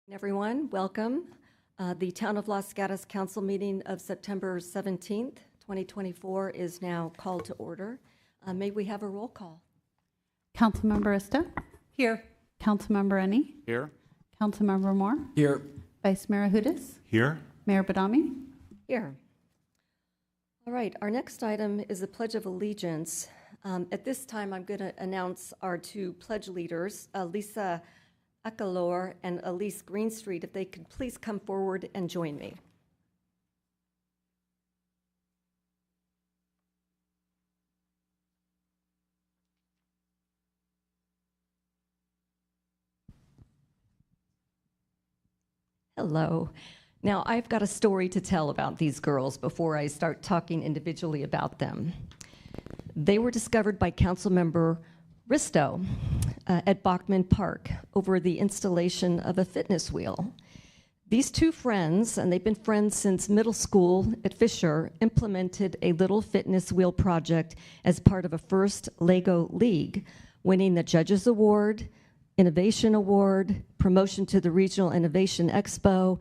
Everyone, welcome. The Town of Los Gatos Council meeting of September 17th, 2024 is now called to order. May we have a roll call? Councilmember Ista? Here. Councilmember Ennie? Here. Councilmember Moore? Here. Vice Mayor Hudas? Here. Mayor Badami? Here. All right, our next item is the Pledge of Allegiance. At this time, I'm going to announce our two pledge leaders, Lisa Akalor and Elise Greenstreet, if they could please come forward and join me. Hello. Now, I've got a story to tell about these girls before I start talking individually about them. They were discovered by Councilmember Risto at Bachman Park over the installation of a fitness wheel. These two friends, and they've been friends since middle school at Fisher, implemented a little fitness wheel project as part of a first Lego League, winning the Judges Award, Innovation Award, promotion to the Regional Innovation Expo,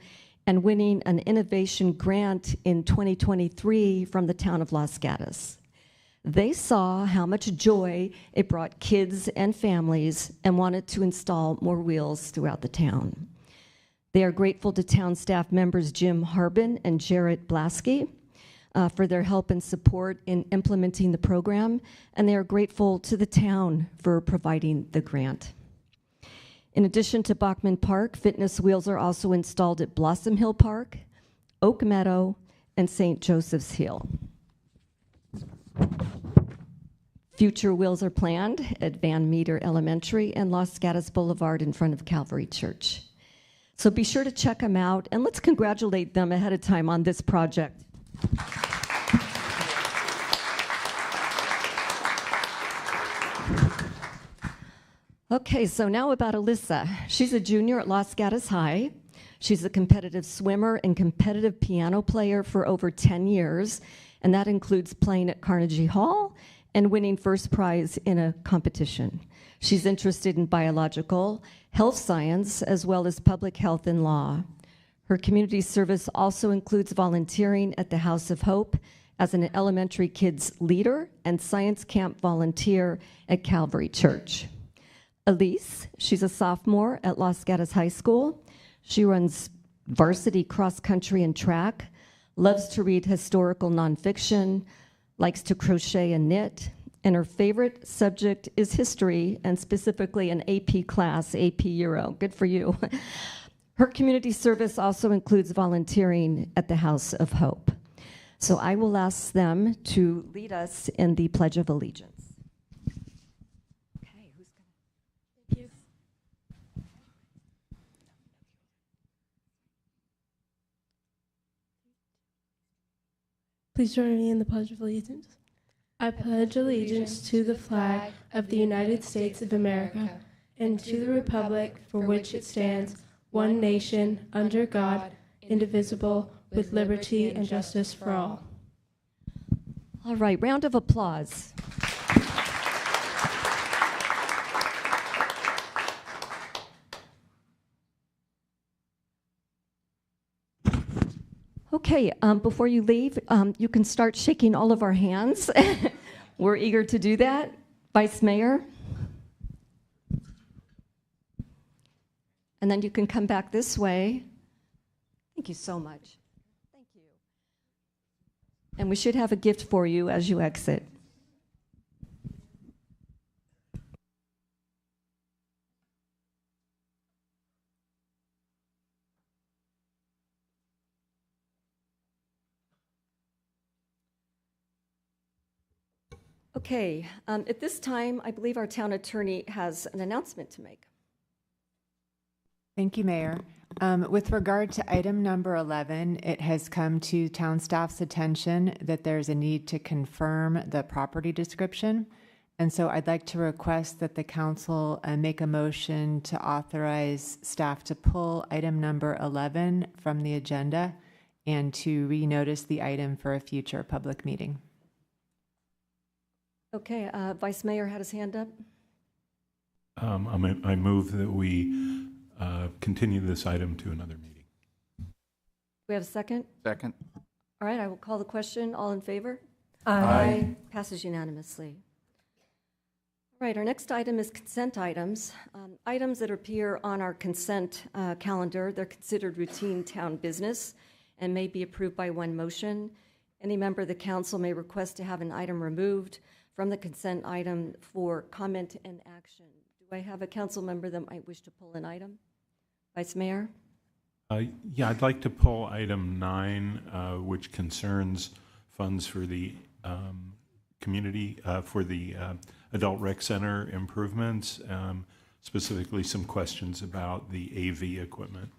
and winning an innovation grant in 2023 from the town of Los Gatos. They saw how much joy it brought kids and families and wanted to install more wheels throughout the town. They are grateful to town staff members Jim Harbin and Jarrett Blasky for their help and support in implementing the program, and they are grateful to the town for providing the grant. In addition to Bachman Park, fitness wheels are also installed at Blossom Hill Park, Oak Meadow, and St. Joseph's Hill. Future wheels are planned at Van Meter Elementary and Los Gatos Boulevard in front of Calvary Church. So be sure to check them out, and let's congratulate them ahead of time on this project. Okay, so now about Alyssa. She's a junior at Los Gatos High. She's a competitive swimmer and competitive piano player for over 10 years, and that includes playing at Carnegie Hall and winning first prize in a competition. She's interested in biological, health science, as well as public health and law. Her community service also includes volunteering at the House of Hope as an elementary kids leader and science camp volunteer at Calvary Church. Elise, she's a sophomore at Los Gatos High School. She runs varsity cross country and track, loves to read historical nonfiction, likes to crochet and knit, and her favorite subject is history, and specifically an AP class, AP Euro. Good for you. Her community service also includes volunteering at the House of Hope. So I will ask them to lead us in the Pledge of Allegiance. Okay, who's going to? Thank you. Please join me in the Pledge of Allegiance. I pledge allegiance to the flag of the United States of America and to the republic for which it stands, one nation, under God, indivisible, with liberty and justice for all. All right, round of applause. Okay, before you leave, you can start shaking all of our hands. We're eager to do that. Vice Mayor. And then you can come back this way. Thank you so much. Thank you. And we should have a gift for you as you exit. Okay, at this time, I believe our town attorney has an announcement to make. Thank you, Mayor. With regard to item number 11, it has come to town staff's attention that there's a need to confirm the property description. And so I'd like to request that the council make a motion to authorize staff to pull item number 11 from the agenda and to renotice the item for a future public meeting. Okay, Vice Mayor had his hand up. I move that we continue this item to another meeting. We have a second? Second. All right, I will call the question. All in favor? Aye. Passes unanimously. All right, our next item is consent items. Items that appear on our consent calendar, they're considered routine town business and may be approved by one motion. Any member of the council may request to have an item removed from the consent item for comment and action. Do I have a council member that might wish to pull an item? Vice Mayor? Yeah, I'd like to pull item 9, which concerns funds for the community, for the Adult Rec Center improvements, specifically some questions about the AV equipment.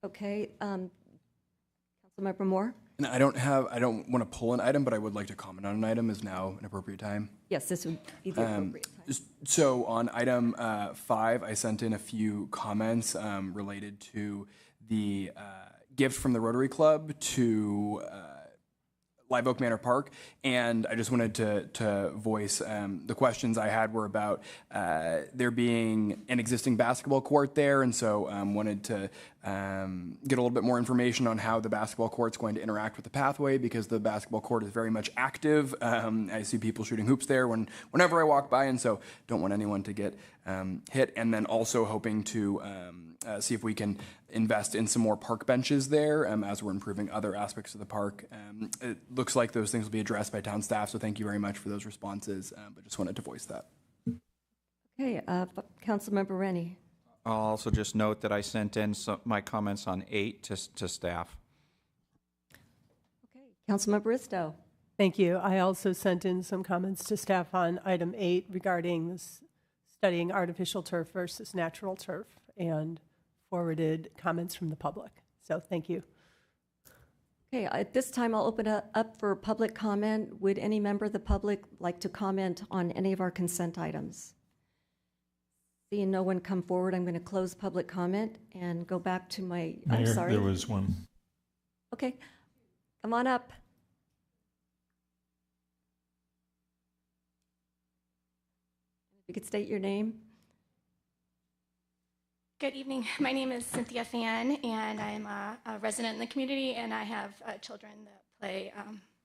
Okay, Councilmember Moore? And I don't want to pull an item, but I would like to comment on an item. Is now an appropriate time? Yes, this would be the appropriate time. So on item 5, I sent in a few comments related to the gift from the Rotary Club to Live Oak Manor Park, and I just wanted to voice the questions I had were about there being an existing basketball court there, and so wanted to get a little bit more information on how the basketball court's going to interact with the pathway, because the basketball court is very much active. I see people shooting hoops there whenever I walk by, and so don't want anyone to get hit. And then also hoping to see if we can invest in some more park benches there as we're improving other aspects of the park. It looks like those things will be addressed by town staff, so thank you very much for those responses, but just wanted to voice that. Okay, Councilmember Rennie. I'll also just note that I sent in my comments on 8 to staff. Okay, Councilmember Risto. Thank you. I also sent in some comments to staff on item 8 regarding studying artificial turf versus natural turf, and forwarded comments from the public. So thank you. Okay, at this time, I'll open it up for public comment. Would any member of the public like to comment on any of our consent items? Seeing no one come forward, I'm going to close public comment and go back to my, I'm Mayor, sorry. there was one. Okay, come on up. If you could state your name. Good evening. My name is Cynthia Fan, and I'm a resident in the community, and I have children that play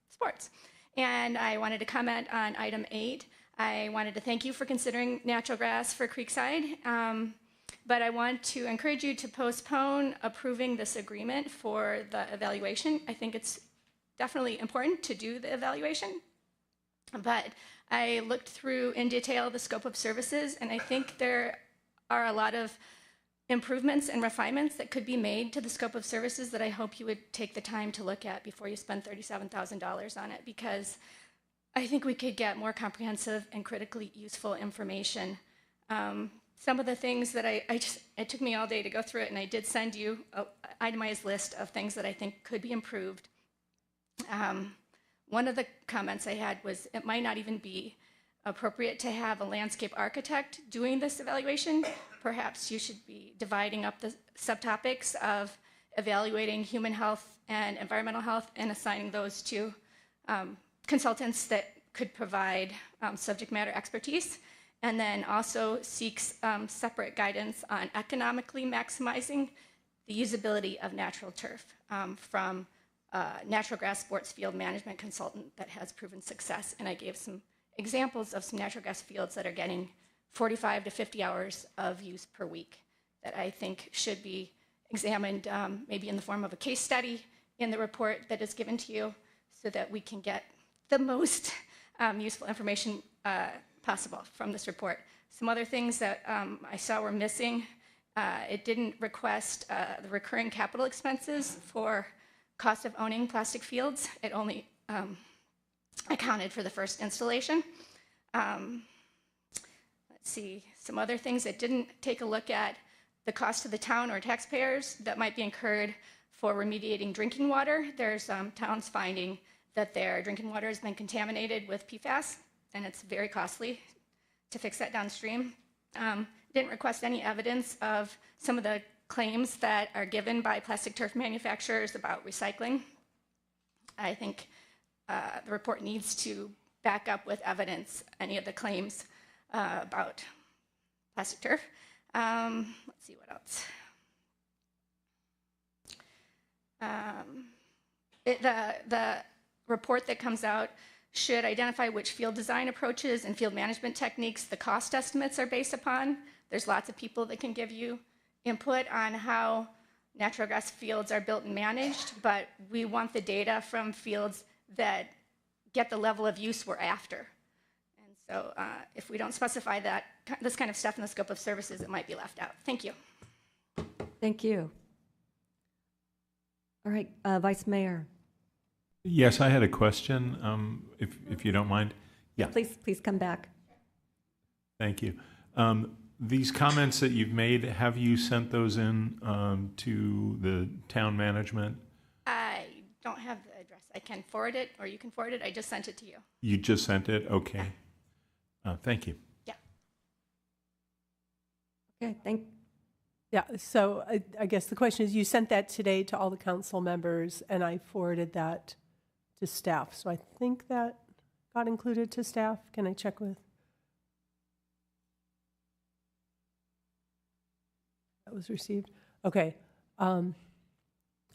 sports. And I wanted to comment on item 8. I wanted to thank you for considering natural grass for Creekside, but I want to encourage you to postpone approving this agreement for the evaluation. I think it's definitely important to do the evaluation, but I looked through in detail the scope of services, and I think there are a lot of improvements and refinements that could be made to the scope of services that I hope you would take the time to look at before you spend $37,000 on it, because I think we could get more comprehensive and critically useful information. Some of the things that it took me all day to go through it, and I did send you an itemized list of things that I think could be improved. One of the comments I had was it might not even be appropriate to have a landscape architect doing this evaluation. Perhaps you should be dividing up the subtopics of evaluating human health and environmental health and assigning those to consultants that could provide subject matter expertise, and then also seeks separate guidance on economically maximizing the usability of natural turf from natural grass sports field management consultant that has proven success. And I gave some examples of some natural grass fields that are getting 45 to 50 hours of use per week that I think should be examined maybe in the form of a case study in the report that is given to you, so that we can get the most useful information possible from this report. Some other things that I saw were missing. It didn't request the recurring capital expenses for cost of owning plastic fields. It only accounted for the first installation. Let's see, some other things that didn't take a look at the cost to the town or taxpayers that might be incurred for remediating drinking water. There's towns finding that their drinking water has been contaminated with PFAS, and it's very costly to fix that downstream. Didn't request any evidence of some of the claims that are given by plastic turf manufacturers about recycling. I think the report needs to back up with evidence any of the claims about plastic turf. Let's see what else. The report that comes out should identify which field design approaches and field management techniques the cost estimates are based upon. There's lots of people that can give you input on how natural grass fields are built and managed, but we want the data from fields that get the level of use we're after. And so if we don't specify that, this kind of stuff in the scope of services, it might be left out. Thank you. Thank you. All right, Vice Mayor. Yes, I had a question, if you don't mind. Yeah. Please come back. Thank you. These comments that you've made, have you sent those in to the town management? I don't have the address. I can forward it, or you can forward it. I just sent it to you. You just sent it? Okay. Thank you. Yeah. Okay, Yeah, so I guess the question is, you sent that today to all the council members, and I forwarded that to staff. So I think that got included to staff. Can I check with? That was received. Okay. All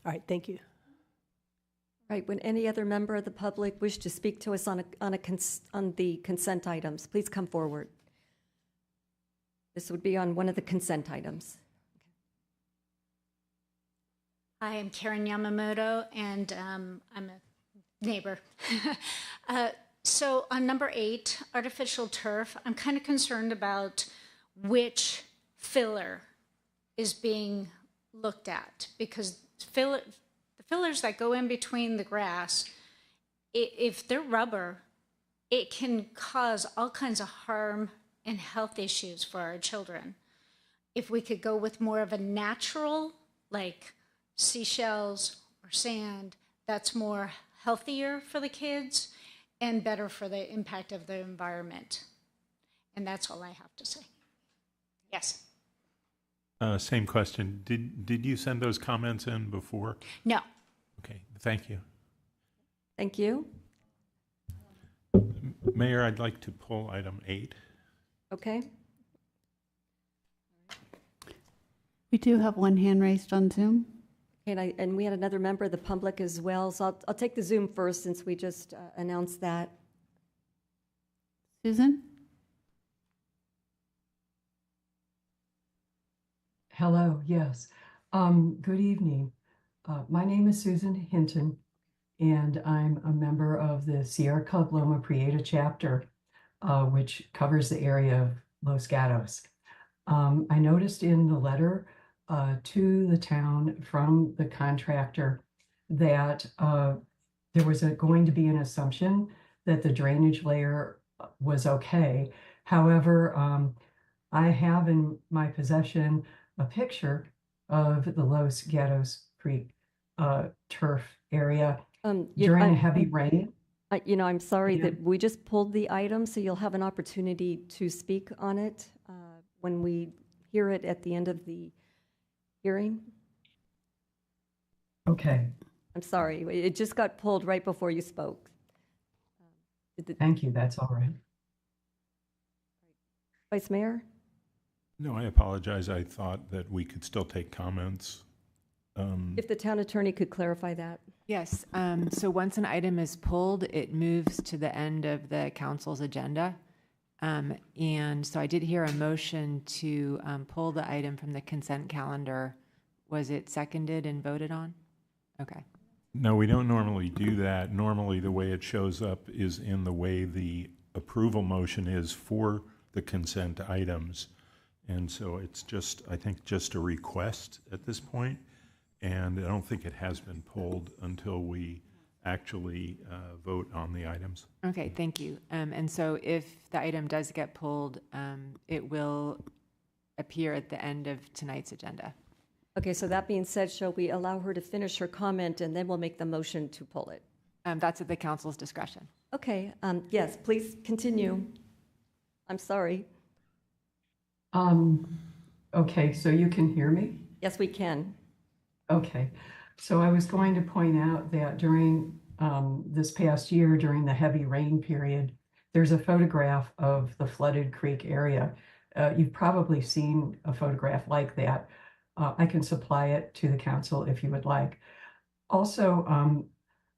right, thank you. Right, would any other member of the public wish to speak to us on the consent items? Please come forward. This would be on one of the consent items. Hi, I'm Karen Yamamoto, and I'm a neighbor. So on number 8, artificial turf, I'm kind of concerned about which filler is being looked at, because the fillers that go in between the grass, if they're rubber, it can cause all kinds of harm and health issues for our children. If we could go with more of a natural, like seashells or sand, that's more healthier for the kids and better for the impact of the environment. And that's all I have to say. Yes. Same question. Did you send those comments in before? No. Okay, thank you. Thank you. Mayor, I'd like to pull item 8. Okay. We do have one hand raised on Zoom. And we had another member of the public as well, so I'll take the Zoom first since we just announced that. Susan? Hello, yes. Good evening. My name is Susan Hinton, and I'm a member of the Sierra Club Loma Prieta chapter, which covers the area of Los Gatos. I noticed in the letter to the town from the contractor that there was going to be an assumption that the drainage layer was okay. However, I have in my possession a picture of the Los Gatos Creek turf area during a heavy rain. I'm sorry Yeah. that we just pulled the item, so you'll have an opportunity to speak on it when we hear it at the end of the hearing. Okay, I'm sorry, it just got pulled right before you spoke. thank you, that's all right. Vice Mayor? No, I apologize. I thought that we could still take comments. If the town attorney could clarify that. Yes, so once an item is pulled, it moves to the end of the council's agenda. And so I did hear a motion to pull the item from the consent calendar. Was it seconded and voted on? Okay. No, we don't normally do that. Normally, the way it shows up is in the way the approval motion is for the consent items. And so it's just, I think, just a request at this point. And I don't think it has been pulled until we actually vote on the items. Okay, thank you. And so if the item does get pulled, it will appear at the end of tonight's agenda. Okay, so that being said, shall we allow her to finish her comment and then we'll make the motion to pull it? That's at the council's discretion. Okay, yes, please continue. I'm sorry. Okay, so you can hear me? Yes, we can. Okay, so I was going to point out that during this past year, during the heavy rain period, there's a photograph of the flooded creek area. You've probably seen a photograph like that. I can supply it to the council if you would like. Also,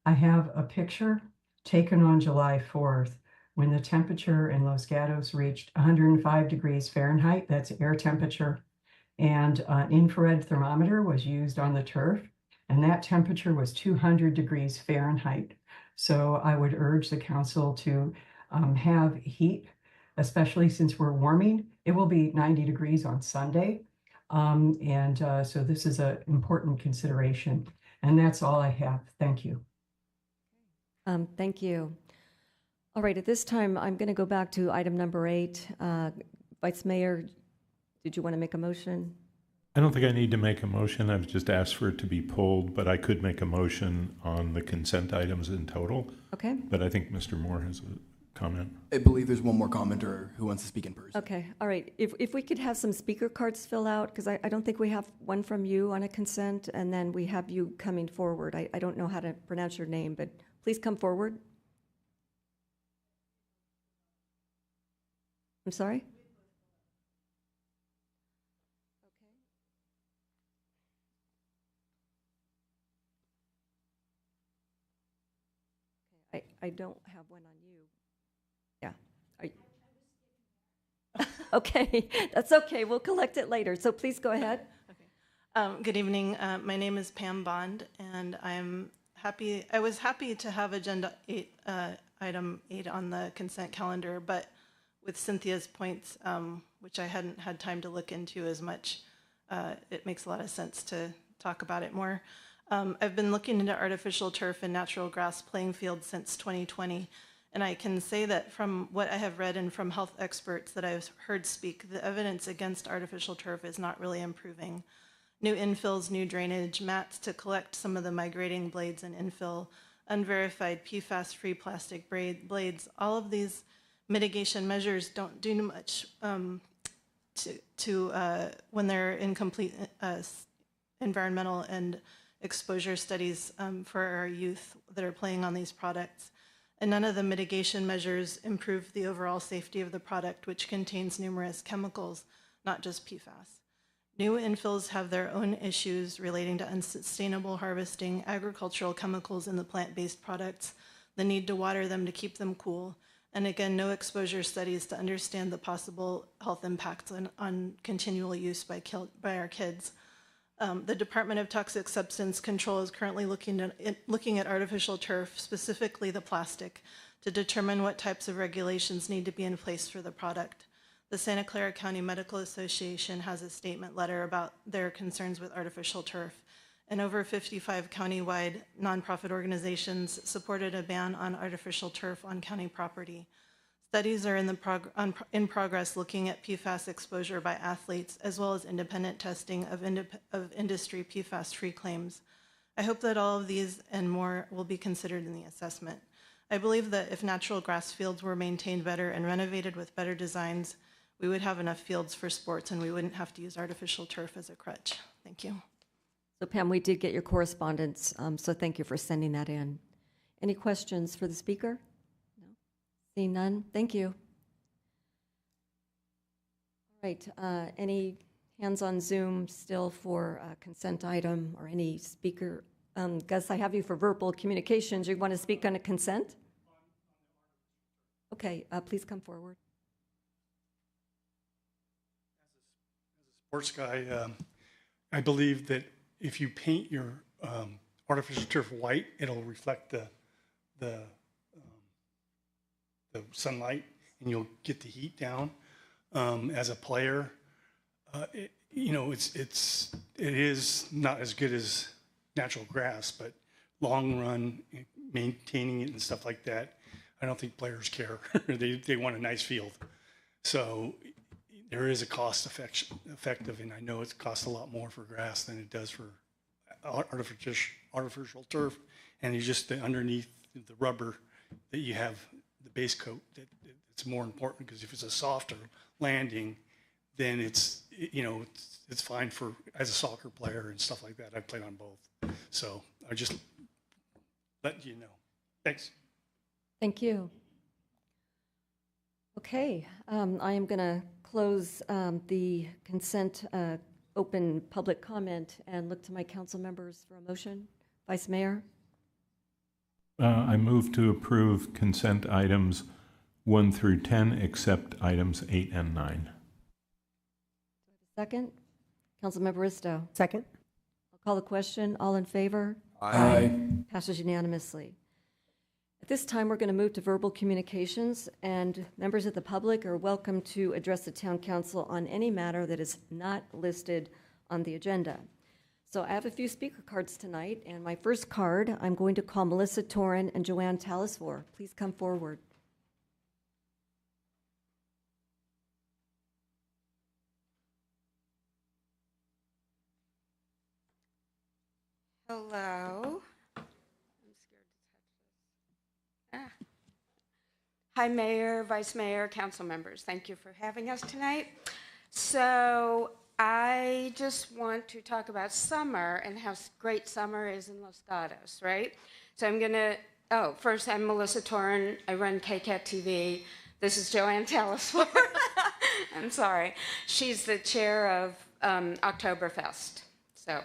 I have a picture taken on July 4th when the temperature in Los Gatos reached 105 degrees Fahrenheit. That's air temperature. And an infrared thermometer was used on the turf, and that temperature was 200 degrees Fahrenheit. So I would urge the council to have heat, especially since we're warming. It will be 90 degrees on Sunday. So this is an important consideration. And that's all I have. Thank you. Thank you. All right, at this time, I'm going to go back to item number 8. Vice Mayor, did you want to make a motion? I don't think I need to make a motion. I've just asked for it to be pulled, but I could make a motion on the consent items in total. Okay. But I think Mr. Moore has a comment. I believe there's one more commenter who wants to speak in person. Okay, all right. If we could have some speaker cards fill out, because I don't think we have one from you on a consent, and then we have you coming forward. I don't know how to pronounce your name, but please come forward. I'm sorry? I don't have one on you. Yeah. Okay, that's okay. We'll collect it later. So please go ahead. Okay. Good evening. My name is Pam Bond, and I was happy to have agenda 8, item 8 on the consent calendar, but with Cynthia's points, which I hadn't had time to look into as much, it makes a lot of sense to talk about it more. I've been looking into artificial turf and natural grass playing fields since 2020, and I can say that from what I have read and from health experts that I've heard speak, the evidence against artificial turf is not really improving. New infills, new drainage, mats to collect some of the migrating blades and infill, unverified PFAS-free plastic blades, all of these mitigation measures don't do much when they're incomplete environmental and exposure studies for our youth that are playing on these products. And none of the mitigation measures improve the overall safety of the product, which contains numerous chemicals, not just PFAS. New infills have their own issues relating to unsustainable harvesting, agricultural chemicals in the plant-based products, the need to water them to keep them cool, and again, no exposure studies to understand the possible health impacts on continual use by our kids. The Department of Toxic Substance Control is currently looking at artificial turf, specifically the plastic, to determine what types of regulations need to be in place for the product. The Santa Clara County Medical Association has a statement letter about their concerns with artificial turf, and over 55 county-wide nonprofit organizations supported a ban on artificial turf on county property. Studies are in progress looking at PFAS exposure by athletes, as well as independent testing of industry PFAS-free claims. I hope that all of these and more will be considered in the assessment. I believe that if natural grass fields were maintained better and renovated with better designs, we would have enough fields for sports and we wouldn't have to use artificial turf as a crutch. Thank you. So Pam, we did get your correspondence, so thank you for sending that in. Any questions for the speaker? No? Seeing none, thank you. All right, any hands on Zoom still for a consent item or any speaker? Gus, I have you for verbal communications. You want to speak on a consent? Okay, please come forward. As a sports guy, I believe that if you paint your artificial turf white, it'll reflect the sunlight, and you'll get the heat down. As a player, it is not as good as natural grass, but long run, maintaining it and stuff like that, I don't think players care. They want a nice field. So there is a cost effective, and I know it costs a lot more for grass than it does for artificial turf. And you just underneath the rubber that you have the base coat, it's more important, because if it's a softer landing, then it's fine for as a soccer player and stuff like that. I've played on both, so I just let you know. Thanks. Thank you. Okay, I am going to close the consent open public comment and look to my council members for a motion. Vice Mayor? I move to approve consent items 1 through 10, except items 8 and 9. Second? Councilmember Risto? Second. I'll call the question. All in favor? Aye. Passes unanimously. At this time, we're going to move to verbal communications, and members of the public are welcome to address the town council on any matter that is not listed on the agenda. So I have a few speaker cards tonight, and my first card, I'm going to call Melissa Torin and Joanne Tallis for. Please come forward. Hello. I'm scared to touch this. Hi, Mayor, Vice Mayor, council members. Thank you for having us tonight. So I just want to talk about summer and how great summer is in Los Gatos, right? So I'm going to, first I'm Melissa Torin. I run KCAT TV. This is Joanne Tallisford. I'm sorry. She's the chair of Oktoberfest. So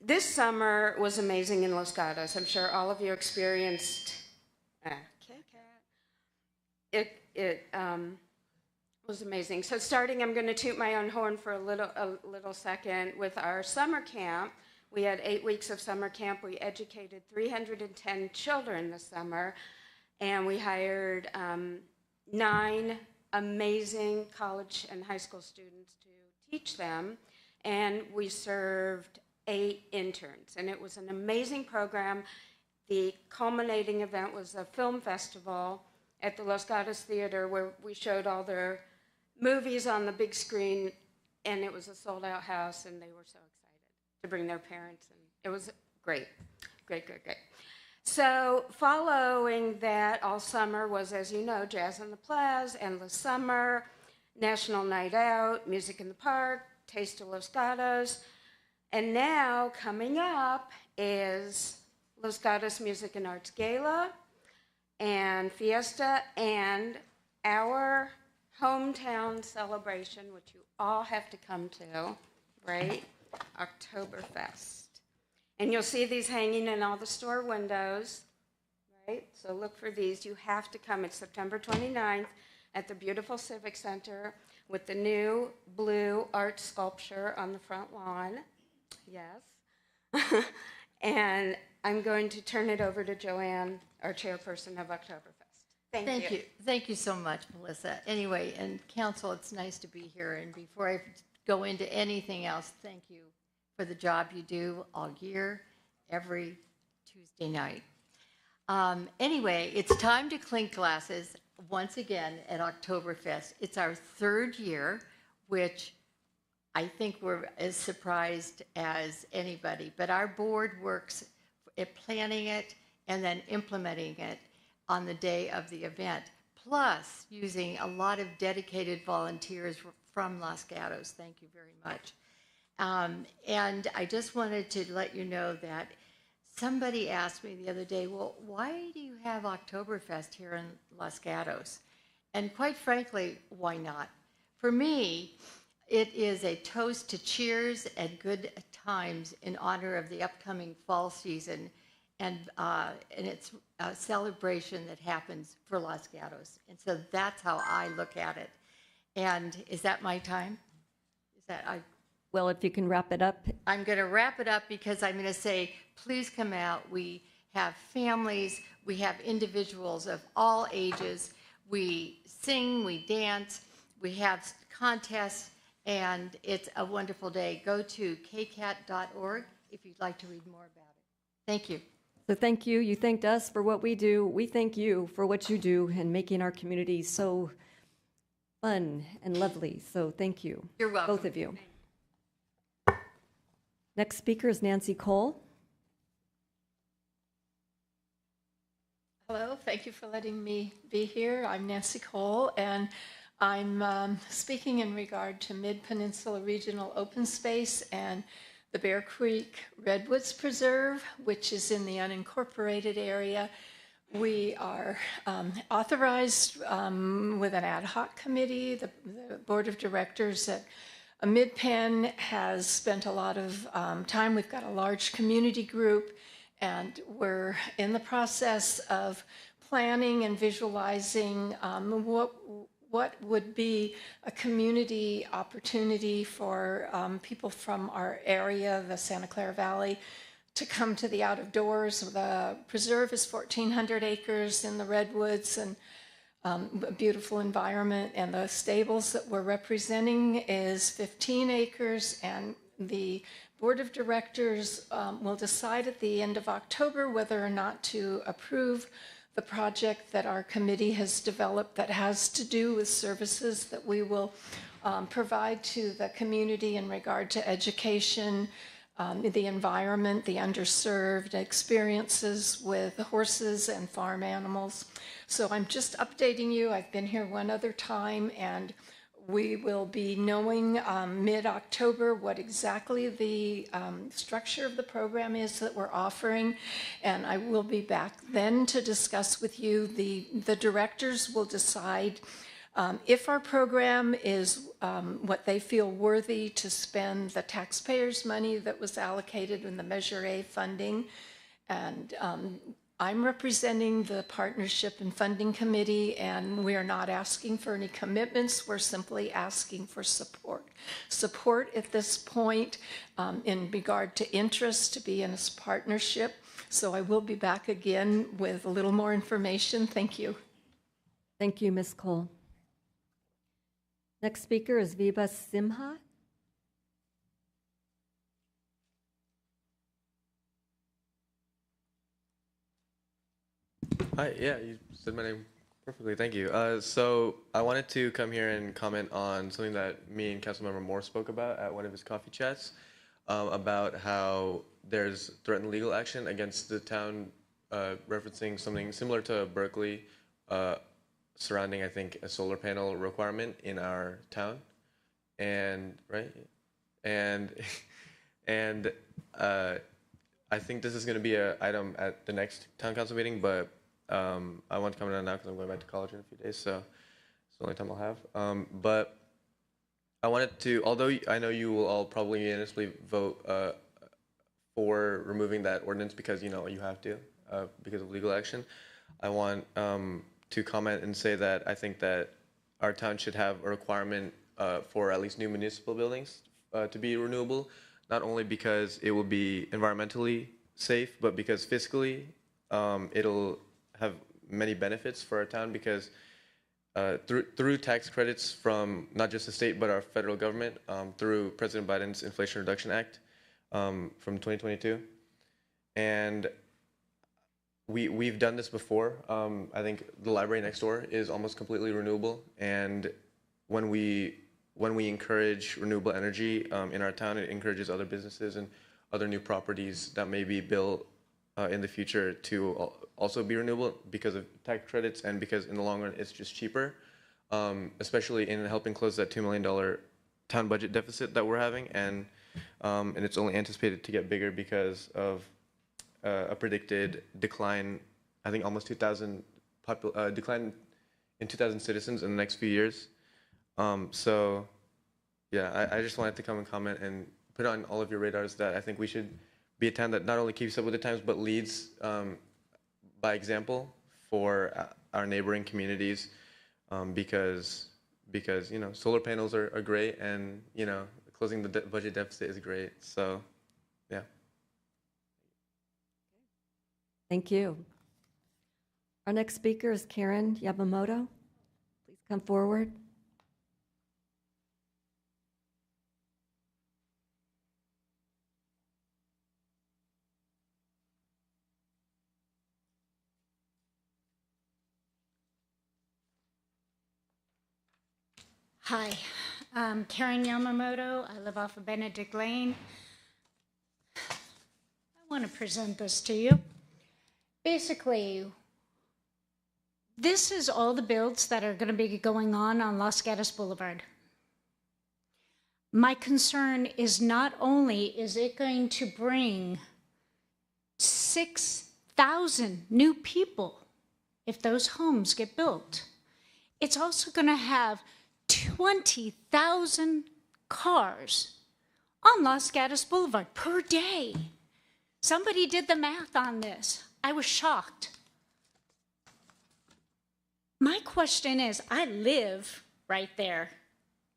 this summer was amazing in Los Gatos. I'm sure all of you experienced KCAT. It was amazing. So starting, I'm going to toot my own horn for a little second. With our summer camp, we had 8 weeks of summer camp. We educated 310 children this summer, and we hired 9 amazing college and high school students to teach them, and we served 8 interns, and it was an amazing program. The culminating event was a film festival at the Los Gatos Theater where we showed all their movies on the big screen, and it was a sold-out house, and they were so excited to bring their parents, and it was great, great, great, great. So following that all summer was, as you know, Jazz on the Plaza, Endless Summer, National Night Out, Music in the Park, Taste of Los Gatos, and now coming up is Los Gatos Music and Arts Gala and Fiesta and our hometown celebration, which you all have to come to, right? Oktoberfest. And you'll see these hanging in all the store windows, right? So look for these. You have to come. It's September 29th at the beautiful Civic Center with the new blue art sculpture on the front lawn. Yes. And I'm going to turn it over to Joanne, our chairperson of Oktoberfest. Thank you. Thank you so much, Melissa. Anyway, and council, it's nice to be here. And before I go into anything else, thank you for the job you do all year, every Tuesday night. Anyway, it's time to clink glasses once again at Oktoberfest. It's our 3rd year, which I think we're as surprised as anybody. But our board works at planning it and then implementing it on the day of the event, plus using a lot of dedicated volunteers from Los Gatos. Thank you very much. And I just wanted to let you know that somebody asked me the other day, well, why do you have Oktoberfest here in Los Gatos? And quite frankly, why not? For me, it is a toast to cheers and good times in honor of the upcoming fall season, and it's a celebration that happens for Los Gatos. And so that's how I look at it. And is that my time? Is that Well, if you can wrap it up. I'm going to wrap it up because I'm going to say, please come out. We have families. We have individuals of all ages. We sing, we dance, we have contests, and it's a wonderful day. Go to kcat.org if you'd like to read more about it. Thank you. So thank you. You thanked us for what we do. We thank you for what you do in making our community so fun and lovely. So thank you. You're welcome. Both of you. Next speaker is Nancy Cole. Hello, thank you for letting me be here. I'm Nancy Cole, and I'm speaking in regard to Mid-Peninsula Regional Open Space and the Bear Creek Redwoods Preserve, which is in the unincorporated area. we are authorized with an ad hoc committee. The board of directors at MidPenn has spent a lot of time. We've got a large community group, and we're in the process of planning and visualizing what would be a community opportunity for people from our area, the Santa Clara Valley, to come to the out of doors. The preserve is 1,400 acres in the redwoods and a beautiful environment. And the stables that we're representing is 15 acres. And the board of directors will decide at the end of October whether or not to approve the project that our committee has developed that has to do with services that we will provide to the community in regard to education, the environment, the underserved, experiences with horses and farm animals. So I'm just updating you. I've been here one other time, and we will be knowing mid-October what exactly the structure of the program is that we're offering, and I will be back then to discuss with you. The directors will decide if our program is what they feel worthy to spend the taxpayers' money that was allocated in the Measure A funding. And I'm representing the Partnership and Funding Committee, and we are not asking for any commitments. We're simply asking for support. Support at this point in regard to interest to be in this partnership. So I will be back again with a little more information. Thank you. Thank you, Ms. Cole. Next speaker is Viva Simha. Hi, yeah, you said my name perfectly, thank you. So I wanted to come here and comment on something that me and Councilmember Moore spoke about at one of his coffee chats, about how there's threatened legal action against the town, referencing something similar to Berkeley, surrounding, I think, a solar panel requirement in our town, and right, and I think this is going to be an item at the next town council meeting, but I want to comment on it now because I'm going back to college in a few days, so it's the only time I'll have. But I wanted to, although I know you will all probably unanimously vote for removing that ordinance because you know you have to because of legal action, I want to comment and say that I think that our town should have a requirement for at least new municipal buildings to be renewable, not only because it will be environmentally safe, but because fiscally it'll have many benefits for our town because through tax credits from not just the state but our federal government, through President Biden's Inflation Reduction Act from 2022. And we've done this before. I think the library next door is almost completely renewable, and when we encourage renewable energy in our town, it encourages other businesses and other new properties that may be built in the future to also be renewable because of tax credits and because in the long run it's just cheaper, especially in helping close that $2 million town budget deficit that we're having, and it's only anticipated to get bigger because of a predicted decline, I think almost 2,000 decline in 2,000 citizens in the next few years. So yeah, I just wanted to come and comment and put on all of your radars that I think we should be a town that not only keeps up with the times but leads by example for our neighboring communities, because you know solar panels are great, and you know closing the budget deficit is great. So yeah. Thank you. Our next speaker is Karen Yamamoto. Please come forward. Hi, I'm Karen Yamamoto. I live off of Benedict Lane. I want to present this to you. Basically, this is all the builds that are going to be going on Los Gatos Boulevard. My concern is not only is it going to bring 6,000 new people if those homes get built. It's also going to have 20,000 cars on Los Gatos Boulevard per day. Somebody did the math on this. I was shocked. My question is, I live right there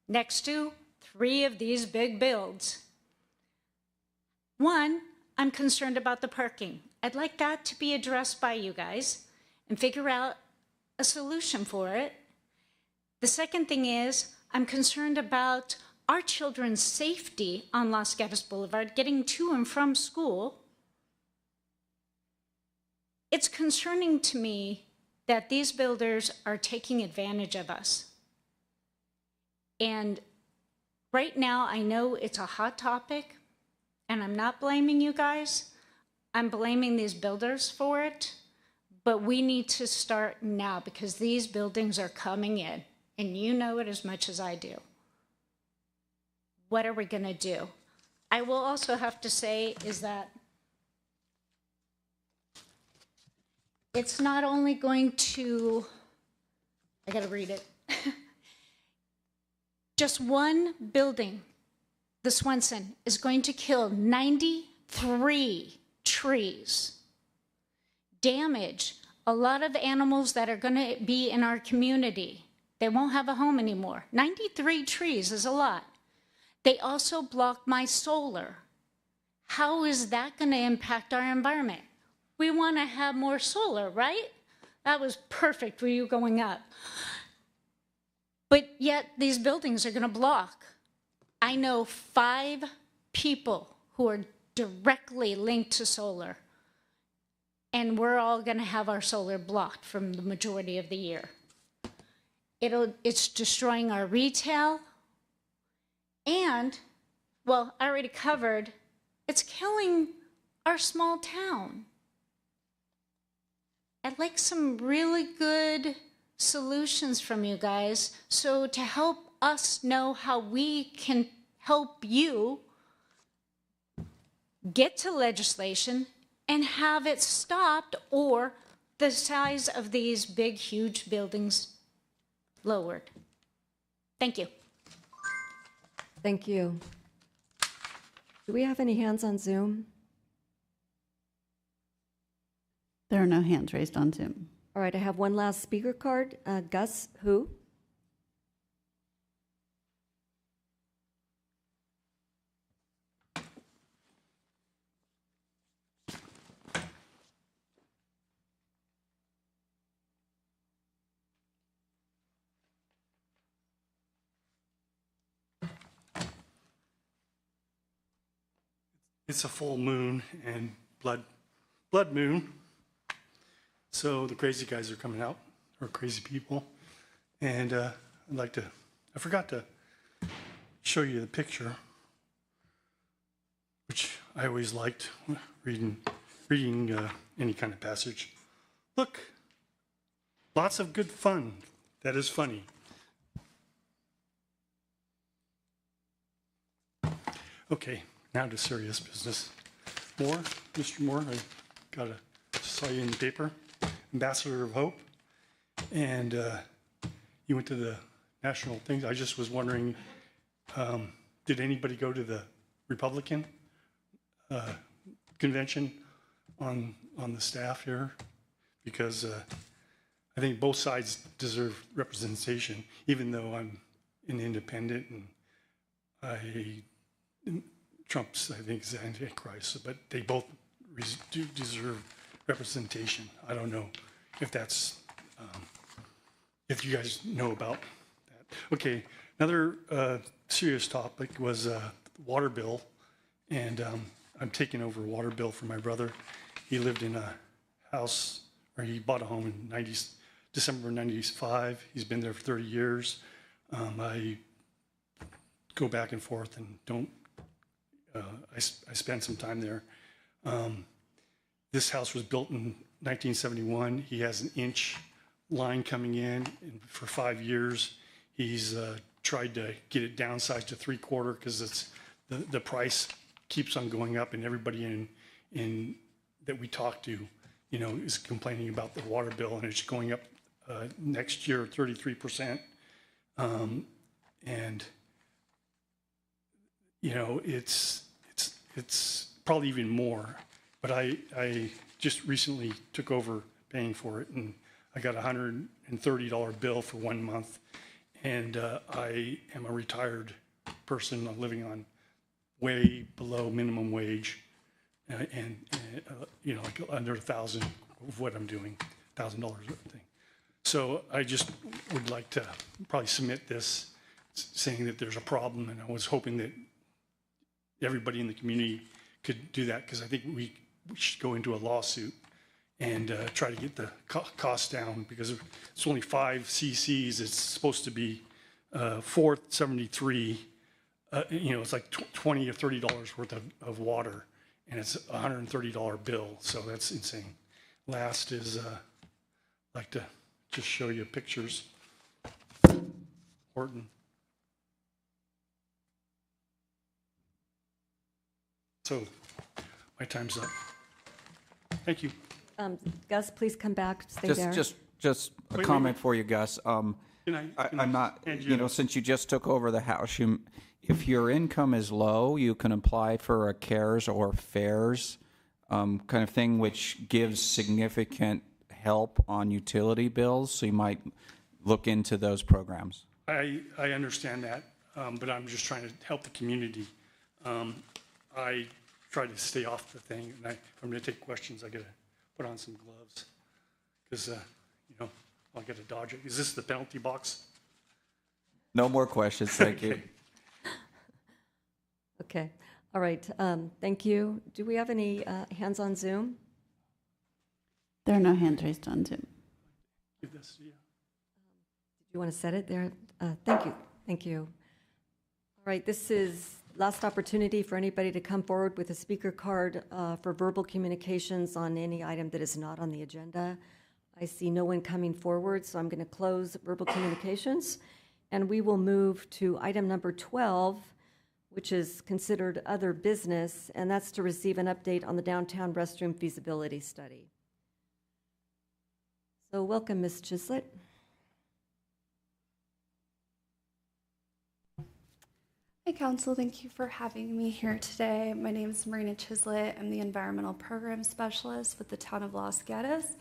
next to 3 of these big builds. One, I'm concerned about the parking. I'd like that to be addressed by you guys and figure out a solution for it. The second thing is, I'm concerned about our children's safety on Los Gatos Boulevard, getting to and from school. It's concerning to me that these builders are taking advantage of us. And right now, I know it's a hot topic, and I'm not blaming you guys. I'm blaming these builders for it, but we need to start now because these buildings are coming in, and you know it as much as I do. What are we going to do? I will also have to say is that it's not only going to, I got to read it. Just one building, the Swenson, is going to kill 93 trees, damage a lot of animals that are going to be in our community. They won't have a home anymore. 93 trees is a lot. They also block my solar. How is that going to impact our environment? We want to have more solar, right? That was perfect for you going up. But yet these buildings are going to block. I know 5 people who are directly linked to solar, and we're all going to have our solar blocked from the majority of the year. It's destroying our retail, and, well, I already covered, it's killing our small town. I'd like some really good solutions from you guys, so to help us know how we can help you get to legislation and have it stopped or the size of these big, huge buildings lowered. Thank you. Thank you. Do we have any hands on Zoom? There are no hands raised on Zoom. All right, I have one last speaker card. Gus, who? It's a full moon and blood moon. So the crazy guys are coming out, or crazy people. And I forgot to show you the picture, which I always liked reading any kind of passage. Look, lots of good fun. That is funny. Okay, now to serious business. Moore, Mr. Moore, saw you in the paper, Ambassador of Hope, and you went to the national things. I just was wondering, did anybody go to the Republican convention on the staff here? Because I think both sides deserve representation, even though I'm an independent and Trump's, I think, is Antichrist, but they both do deserve representation. I don't know if that's, if you guys know about that. Okay, another serious topic was water bill, and I'm taking over water bill for my brother. He lived in a house, or he bought a home in December 95. He's been there for 30 years. I go back and forth and don't, I spent some time there. This house was built in 1971. He has an inch line coming in, and for 5 years, he's tried to get it downsized to 3/4 because it's the price keeps on going up, and everybody in that we talk to is complaining about the water bill, and it's going up next year 33%. And it's probably even more. But I just recently took over paying for it, and I got a $130 bill for 1 month. And I am a retired person. I'm living on way below minimum wage, and like under $1,000 of what I'm doing, $1,000 of thing. So I just would like to probably submit this saying that there's a problem, and I was hoping that everybody in the community could do that, because I think we should go into a lawsuit and try to get the cost down, because it's only 5 cc's. It's supposed to be 473. It's like $20 or $30 worth of water, and it's a $130 bill. So that's insane. Last is I'd like to just show you pictures. Horton. So my time's up. Thank you. Gus, please come back. Stay there. Just a comment for you, Gus. I'm not, since you just took over the house, if your income is low, you can apply for a CARES or FAIRS kind of thing, which gives significant help on utility bills. So you might look into those programs. I understand that, but I'm just trying to help the community. I try to stay off the thing, and if I'm going to take questions, I got to put on some gloves, because I'll get a dodge it. Is this the penalty box? No more questions. Thank you. Okay. All right. Thank you. Do we have any hands on Zoom? There are no hands raised on Zoom. Give this to you. Did you want to set it there? Thank you. Thank you. All right. This is last opportunity for anybody to come forward with a speaker card for verbal communications on any item that is not on the agenda. I see no one coming forward, so I'm going to close verbal communications, and we will move to item number 12, which is considered other business, and that's to receive an update on the downtown restroom feasibility study. So welcome, Ms. Chislett. Hi, Council. Thank you for having me here today. My name is Marina Chislett. I'm the Environmental Program Specialist with the Town of Los Gatos.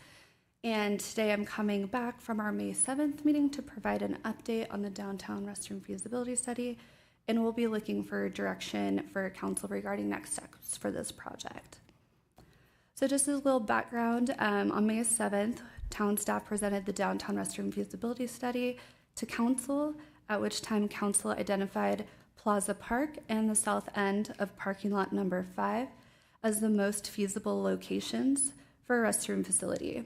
And today I'm coming back from our May 7th meeting to provide an update on the downtown restroom feasibility study. And we'll be looking for direction for Council regarding next steps for this project. So just as a little background, on May 7th, town staff presented the downtown restroom feasibility study to Council, at which time Council identified Plaza Park and the south end of parking lot number 5 as the most feasible locations for a restroom facility.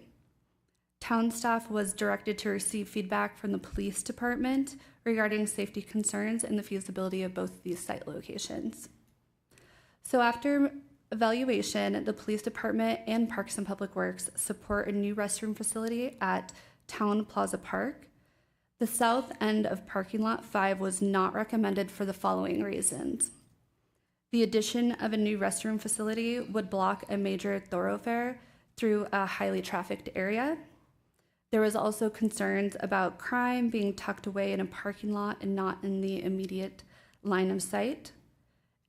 Town staff was directed to receive feedback from the police department regarding safety concerns and the feasibility of both of these site locations. So after evaluation, the police department and Parks and Public Works support a new restroom facility at Town Plaza Park. The south end of parking lot 5 was not recommended for the following reasons. The addition of a new restroom facility would block a major thoroughfare through a highly trafficked area. There was also concerns about crime being tucked away in a parking lot and not in the immediate line of sight.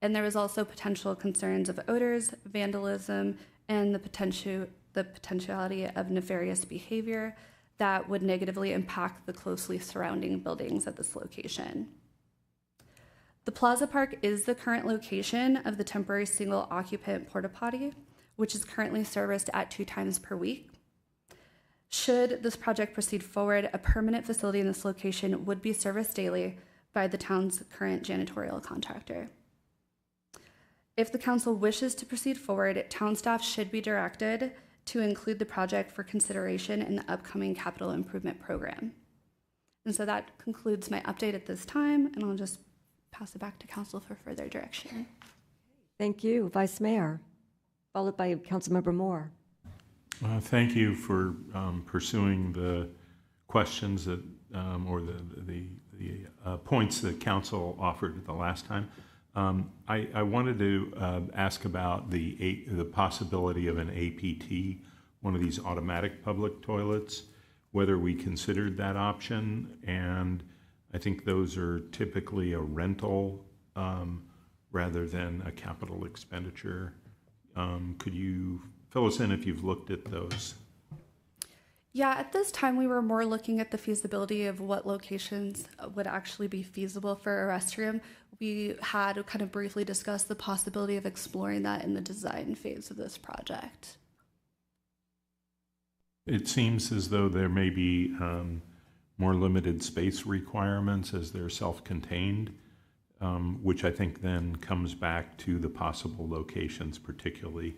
And there was also potential concerns of odors, vandalism, and the potentiality of nefarious behavior that would negatively impact the closely surrounding buildings at this location. The Plaza Park is the current location of the temporary single occupant porta potty, which is currently serviced at 2 times per week. Should this project proceed forward, a permanent facility in this location would be serviced daily by the town's current janitorial contractor. If the council wishes to proceed forward, town staff should be directed to include the project for consideration in the upcoming capital improvement program. And so that concludes my update at this time, and I'll just pass it back to council for further direction. Thank you, Vice Mayor, followed by Councilmember Moore. Thank you for pursuing the questions that, or the points that council offered the last time. I wanted to ask about the possibility of an APT one of these automatic public toilets, whether we considered that option. And I think those are typically a rental rather than a capital expenditure. Could you fill us in if you've looked at those? Yeah, at this time, we were more looking at the feasibility of what locations would actually be feasible for a restroom. We had kind of briefly discussed the possibility of exploring that in the design phase of this project. It seems as though there may be more limited space requirements as they're self-contained, which I think then comes back to the possible locations, particularly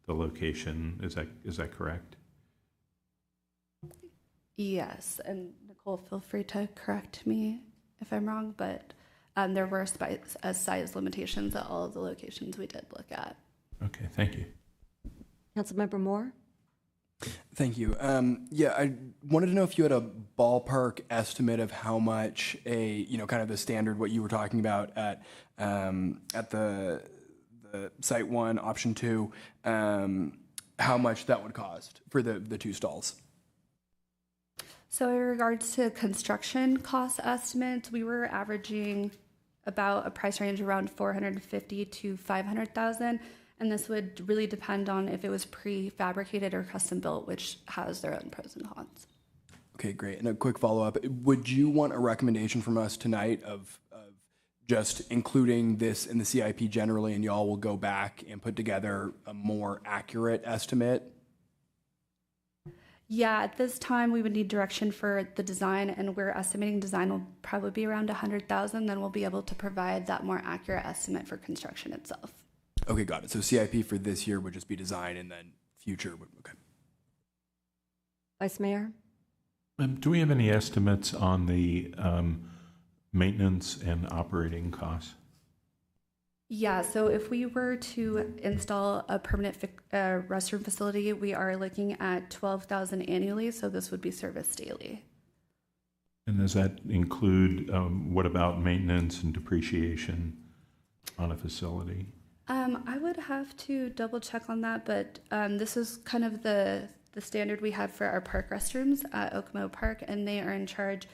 the location. Is that correct? Yes, and Nicole, feel free to correct me if I'm wrong, but there were size limitations at all of the locations we did look at. Okay, thank you. Councilmember Moore? Thank you. Yeah, I wanted to know if you had a ballpark estimate of how much kind of the standard, what you were talking about at the Site 1, Option 2, how much that would cost for the 2 stalls. So in regards to construction cost estimates, we were averaging about a price range around $450,000 to $500,000, and this would really depend on if it was prefabricated or custom built, which has their own pros and cons. Okay, great. And a quick follow-up. Would you want a recommendation from us tonight of just including this in the CIP generally, and y'all will go back and put together a more accurate estimate? Yeah, at this time, we would need direction for the design, and we're estimating design will probably be around $100,000. Then we'll be able to provide that more accurate estimate for construction itself. Okay, got it. So CIP for this year would just be design, and then future would, okay. Vice Mayor? Do we have any estimates on the maintenance and operating costs? Yeah, so if we were to install a permanent restroom facility, we are looking at $12,000 annually, so this would be serviced daily. And does that include, what about maintenance and depreciation on a facility? I would have to double check on that, but this is kind of the standard we have for our park restrooms at Okemo Park, and they are in charge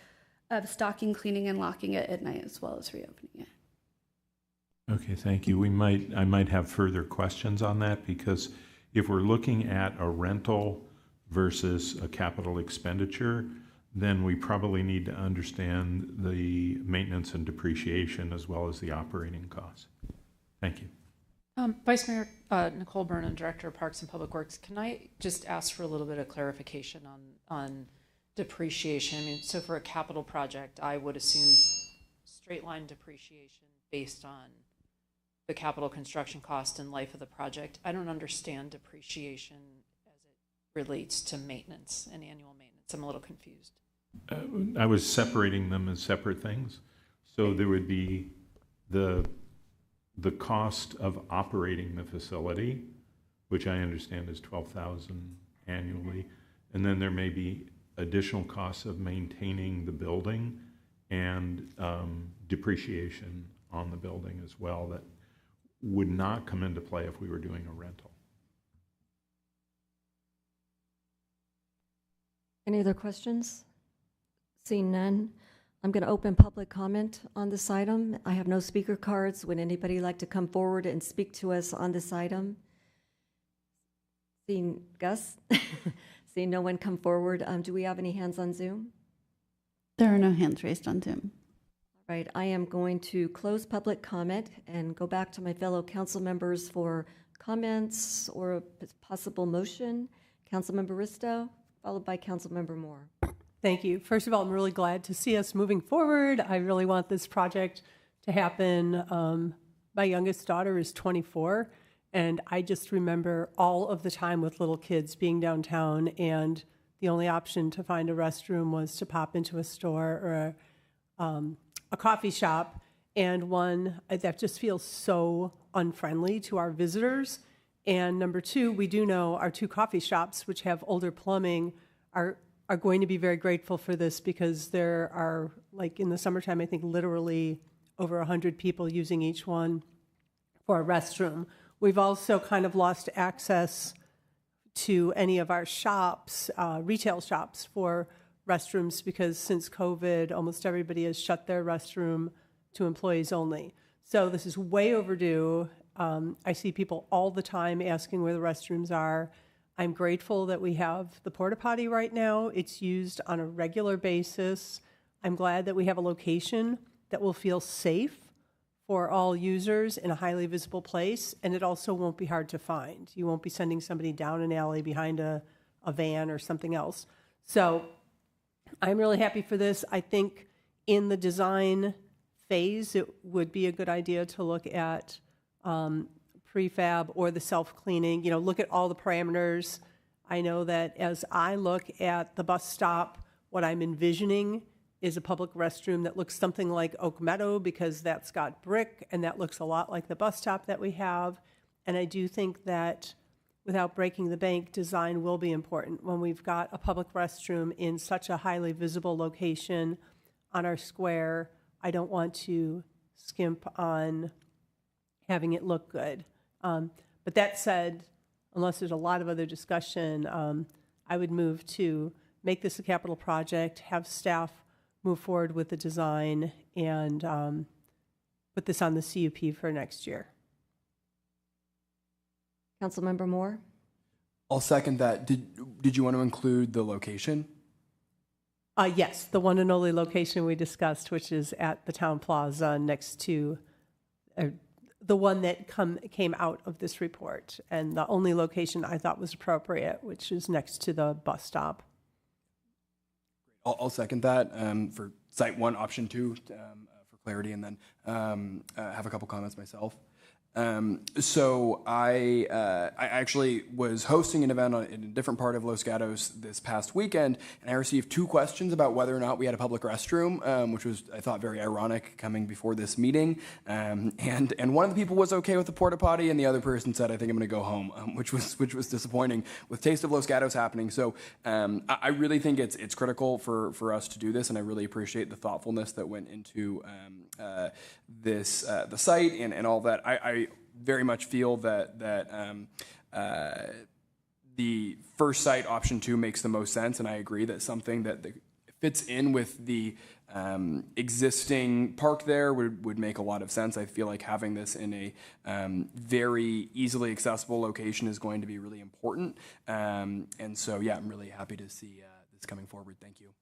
of stocking, cleaning, and locking it at night as well as reopening it. Okay, thank you. I might have further questions on that, because if we're looking at a rental versus a capital expenditure, then we probably need to understand the maintenance and depreciation as well as the operating costs. Thank you. Vice Mayor Nicole Burnham, Director of Parks and Public Works, can I just ask for a little bit of clarification on depreciation? I mean, so for a capital project, I would assume straight line depreciation based on the capital construction cost and life of the project. I don't understand depreciation as it relates to maintenance and annual maintenance. I'm a little confused. I was separating them as separate things. So there would be the cost of operating the facility, which I understand is $12,000 annually, and then there may be additional costs of maintaining the building and depreciation on the building as well that would not come into play if we were doing a rental. Any other questions? Seeing none, I'm going to open public comment on this item. I have no speaker cards. Would anybody like to come forward and speak to us on this item? Seeing Gus? Seeing no one come forward, do we have any hands on Zoom? There are no hands raised on Zoom. All right, I am going to close public comment and go back to my fellow council members for comments or a possible motion. Councilmember Risto, followed by Councilmember Moore. Thank you. First of all, I'm really glad to see us moving forward. I really want this project to happen. My youngest daughter is 24, and I just remember all of the time with little kids being downtown, and the only option to find a restroom was to pop into a store or a coffee shop, and one that just feels so unfriendly to our visitors. And number two, we do know our 2 coffee shops, which have older plumbing, are going to be very grateful for this, because there are, like in the summertime, I think literally over 100 people using each one for a restroom. We've also kind of lost access to any of our shops, retail shops, for restrooms, because since COVID, almost everybody has shut their restroom to employees only. So this is way overdue. I see people all the time asking where the restrooms are. I'm grateful that we have the porta potty right now. It's used on a regular basis. I'm glad that we have a location that will feel safe for all users in a highly visible place, and it also won't be hard to find. You won't be sending somebody down an alley behind a van or something else. So I'm really happy for this. I think in the design phase, it would be a good idea to look at prefab or the self-cleaning, look at all the parameters. I know that as I look at the bus stop, what I'm envisioning is a public restroom that looks something like Oak Meadow, because that's got brick and that looks a lot like the bus stop that we have. And I do think that, without breaking the bank, design will be important when we've got a public restroom in such a highly visible location on our square. I don't want to skimp on having it look good. But that said, unless there's a lot of other discussion, I would move to make this a capital project, have staff move forward with the design, and put this on the CUP for next year. Councilmember Moore? I'll second that. Did you want to include the location? Yes, the one and only location we discussed, which is at the Town Plaza next to the one that came out of this report, and the only location I thought was appropriate, which is next to the bus stop. I'll second that for Site 1, Option 2, for clarity, and then have a couple comments myself. So I actually was hosting an event in a different part of Los Gatos this past weekend, and I received 2 questions about whether or not we had a public restroom, which was, I thought, very ironic coming before this meeting. And one of the people was okay with the porta potty, and the other person said, "I think I'm going to go home," which was disappointing with Taste of Los Gatos happening. So I really think it's critical for us to do this, and I really appreciate the thoughtfulness that went into this the site and all that. I very much feel that the first site, Option 2, makes the most sense, and I agree that something that fits in with the existing park there would make a lot of sense. I feel like having this in a very easily accessible location is going to be really important, and so yeah, I'm really happy to see this coming forward. Thank you.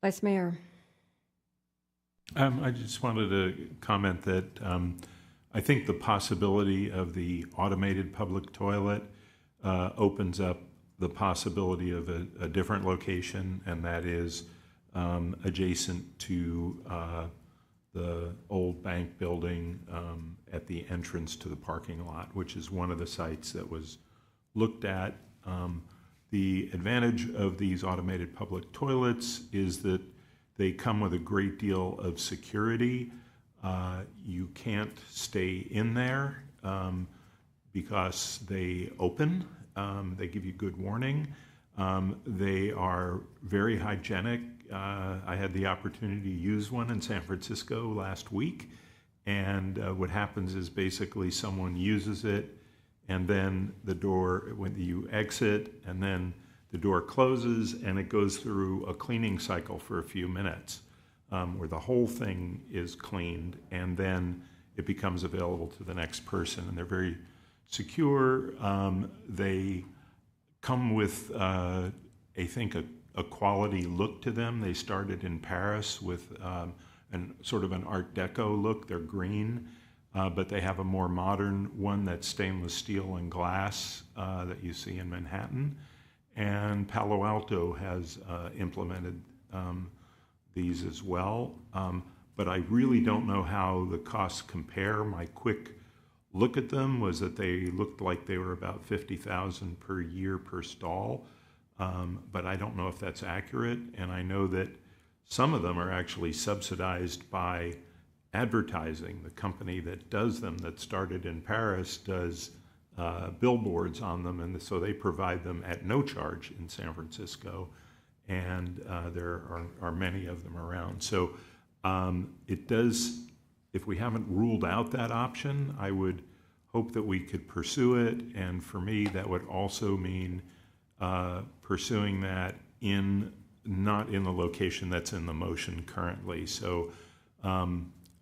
Vice Mayor. I just wanted to comment that I think the possibility of the automated public toilet opens up the possibility of a different location, and that is adjacent to the old bank building at the entrance to the parking lot, which is one of the sites that was looked at. The advantage of these automated public toilets is that they come with a great deal of security. You can't stay in there because they open. They give you good warning. They are very hygienic. I had the opportunity to use one in San Francisco last week. And what happens is basically someone uses it, and then the door, when you exit, and then the door closes, and it goes through a cleaning cycle for a few minutes where the whole thing is cleaned, and then it becomes available to the next person. And they're very secure. They come with, I think, a quality look to them. They started in Paris with sort of an Art Deco look. They're green, but they have a more modern one that's stainless steel and glass that you see in Manhattan. And Palo Alto has implemented these as well. But I really don't know how the costs compare. My quick look at them was that they looked like they were about $50,000 per year per stall. But I don't know if that's accurate. And I know that some of them are actually subsidized by advertising. The company that does them, that started in Paris, does billboards on them, and so they provide them at no charge in San Francisco, and there are many of them around. So it does, if we haven't ruled out that option, I would hope that we could pursue it, and for me, that would also mean pursuing that not in the location that's in the motion currently. So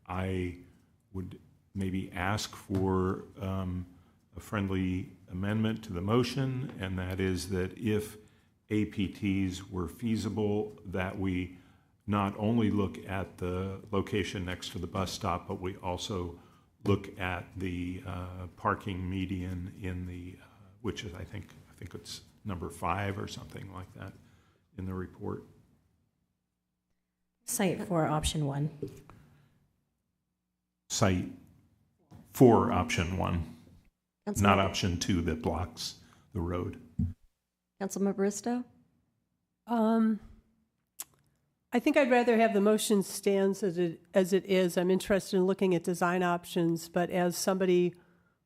I would maybe ask for a friendly amendment to the motion, and that is that if APTs were feasible, that we not only look at the location next to the bus stop, but we also look at the parking median in the, which is I think it's number 5 or something like that in the report. Site for option 1. Site for option 1, not Councilmember- option 2 that blocks the road. Councilmember Bristow? I think I'd rather have the motion stands as it is. I'm interested in looking at design options, but as somebody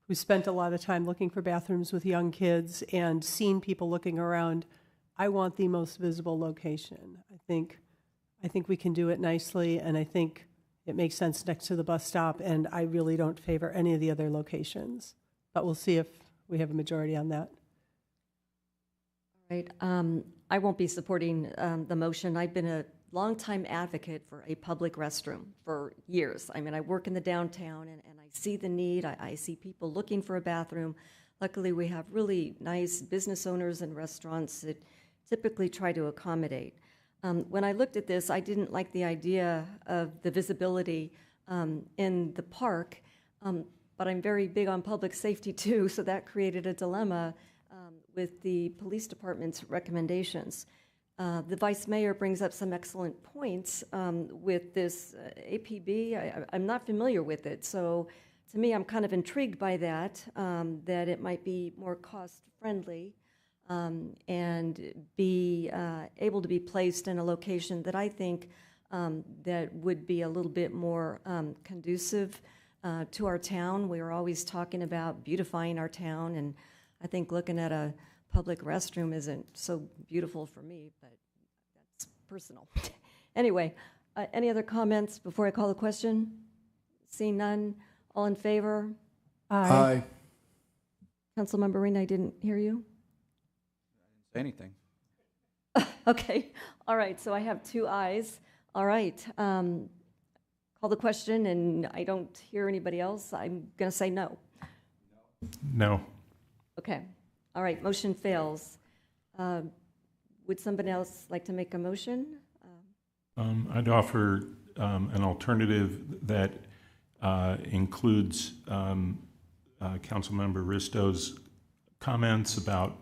who spent a lot of time looking for bathrooms with young kids and seen people looking around, I want the most visible location. I think we can do it nicely, and I think it makes sense next to the bus stop, and I really don't favor any of the other locations. But we'll see if we have a majority on that. Right. I won't be supporting the motion. I've been a longtime advocate for a public restroom for years. I mean, I work in the downtown, and I see the need. I see people looking for a bathroom. Luckily, we have really nice business owners and restaurants that typically try to accommodate. When I looked at this, I didn't like the idea of the visibility in the park, but I'm very big on public safety too, so that created a dilemma with the police department's recommendations. The vice mayor brings up some excellent points with this APB. I'm not familiar with it, so to me, I'm kind of intrigued by that, that it might be more cost-friendly and be able to be placed in a location that I think that would be a little bit more conducive to our town. We are always talking about beautifying our town, and I think looking at a public restroom isn't so beautiful for me, but that's personal. Anyway, any other comments before I call the question? Seeing none, all in favor? Aye. Councilmember Rena, I didn't hear you. Say anything. Okay, all right, so I have 2 ayes. All right, call the question, and I don't hear anybody else. I'm going to say no. No. Okay, all right, motion fails. Would somebody else like to make a motion? I'd offer an alternative that includes Councilmember Ristow's comments about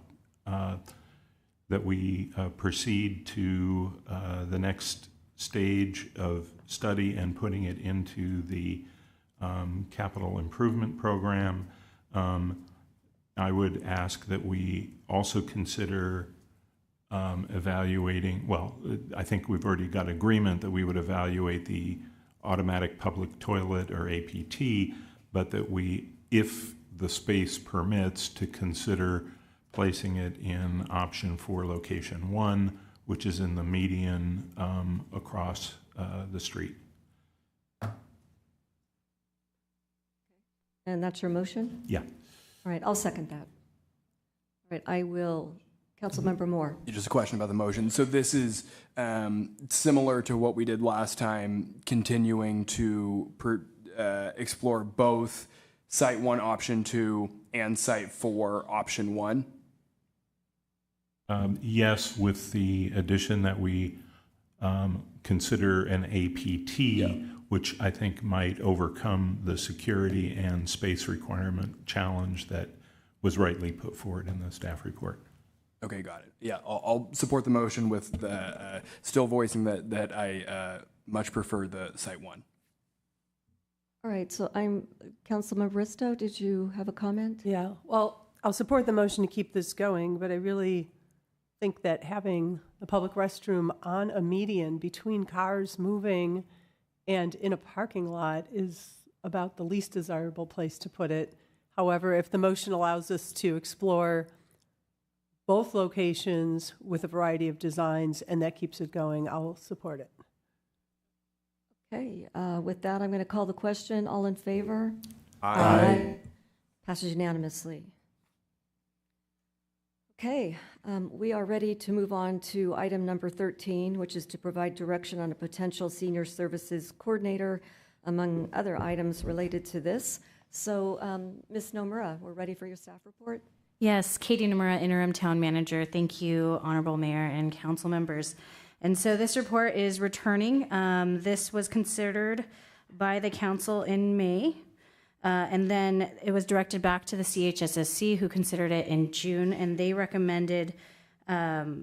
that we proceed to the next stage of study and putting it into the capital improvement program. I would ask that we also consider evaluating, well, I think we've already got agreement that we would evaluate the automatic public toilet or APT, but that we, if the space permits, to consider placing it in option 4, location 1, which is in the median across the street. And that's your motion? Yeah. All right, I'll second that. All right, I will, Councilmember Moore. Just a question about the motion. So this is similar to what we did last time, continuing to explore both Site 1 Option 2 and Site 4 Option 1? Yes, with the addition that we consider an APT, which I think might overcome the security and space requirement challenge that was rightly put forward in the staff report. Okay, got it. Yeah, I'll support the motion with the, still voicing that I much prefer the Site 1. All right, so Councilmember Bristow, did you have a comment? Yeah, well, I'll support the motion to keep this going, but I really think that having the public restroom on a median between cars moving and in a parking lot is about the least desirable place to put it. However, if the motion allows us to explore both locations with a variety of designs and that keeps it going, I'll support it. Okay, with that, I'm going to call the question. All in favor? Aye. Passes unanimously. Okay, we are ready to move on to item number 13, which is to provide direction on a potential senior services coordinator, among other items related to this. So, Ms. Nomura, we're ready for your staff report. Yes, Katie Nomura, Interim Town Manager. Thank you, Honorable Mayor and council members. And so this report is returning. This was considered by the council in May. And then it was directed back to the CHSSC, who considered it in June, and they recommended at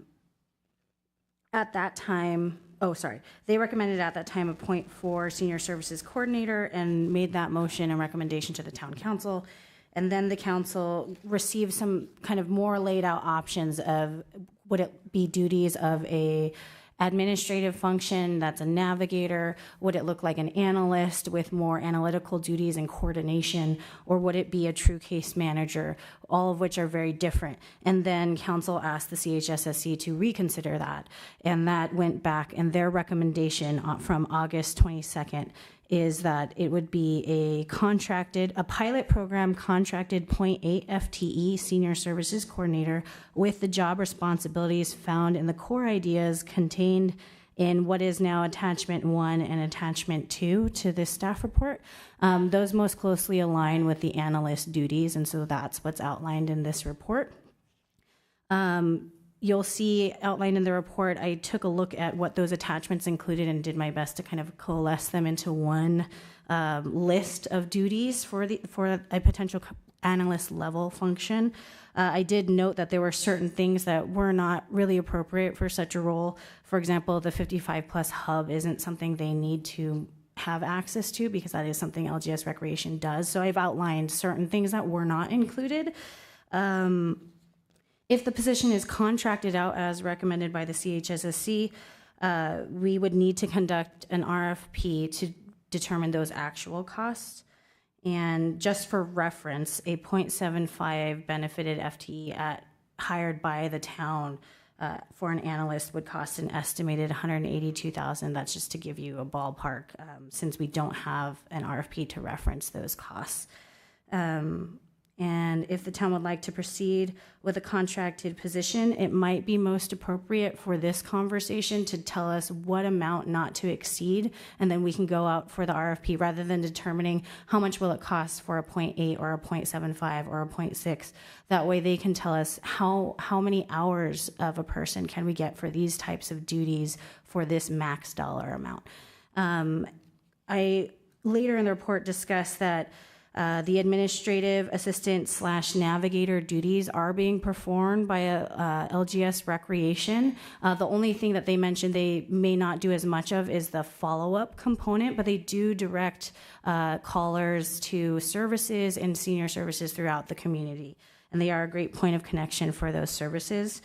that time, they recommended at that time a .4 senior services coordinator and made that motion and recommendation to the town council. And then the council received some kind of more laid out options of would it be duties of a administrative function that's a navigator? Would it look like an analyst with more analytical duties and coordination? Or would it be a true case manager? All of which are very different. And then council asked the CHSSC to reconsider that. And that went back, and their recommendation from August 22nd is that it would be a pilot program contracted .8 FTE senior services coordinator with the job responsibilities found in the core ideas contained in what is now attachment 1 and attachment 2 to this staff report. Those most closely align with the analyst duties, and so that's what's outlined in this report. You'll see outlined in the report, I took a look at what those attachments included and did my best to kind of coalesce them into one list of duties for a potential analyst level function. I did note that there were certain things that were not really appropriate for such a role. For example, the 55 plus hub isn't something they need to have access to because that is something LGS Recreation does. So I've outlined certain things that were not included. If the position is contracted out as recommended by the CHSSC, we would need to conduct an RFP to determine those actual costs. And just for reference, a .75 benefited FTE hired by the town for an analyst would cost an estimated $182,000. That's just to give you a ballpark, since we don't have an RFP to reference those costs. And if the town would like to proceed with a contracted position, it might be most appropriate for this conversation to tell us what amount not to exceed, and then we can go out for the RFP rather than determining how much will it cost for a .8 or a .75 or a .6. That way they can tell us how many hours of a person can we get for these types of duties for this max dollar amount. I later in the report discussed that the administrative assistant / navigator duties are being performed by LGS Recreation. The only thing that they mentioned they may not do as much of is the follow-up component, but they do direct callers to services and senior services throughout the community. And they are a great point of connection for those services.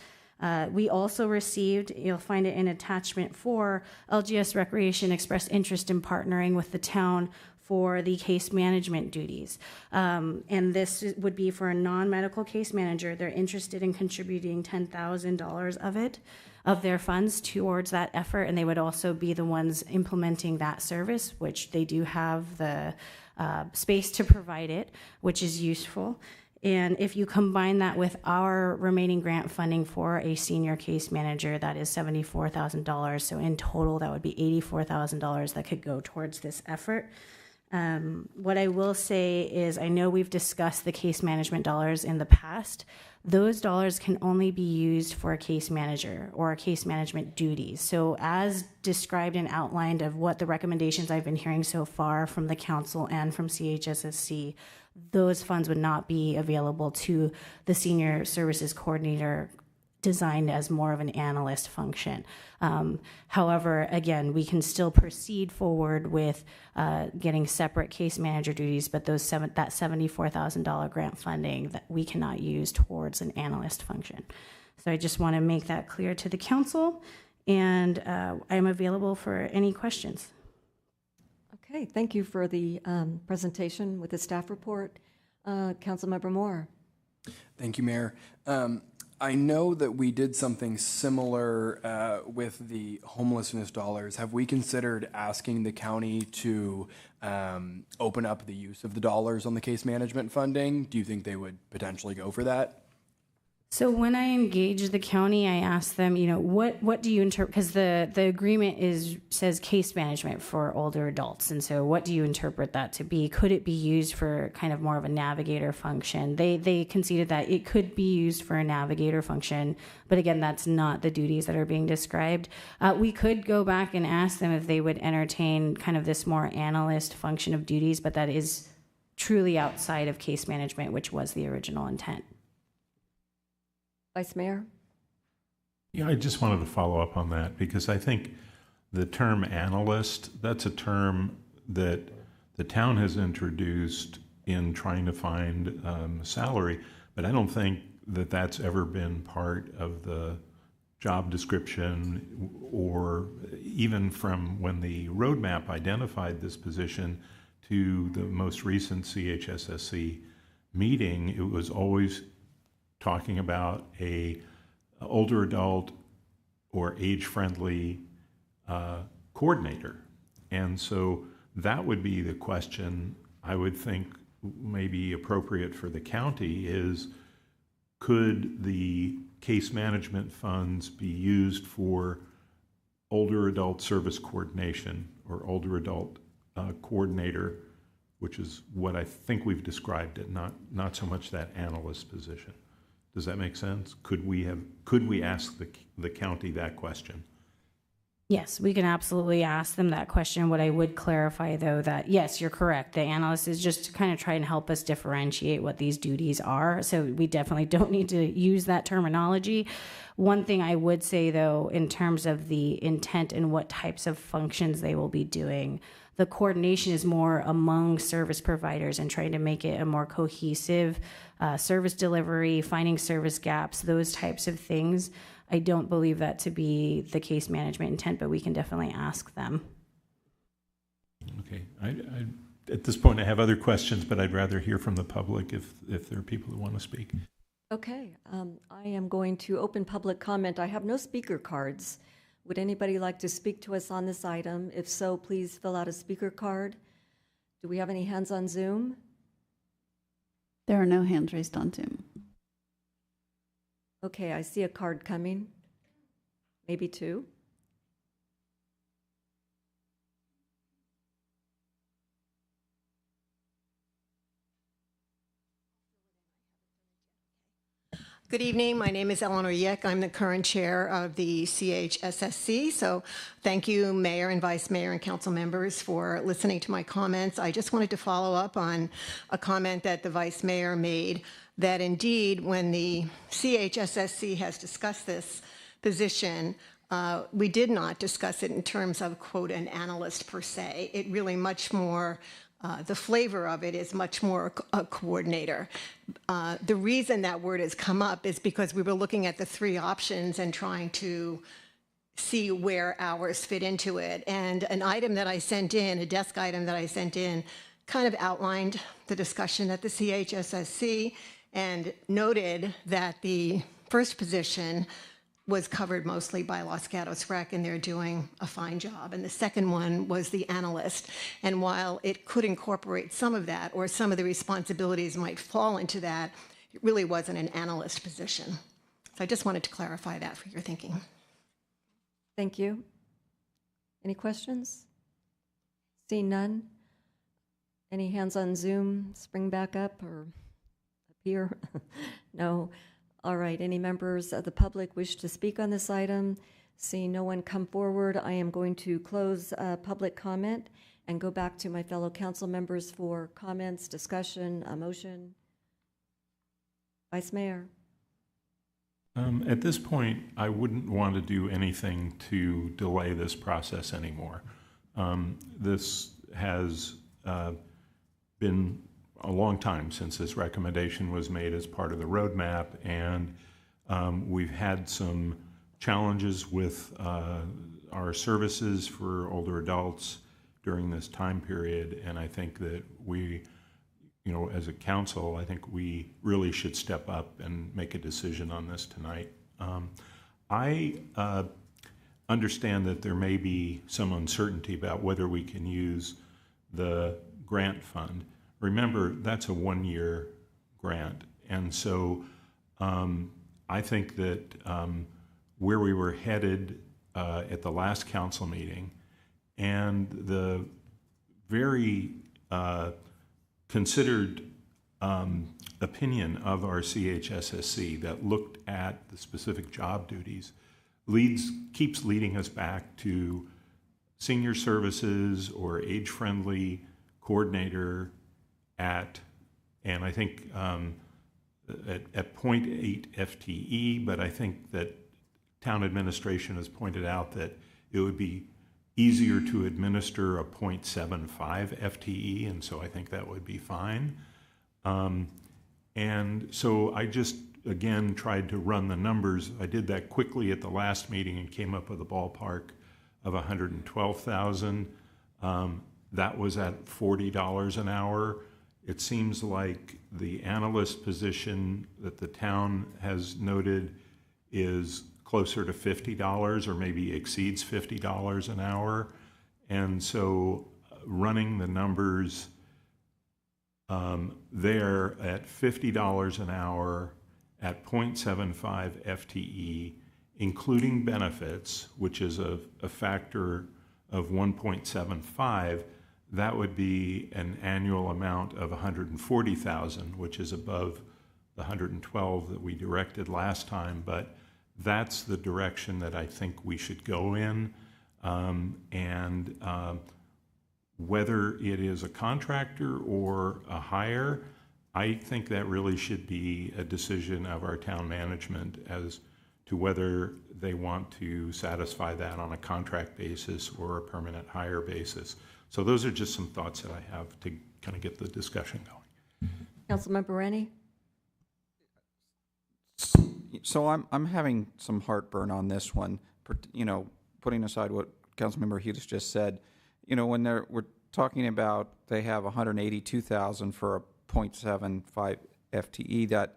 We also received, you'll find it in attachment 4, LGS Recreation expressed interest in partnering with the town for the case management duties. And this would be for a non-medical case manager. They're interested in contributing $10,000 of their funds towards that effort, and they would also be the ones implementing that service, which they do have the space to provide it, which is useful. And if you combine that with our remaining grant funding for a senior case manager, that is $74,000. So in total, that would be $84,000 that could go towards this effort. What I will say is I know we've discussed the case management dollars in the past. Those dollars can only be used for a case manager or a case management duties. So as described and outlined of what the recommendations I've been hearing so far from the council and from CHSSC, those funds would not be available to the senior services coordinator designed as more of an analyst function. However, again, we can still proceed forward with getting separate case manager duties, but that $74,000 grant funding that we cannot use towards an analyst function. So I just want to make that clear to the council, and I'm available for any questions. Okay, thank you for the presentation with the staff report. Councilmember Moore. Thank you, Mayor. I know that we did something similar with the homelessness dollars. Have we considered asking the county to open up the use of the dollars on the case management funding? Do you think they would potentially go for that? So when I engage the county, I ask them, what do you interpret? Because the agreement says case management for older adults, and so what do you interpret that to be? Could it be used for kind of more of a navigator function? They conceded that it could be used for a navigator function, but again, that's not the duties that are being described. We could go back and ask them if they would entertain kind of this more analyst function of duties, but that is truly outside of case management, which was the original intent. Vice Mayor? Yeah, I just wanted to follow up on that because I think the term analyst, that's a term that the town has introduced in trying to find salary, but I don't think that that's ever been part of the job description or even from when the roadmap identified this position to the most recent CHSSC meeting. It was always talking about a older adult or age-friendly coordinator. And so that would be the question I would think may be appropriate for the county is, could the case management funds be used for older adult service coordination or older adult coordinator, which is what I think we've described it, not so much that analyst position. Does that make sense? Could we ask the county that question? Yes, we can absolutely ask them that question. What I would clarify, though, that yes, you're correct. The analyst is just to kind of try and help us differentiate what these duties are. So we definitely don't need to use that terminology. One thing I would say, though, in terms of the intent and what types of functions they will be doing, the coordination is more among service providers and trying to make it a more cohesive service delivery, finding service gaps, those types of things. I don't believe that to be the case management intent, but we can definitely ask them. Okay. At this point, I have other questions, but I'd rather hear from the public if there are people who want to speak. Okay. I am going to open public comment. I have no speaker cards. Would anybody like to speak to us on this item? If so, please fill out a speaker card. Do we have any hands on Zoom? There are no hands raised on Zoom. Okay, I see a card coming. Maybe two. Good evening. My name is Eleanor Yick. I'm the current chair of the CHSSC. So thank you, Mayor and Vice Mayor and council members, for listening to my comments. I just wanted to follow up on a comment that the Vice Mayor made, that indeed when the CHSSC has discussed this position, we did not discuss it in terms of, quote, an analyst per se. It really much more the flavor of it is much more a coordinator. The reason that word has come up is because we were looking at the three options and trying to see where ours fit into it. And an item that I sent in, a desk item that I sent in, kind of outlined the discussion at the CHSSC and noted that the first position was covered mostly by Los Gatos Rec, and they're doing a fine job. And the second one was the analyst. And while it could incorporate some of that, or some of the responsibilities might fall into that, it really wasn't an analyst position. So I just wanted to clarify that for your thinking. Thank you. Any questions? Seeing none? Any hands on Zoom spring back up or appear? No. All right, any members of the public wish to speak on this item? Seeing no one come forward, I am going to close public comment and go back to my fellow council members for comments, discussion, a motion. Vice Mayor. At this point, I wouldn't want to do anything to delay this process anymore. This has been a long time since this recommendation was made as part of the roadmap, and we've had some challenges with our services for older adults during this time period, and I think that we, you know, as a council, I think we really should step up and make a decision on this tonight. I understand that there may be some uncertainty about whether we can use the grant fund. Remember, that's a one-year grant. And so I think that where we were headed at the last council meeting and the very considered opinion of our CHSSC that looked at the specific job duties keeps leading us back to senior services or age-friendly coordinator and I think at 0.8 FTE, but I think that town administration has pointed out that it would be easier to administer a 0.75 FTE, and so I think that would be fine. And so I just, again, tried to run the numbers. I did that quickly at the last meeting and came up with a ballpark of 112,000. That was at $40 an hour. It seems like the analyst position that the town has noted is closer to $50 or maybe exceeds $50 an hour. And so running the numbers there at $50 an hour at 0.75 FTE, including benefits, which is a factor of 1.75, that would be an annual amount of 140,000, which is above the 112 that we directed last time, but that's the direction that I think we should go in. Whether it is a contractor or a hire, I think that really should be a decision of our town management as to whether they want to satisfy that on a contract basis or a permanent hire basis. So those are just some thoughts that I have to kind of get the discussion going. Councilmember Rennie? So I'm having some heartburn on this one, you know, putting aside what Councilmember Hughes just said. You know, when we're talking about they have 182,000 for a 0.75 FTE, that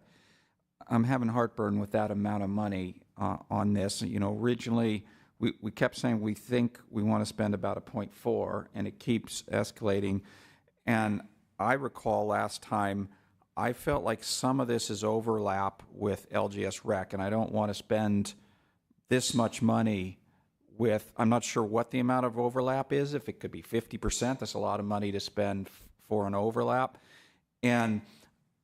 I'm having heartburn with that amount of money on this. You know, originally we kept saying we think we want to spend about a 0.4, and it keeps escalating. And I recall last time I felt like some of this is overlap with LGS Rec, and I don't want to spend this much money with, I'm not sure what the amount of overlap is. If it could be 50%, that's a lot of money to spend for an overlap. And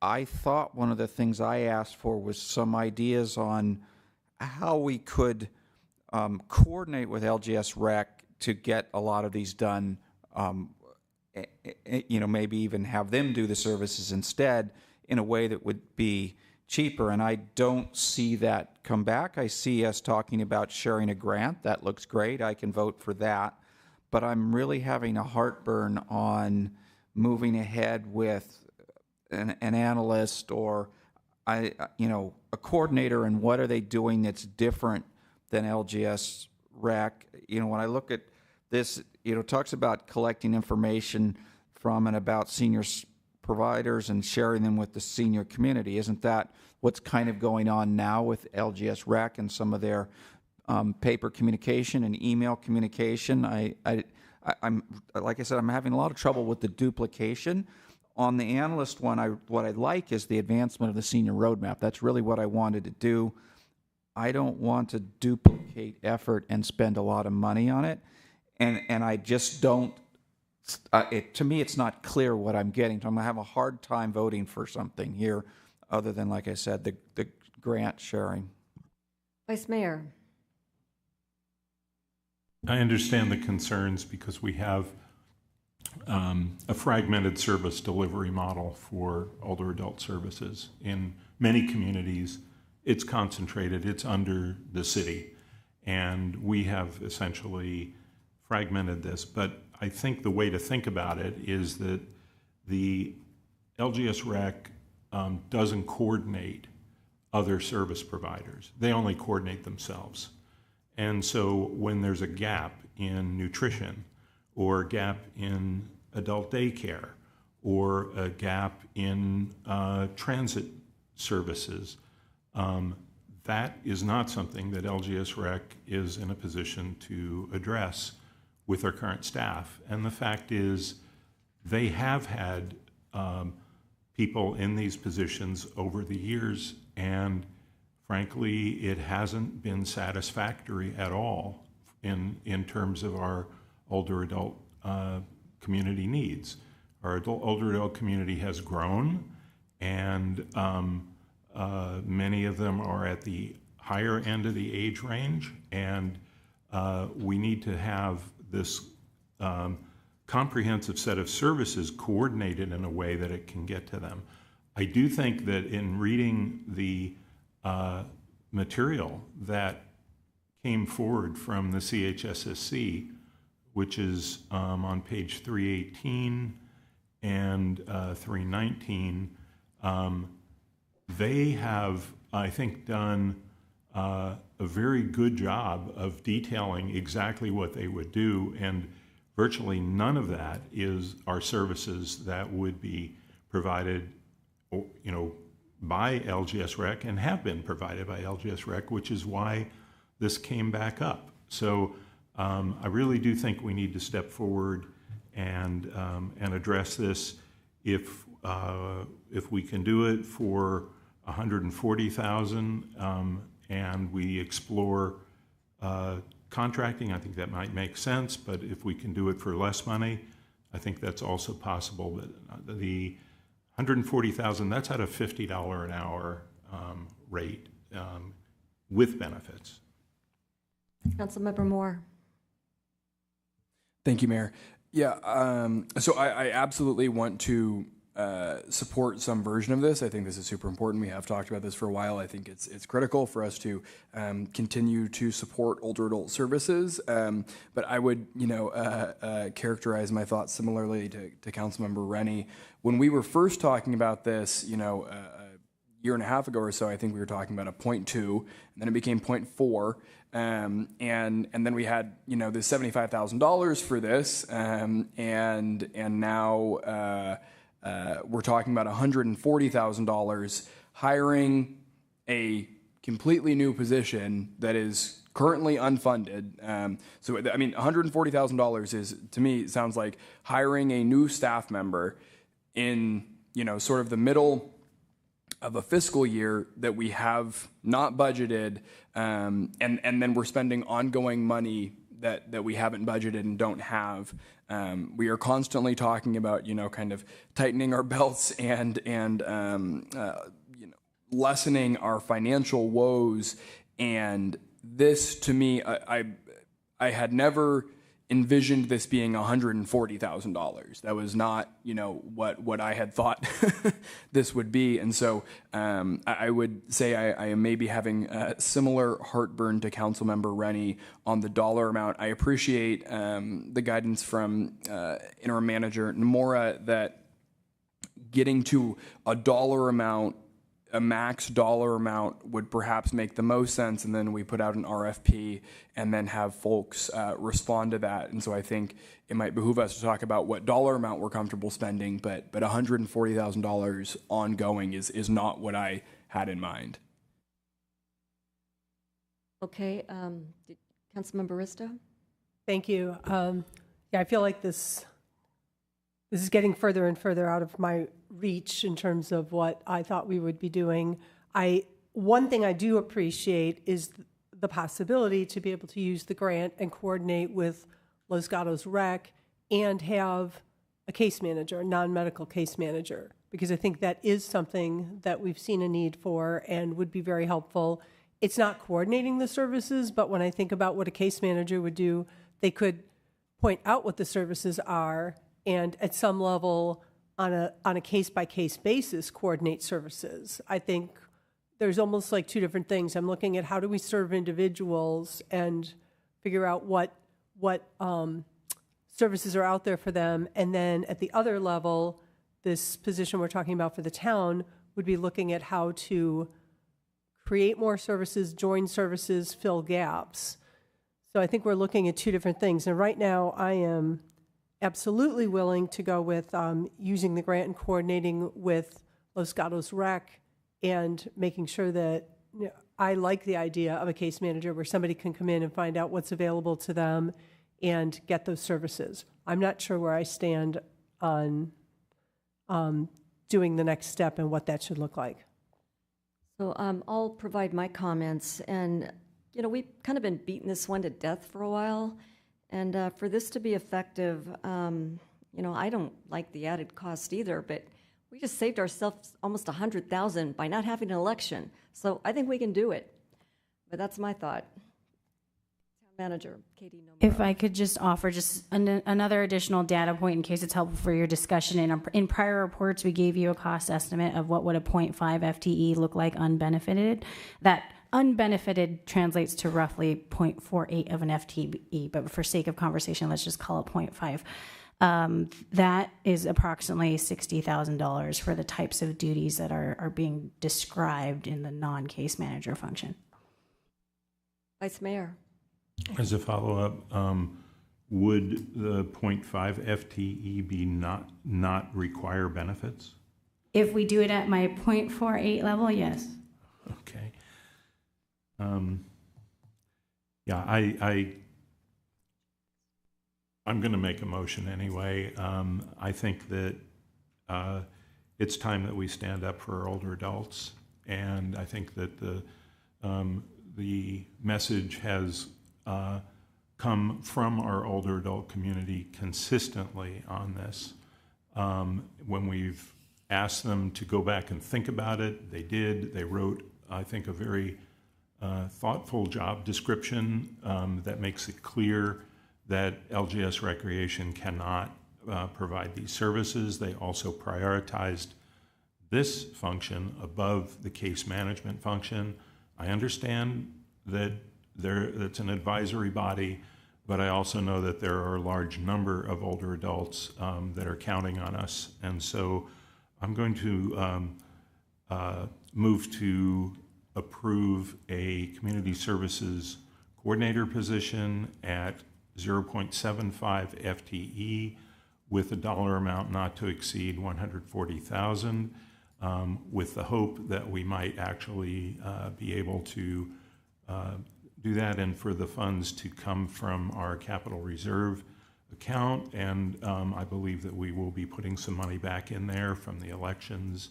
I thought one of the things I asked for was some ideas on how we could coordinate with LGS Rec to get a lot of these done, you know, maybe even have them do the services instead in a way that would be cheaper. And I don't see that come back. I see us talking about sharing a grant. That looks great. I can vote for that. But I'm really having a heartburn on moving ahead with an analyst or you know, a coordinator, and what are they doing that's different than LGS Rec. You know, when I look at this, you know, it talks about collecting information from and about senior providers and sharing them with the senior community. Isn't that what's kind of going on now with LGS Rec and some of their paper communication and email communication? I'm like I said, I'm having a lot of trouble with the duplication. On the analyst one, what I like is the advancement of the senior roadmap. That's really what I wanted to do. I don't want to duplicate effort and spend a lot of money on it. And I just don't, to me, it's not clear what I'm getting. So I'm going to have a hard time voting for something here other than, like I said, the grant sharing. Vice Mayor. I understand the concerns because we have a fragmented service delivery model for older adult services. In many communities, it's concentrated, it's under the city, and we have essentially fragmented this. But I think the way to think about it is that the LGS Rec doesn't coordinate other service providers. They only coordinate themselves. And so when there's a gap in nutrition or a gap in adult daycare or a gap in transit services. That is not something that LGS Rec is in a position to address with our current staff. And the fact is, they have had people in these positions over the years, and frankly, it hasn't been satisfactory at all in terms of our older adult community needs. Our older adult community has grown, and many of them are at the higher end of the age range, and we need to have this comprehensive set of services coordinated in a way that it can get to them. I do think that in reading the material that came forward from the CHSSC, which is on page 318 and 319, they have, I think, done a very good job of detailing exactly what they would do, and virtually none of that are services that would be provided, by LGS Rec and have been provided by LGS Rec, which is why this came back up. So I really do think we need to step forward and address this. If we can do it for $140,000 and we explore contracting, I think that might make sense. But if we can do it for less money, I think that's also possible. But the $140,000, that's at a $50 an hour rate with benefits. Councilmember Moore. Thank you, Mayor. Yeah, so I absolutely want to support some version of this. I think this is super important. We have talked about this for a while. I think it's critical for us to continue to support older adult services. But I would, characterize my thoughts similarly to Councilmember Rennie. When we were first talking about this, a year and a half ago or so, I think we were talking about a 0.2, and then it became 0.4. And then we had, the $75,000 for this, and now we're talking about $140,000 hiring a completely new position that is currently unfunded. So I mean, $140,000 is, to me, it sounds like hiring a new staff member in, sort of the middle of a fiscal year that we have not budgeted, and then we're spending ongoing money that we haven't budgeted and don't have. We are constantly talking about, kind of tightening our belts and lessening our financial woes. And this, to me, I had never envisioned this being $140,000. That was not, what I had thought this would be. And so I would say I am maybe having a similar heartburn to Councilmember Rennie on the dollar amount. I appreciate the guidance from Interim Manager Nomura that getting to a dollar amount, a max dollar amount, would perhaps make the most sense, and then we put out an RFP and then have folks respond to that. And so I think it might behoove us to talk about what dollar amount we're comfortable spending, but $140,000 ongoing is not what I had in mind. Okay, Councilmember Risto? Thank you. I feel like this is getting further and further out of my reach in terms of what I thought we would be doing. One thing I do appreciate is the possibility to be able to use the grant and coordinate with Los Gatos Rec and have a case manager, a non-medical case manager, because I think that is something that we've seen a need for and would be very helpful. It's not coordinating the services, but when I think about what a case manager would do, they could point out what the services are and at some level on a case-by-case basis coordinate services. I think there's almost like two different things. I'm looking at how do we serve individuals and figure out what services are out there for them. And then at the other level, this position we're talking about for the town would be looking at how to create more services, join services, fill gaps. So I think we're looking at two different things. And right now I am absolutely willing to go with using the grant and coordinating with Los Gatos Rec and making sure that, I like the idea of a case manager where somebody can come in and find out what's available to them and get those services. I'm not sure where I stand on doing the next step and what that should look like. So I'll provide my comments. And, we've kind of been beating this one to death for a while. And for this to be effective, I don't like the added cost either, but we just saved ourselves almost $100,000 by not having an election. So I think we can do it. But that's my thought. Town Manager, Katie Nomura. If I could just offer another additional data point in case it's helpful for your discussion. In prior reports, we gave you a cost estimate of what would a 0.5 FTE look like unbenefited. That unbenefited translates to roughly 0.48 of an FTE, but for sake of conversation, let's just call it 0.5. That is approximately $60,000 for the types of duties that are being described in the non-case manager function. Vice Mayor. As a follow-up, would the 0.5 FTE be not require benefits? If we do it at my 0.48 level, yes. Okay. Yeah, I'm going to make a motion anyway. I think that it's time that we stand up for our older adults, and I think that the message has come from our older adult community consistently on this. When we've asked them to go back and think about it, they did. They wrote, I think, a very thoughtful job description that makes it clear that LGS Recreation cannot provide these services. They also prioritized this function above the case management function. I understand that it's an advisory body, but I also know that there are a large number of older adults that are counting on us. And so I'm going to move to approve a community services coordinator position at 0.75 FTE with a dollar amount not to exceed $140,000, with the hope that we might actually be able to do that and for the funds to come from our capital reserve account. And I believe that we will be putting some money back in there from the elections.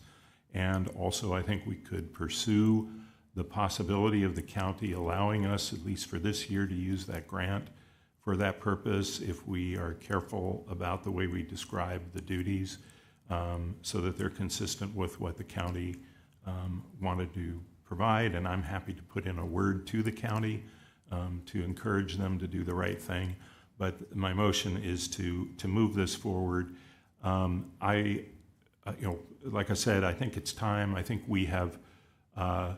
And also I think we could pursue the possibility of the county allowing us, at least for this year, to use that grant for that purpose if we are careful about the way we describe the duties, so that they're consistent with what the county wanted to provide. And I'm happy to put in a word to the county to encourage them to do the right thing. But my motion is to move this forward. Like I said, I think it's time. I think we have to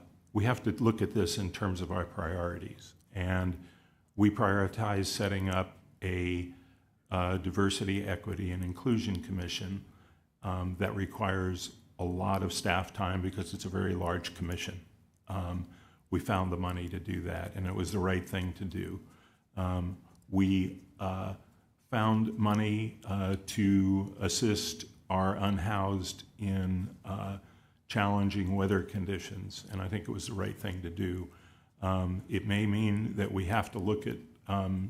look at this in terms of our priorities. And we prioritize setting up a diversity, equity, and inclusion commission that requires a lot of staff time because it's a very large commission. We found the money to do that, and it was the right thing to do. We found money to assist our unhoused in challenging weather conditions, and I think it was the right thing to do. It may mean that we have to look at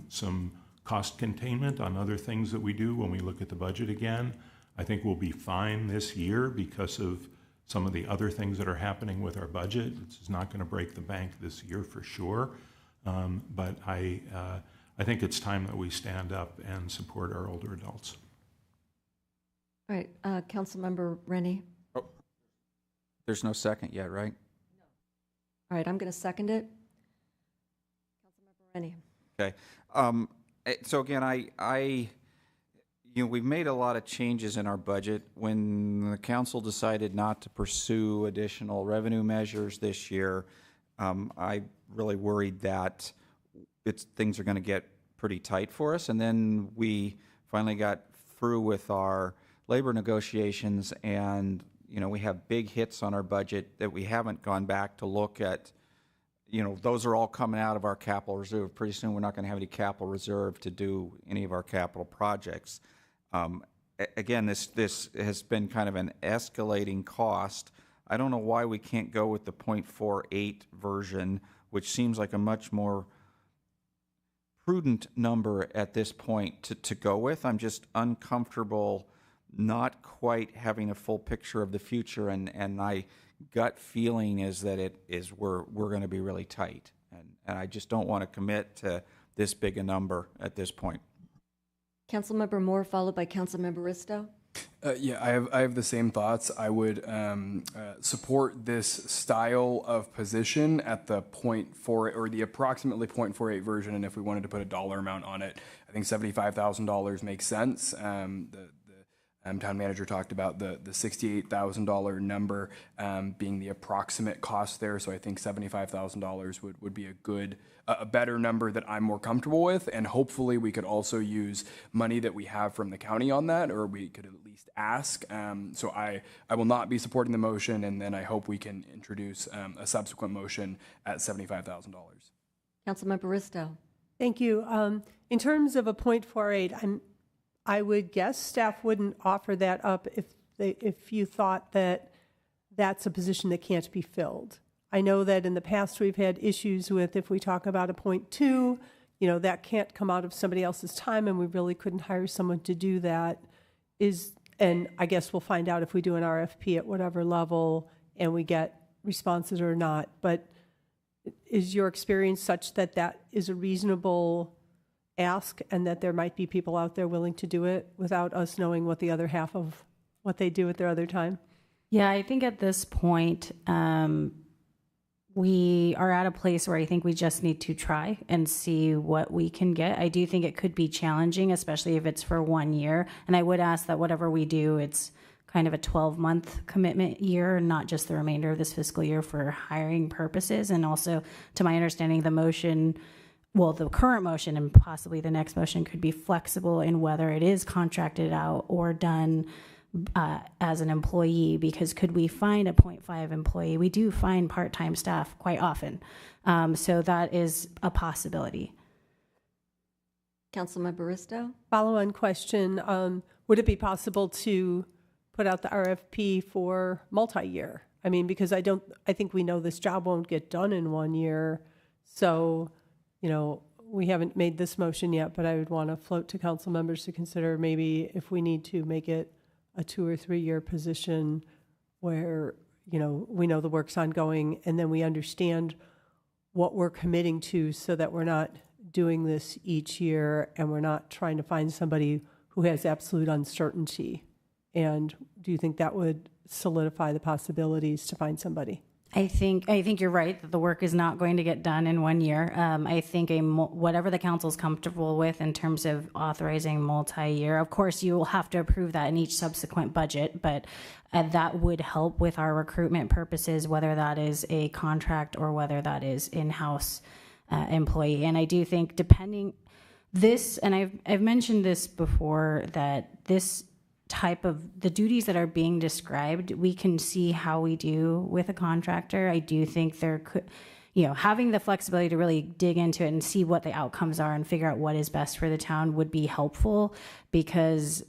some cost containment on other things that we do when we look at the budget again. I think we'll be fine this year because of some of the other things that are happening with our budget. It's not going to break the bank this year for sure, but I think it's time that we stand up and support our older adults. All right, Councilmember Rennie. Oh, there's no second yet, right? All right, I'm going to second it. Councilmember Rennie. Okay. So again, we've made a lot of changes in our budget. When the council decided not to pursue additional revenue measures this year, I really worried that things are going to get pretty tight for us. And then we finally got through with our labor negotiations, and we have big hits on our budget that we haven't gone back to look at. Those are all coming out of our capital reserve. Pretty soon we're not going to have any capital reserve to do any of our capital projects. Again, this has been kind of an escalating cost. I don't know why we can't go with the 0.48 version, which seems like a much more prudent number at this point to go with. I'm just uncomfortable not quite having a full picture of the future, and my gut feeling is that we're going to be really tight, and I just don't want to commit to this big a number at this point. Councilmember Moore, followed by Councilmember Risto. Yeah, I have the same thoughts. I would support this style of position at the 0.4 or the approximately 0.48 version, and if we wanted to put a dollar amount on it, I think $75,000 makes sense. The town manager talked about the $68,000 number being the approximate cost there, so I think $75,000 would be a better number that I'm more comfortable with, and hopefully we could also use money that we have from the county on that, or we could at least ask. So I will not be supporting the motion, and then I hope we can introduce a subsequent motion at $75,000. Councilmember Risto. Thank you. In terms of a 0.48, I would guess staff wouldn't offer that up if you thought that that's a position that can't be filled. I know that in the past we've had issues with, if we talk about a 0.2, that can't come out of somebody else's time, and we really couldn't hire someone to do that. And I guess we'll find out if we do an RFP at whatever level and we get responses or not. But is your experience such that that is a reasonable ask, and that there might be people out there willing to do it without us knowing what the other half of what they do at their other time? Yeah, I think at this point, we are at a place where I think we just need to try and see what we can get. I do think it could be challenging, especially if it's for 1 year. And I would ask that whatever we do, it's kind of a 12-month commitment year, not just the remainder of this fiscal year for hiring purposes. And also, to my understanding, the current motion and possibly the next motion could be flexible in whether it is contracted out or done as an employee, because could we find a 0.5 employee? We do find part-time staff quite often. So that is a possibility. Councilmember Risto. Follow-on question, would it be possible to put out the RFP for multi-year? I mean, because I think we know this job won't get done in 1 year. So, we haven't made this motion yet, but I would want to float to council members to consider maybe if we need to make it a 2 or 3 year position where, we know the work's ongoing, and then we understand what we're committing to, so that we're not doing this each year and we're not trying to find somebody who has absolute uncertainty. And do you think that would solidify the possibilities to find somebody? I think you're right that the work is not going to get done in 1 year. I think whatever the council's comfortable with in terms of authorizing multi-year, of course you will have to approve that in each subsequent budget, but that would help with our recruitment purposes, whether that is a contract or whether that is in-house employee. And I do think and I've mentioned this before, that this type of the duties that are being described, we can see how we do with a contractor. I do think there could, having the flexibility to really dig into it and see what the outcomes are and figure out what is best for the town would be helpful, because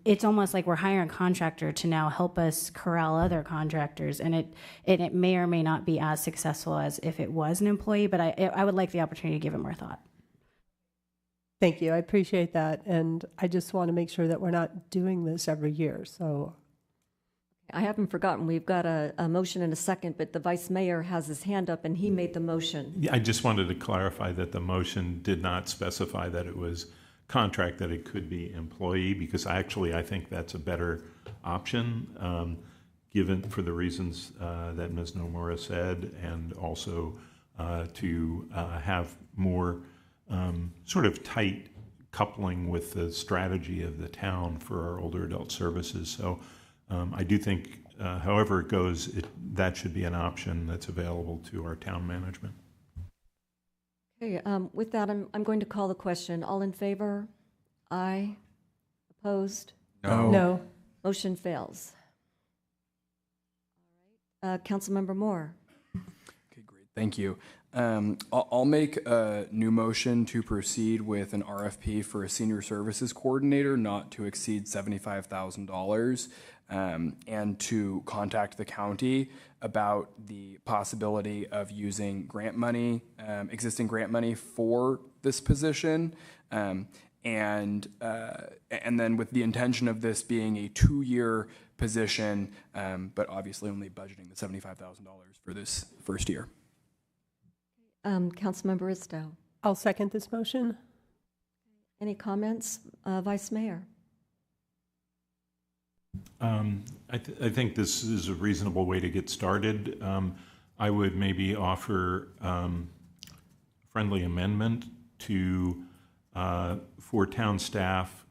it's almost like we're hiring a contractor to now help us corral other contractors, and it may or may not be as successful as if it was an employee, but I would like the opportunity to give it more thought. Thank you. I appreciate that. And I just want to make sure that we're not doing this every year. So I haven't forgotten, we've got a motion and a second, but the vice mayor has his hand up and he made the motion. Yeah, I just wanted to clarify that the motion did not specify that it was contract, that it could be employee, because I think that's a better option, given for the reasons that Ms. Nomura said, and also to have more sort of tight coupling with the strategy of the town for our older adult services. So I do think, however it goes, that should be an option that's available to our town management. Okay, with that, I'm going to call the question. All in favor? Aye. Opposed? No. Motion fails. All right. Councilmember Moore. Okay, great. Thank you. I'll make a new motion to proceed with an RFP for a senior services coordinator not to exceed $75,000, and to contact the county about the possibility of using grant money, existing grant money for this position. And then with the intention of this being a 2-year position, but obviously only budgeting the $75,000 for this first year. Councilmember Risto. I'll second this motion. Any comments, Vice Mayor? I think this is a reasonable way to get started. I would maybe offer friendly amendment to for town staff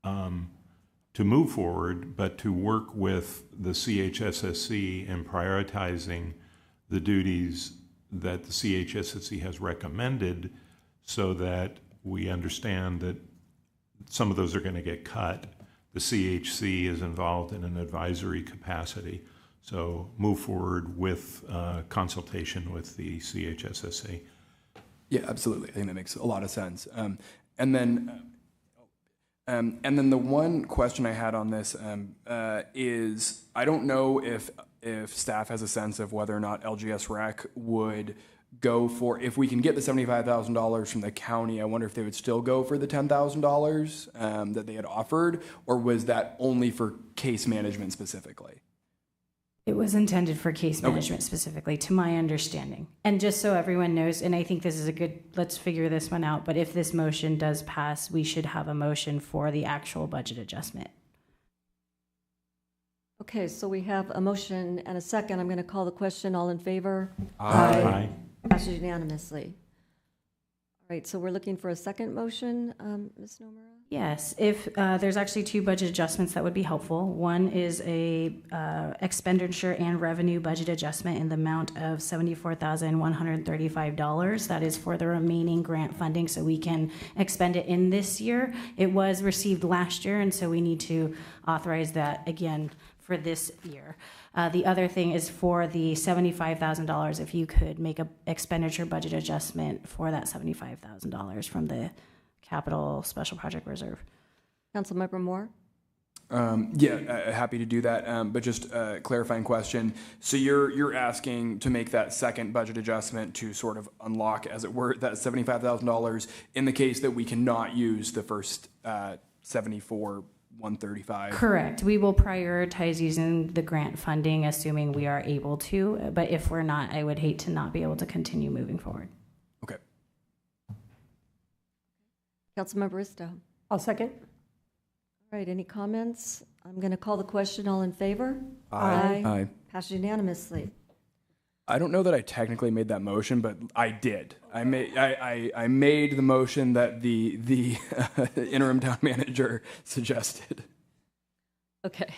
to move forward, but to work with the CHSSC in prioritizing the duties that the CHSSC has recommended, so that we understand that some of those are going to get cut. The CHC is involved in an advisory capacity, so move forward with consultation with the CHSSC. Yeah, absolutely. I think that makes a lot of sense. And then the one question I had on this is, I don't know if staff has a sense of whether or not LGS Rec would go for, if we can get the $75,000 from the county, I wonder if they would still go for the $10,000 that they had offered, or was that only for case management specifically? It was intended for case management specifically, to my understanding. And just so everyone knows, and I think this is a good, let's figure this one out, but if this motion does pass, we should have a motion for the actual budget adjustment. Okay, so we have a motion and a second. I'm going to call the question. All in favor? Aye. Aye. Passes unanimously. All right, so we're looking for a second motion, Ms. Nomura? Yes, if there's actually 2 budget adjustments that would be helpful. One is a expenditure and revenue budget adjustment in the amount of $74,135. That is for the remaining grant funding, so we can expend it in this year. It was received last year, and so we need to authorize that again for this year. The other thing is for the $75,000, if you could make a expenditure budget adjustment for that $75,000 from the Capital Special Project Reserve. Councilmember Moore? Happy to do that. But just a clarifying question. So you're asking to make that second budget adjustment to sort of unlock, as it were, that $75,000 in the case that we cannot use the first $74,135. Correct. We will prioritize using the grant funding, assuming we are able to. But if we're not, I would hate to not be able to continue moving forward. Okay. Councilmember Risto. I'll second. All right, any comments? I'm going to call the question. All in favor? Aye. Aye. Passes unanimously. I don't know that I technically made that motion, but I did. I made the motion that the interim town manager suggested. Okay.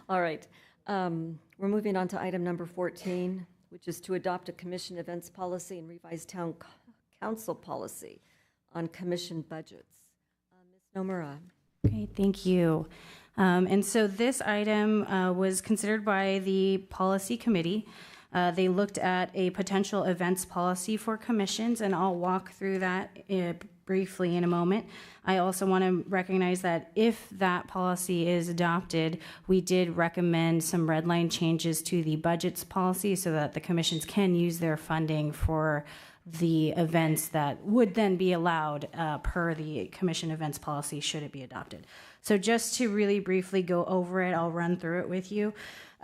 All right. We're moving on to item number 14, which is to adopt a commission events policy and revised town council policy on commission budgets. Ms. Nomura. Okay, thank you. And so this item was considered by the policy committee. They looked at a potential events policy for commissions, and I'll walk through that briefly in a moment. I also want to recognize that if that policy is adopted, we did recommend some red line changes to the budgets policy so that the commissions can use their funding for the events that would then be allowed per the commission events policy should it be adopted. So just to really briefly go over it, I'll run through it with you.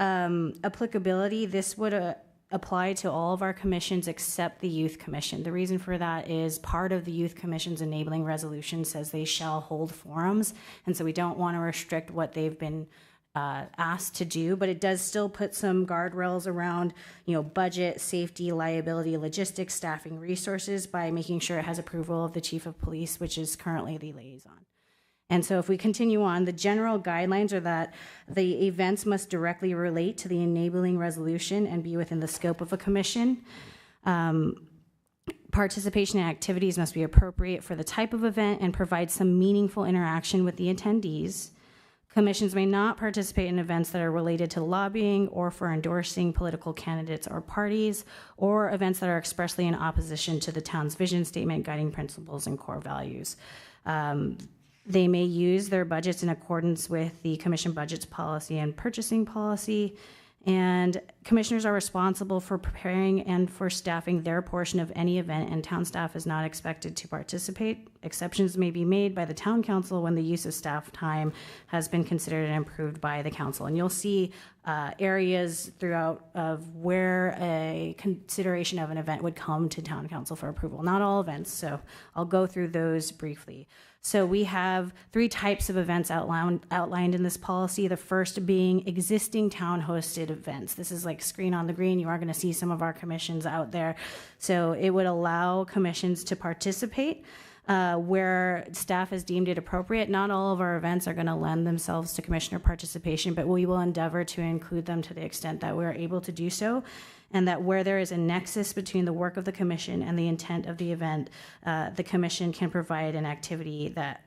Applicability, this would apply to all of our commissions except the Youth Commission. The reason for that is part of the Youth Commission's enabling resolution says they shall hold forums, and so we don't want to restrict what they've been asked to do, but it does still put some guardrails around, budget, safety, liability, logistics, staffing, resources by making sure it has approval of the chief of police, which is currently the liaison. And so if we continue on, the general guidelines are that the events must directly relate to the enabling resolution and be within the scope of a commission. Participation in activities must be appropriate for the type of event and provide some meaningful interaction with the attendees. Commissions may not participate in events that are related to lobbying or for endorsing political candidates or parties, or events that are expressly in opposition to the town's vision statement, guiding principles, and core values. They may use their budgets in accordance with the commission budgets policy and purchasing policy. And commissioners are responsible for preparing and for staffing their portion of any event, and town staff is not expected to participate. Exceptions may be made by the town council when the use of staff time has been considered and approved by the council. And you'll see areas throughout of where a consideration of an event would come to town council for approval. Not all events, so I'll go through those briefly. So we have 3 types of events outlined in this policy. The first being existing town-hosted events. This is like screen on the green. You are going to see some of our commissions out there. So it would allow commissions to participate where staff has deemed it appropriate. Not all of our events are going to lend themselves to commissioner participation, but we will endeavor to include them to the extent that we're able to do so, and that where there is a nexus between the work of the commission and the intent of the event, the commission can provide an activity that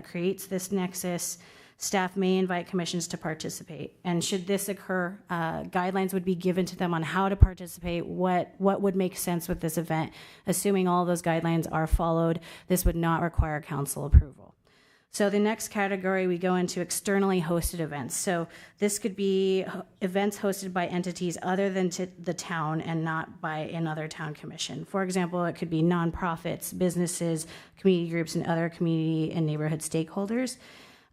creates this nexus. Staff may invite commissions to participate. And should this occur, guidelines would be given to them on how to participate, what would make sense with this event. Assuming all those guidelines are followed, this would not require council approval. So the next category, we go into externally hosted events. So this could be events hosted by entities other than the town and not by another town commission. For example, it could be nonprofits, businesses, community groups, and other community and neighborhood stakeholders.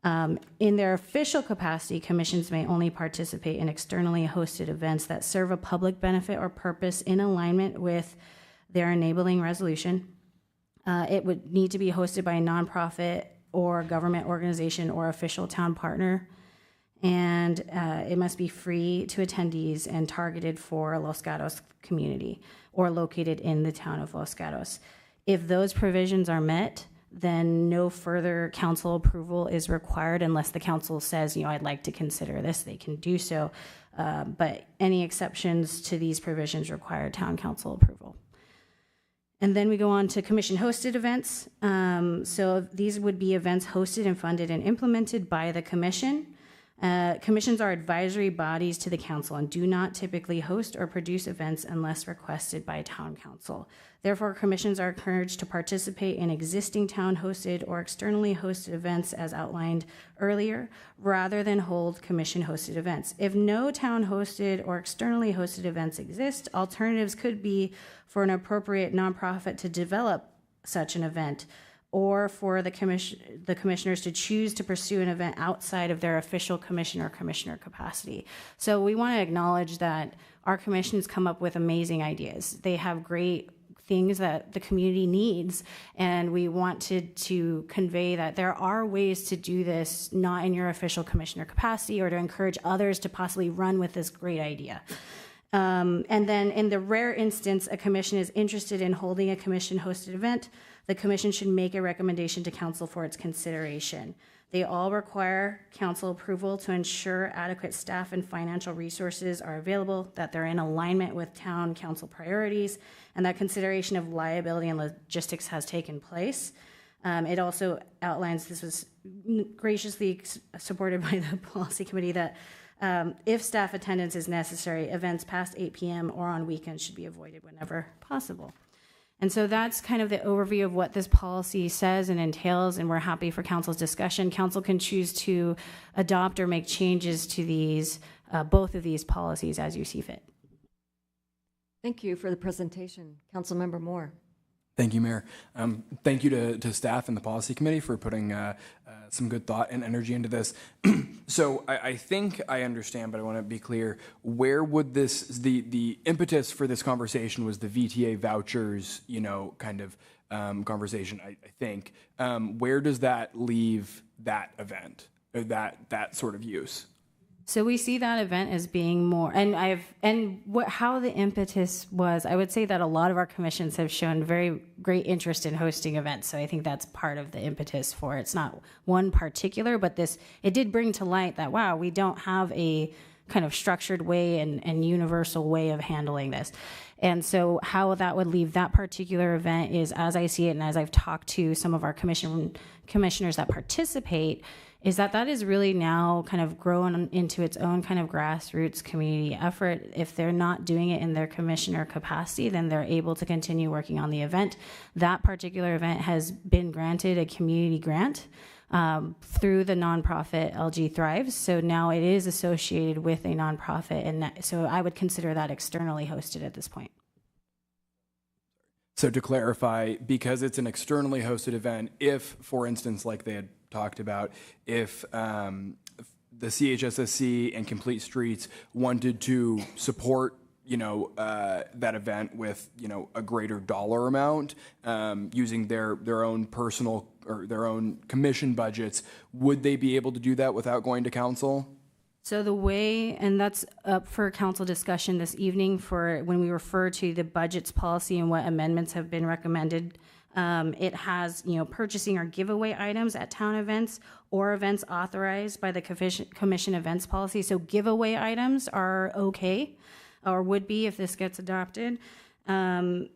In their official capacity, commissions may only participate in externally hosted events that serve a public benefit or purpose in alignment with their enabling resolution. It would need to be hosted by a nonprofit or government organization or official town partner. And it must be free to attendees and targeted for Los Gatos community or located in the town of Los Gatos. If those provisions are met, then no further council approval is required unless the council says, I'd like to consider this, they can do so. But any exceptions to these provisions require town council approval. And then we go on to commission-hosted events. So these would be events hosted and funded and implemented by the commission. Commissions are advisory bodies to the council and do not typically host or produce events unless requested by town council. Therefore, commissions are encouraged to participate in existing town-hosted or externally hosted events as outlined earlier, rather than hold commission-hosted events. If no town-hosted or externally hosted events exist, alternatives could be for an appropriate nonprofit to develop such an event, or for the commissioners to choose to pursue an event outside of their official commission or commissioner capacity. So we want to acknowledge that our commissions come up with amazing ideas. They have great things that the community needs, and we wanted to convey that there are ways to do this not in your official commissioner capacity, or to encourage others to possibly run with this great idea. And then in the rare instance a commission is interested in holding a commission-hosted event, the commission should make a recommendation to council for its consideration. They all require council approval to ensure adequate staff and financial resources are available, that they're in alignment with town council priorities, and that consideration of liability and logistics has taken place. It also outlines, this was graciously supported by the policy committee, that if staff attendance is necessary, events past 8 p.m. or on weekends should be avoided whenever possible. And so that's kind of the overview of what this policy says and entails, and we're happy for council's discussion. Council can choose to adopt or make changes to these, both of these policies as you see fit. Thank you for the presentation. Councilmember Moore. Thank you, Mayor. Thank you to staff and the policy committee for putting some good thought and energy into this. So I think I understand, but I want to be clear. Where would the impetus for this conversation was the VTA vouchers, kind of conversation, I think. Where does that leave that event, or that sort of use? So we see that event as being more, how the impetus was, I would say that a lot of our commissions have shown very great interest in hosting events. So I think that's part of the impetus for it. It's not one particular, but it did bring to light that, wow, we don't have a kind of structured way and universal way of handling this. And so how that would leave that particular event is, as I see it, and as I've talked to some of our commissioners that participate, is that is really now kind of grown into its own kind of grassroots community effort. If they're not doing it in their commissioner capacity, then they're able to continue working on the event. That particular event has been granted a community grant through the nonprofit LG Thrives. So now it is associated with a nonprofit, and so I would consider that externally hosted at this point. So to clarify, because it's an externally hosted event, if, for instance, like they had talked about, if the CHSSC and Complete Streets wanted to support, that event with, a greater dollar amount, using their own personal or their own commission budgets, would they be able to do that without going to council? So the way, and that's up for council discussion this evening for when we refer to the budgets policy and what amendments have been recommended. It has, purchasing or giveaway items at town events or events authorized by the commission events policy. So giveaway items are okay, or would be if this gets adopted. And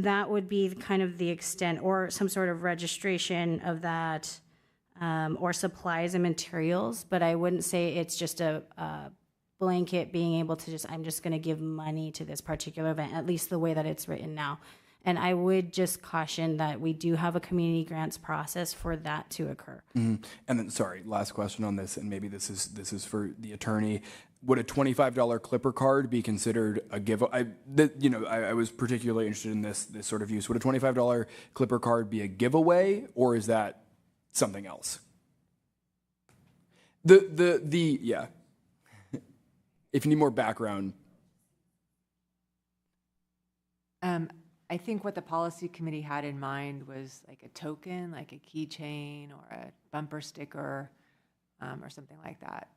that would be kind of the extent, or some sort of registration of that, or supplies and materials. But I wouldn't say it's just a blanket being able to I'm just going to give money to this particular event, at least the way that it's written now. And I would just caution that we do have a community grants process for that to occur. Mm-hmm. And then, sorry, last question on this, and maybe this is for the attorney. Would a $25 Clipper card be considered a giveaway? I was particularly interested in this sort of use. Would a $25 Clipper card be a giveaway, or is that something else? Yeah. If you need more background. I think what the policy committee had in mind was like a token, like a keychain or a bumper sticker, or something like that.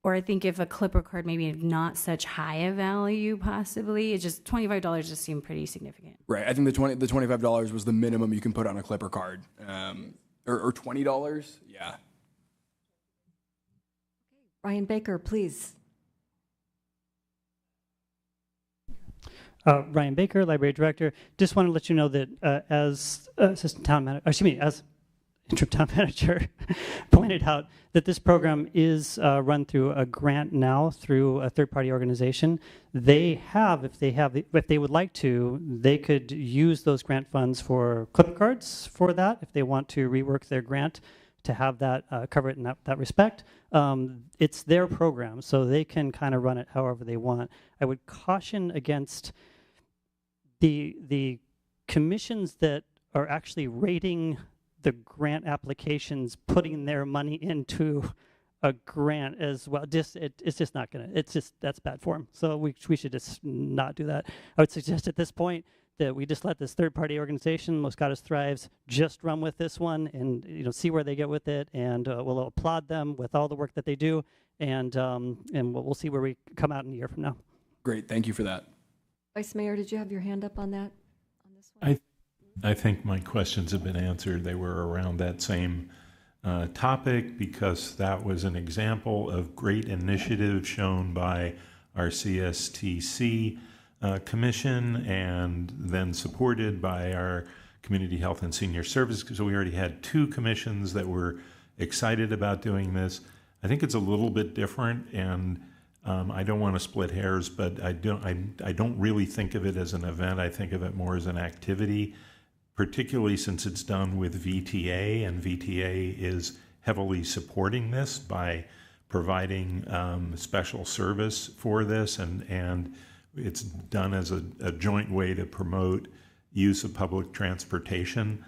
Or I think if a Clipper card maybe not such high a value, possibly, it's just $25 just seemed pretty significant. Right. I think the $25 was the minimum you can put on a Clipper card, or $20. Yeah. Ryan Baker, please. Ryan Baker, Library Director. Just want to let you know that as Assistant Town Manager, as Interim Town Manager pointed out, that this program is run through a grant now through a third-party organization. They have, if they would like to, they could use those grant funds for clip cards for that, if they want to rework their grant to have that cover it in that respect. It's their program, so they can kind of run it however they want. I would caution against the commissions that are actually rating the grant applications, putting their money into a grant as well. It's just not gonna. That's bad form. So we should just not do that. I would suggest at this point that we just let this third-party organization, Gatos Thrives, just run with this one and see where they get with it, and we'll applaud them with all the work that they do, and we'll see where we come out in a year from now. Great, thank you for that. Vice Mayor, did you have your hand up on that? On this one? I think my questions have been answered. They were around that same topic, because that was an example of great initiative shown by our CSTC Commission, and then supported by our Community Health and Senior Services. So we already had two commissions that were excited about doing this. I think it's a little bit different, and I don't want to split hairs, but I don't really think of it as an event. I think of it more as an activity, particularly since it's done with VTA, and VTA is heavily supporting this by providing special service for this, and it's done as a joint way to promote use of public transportation.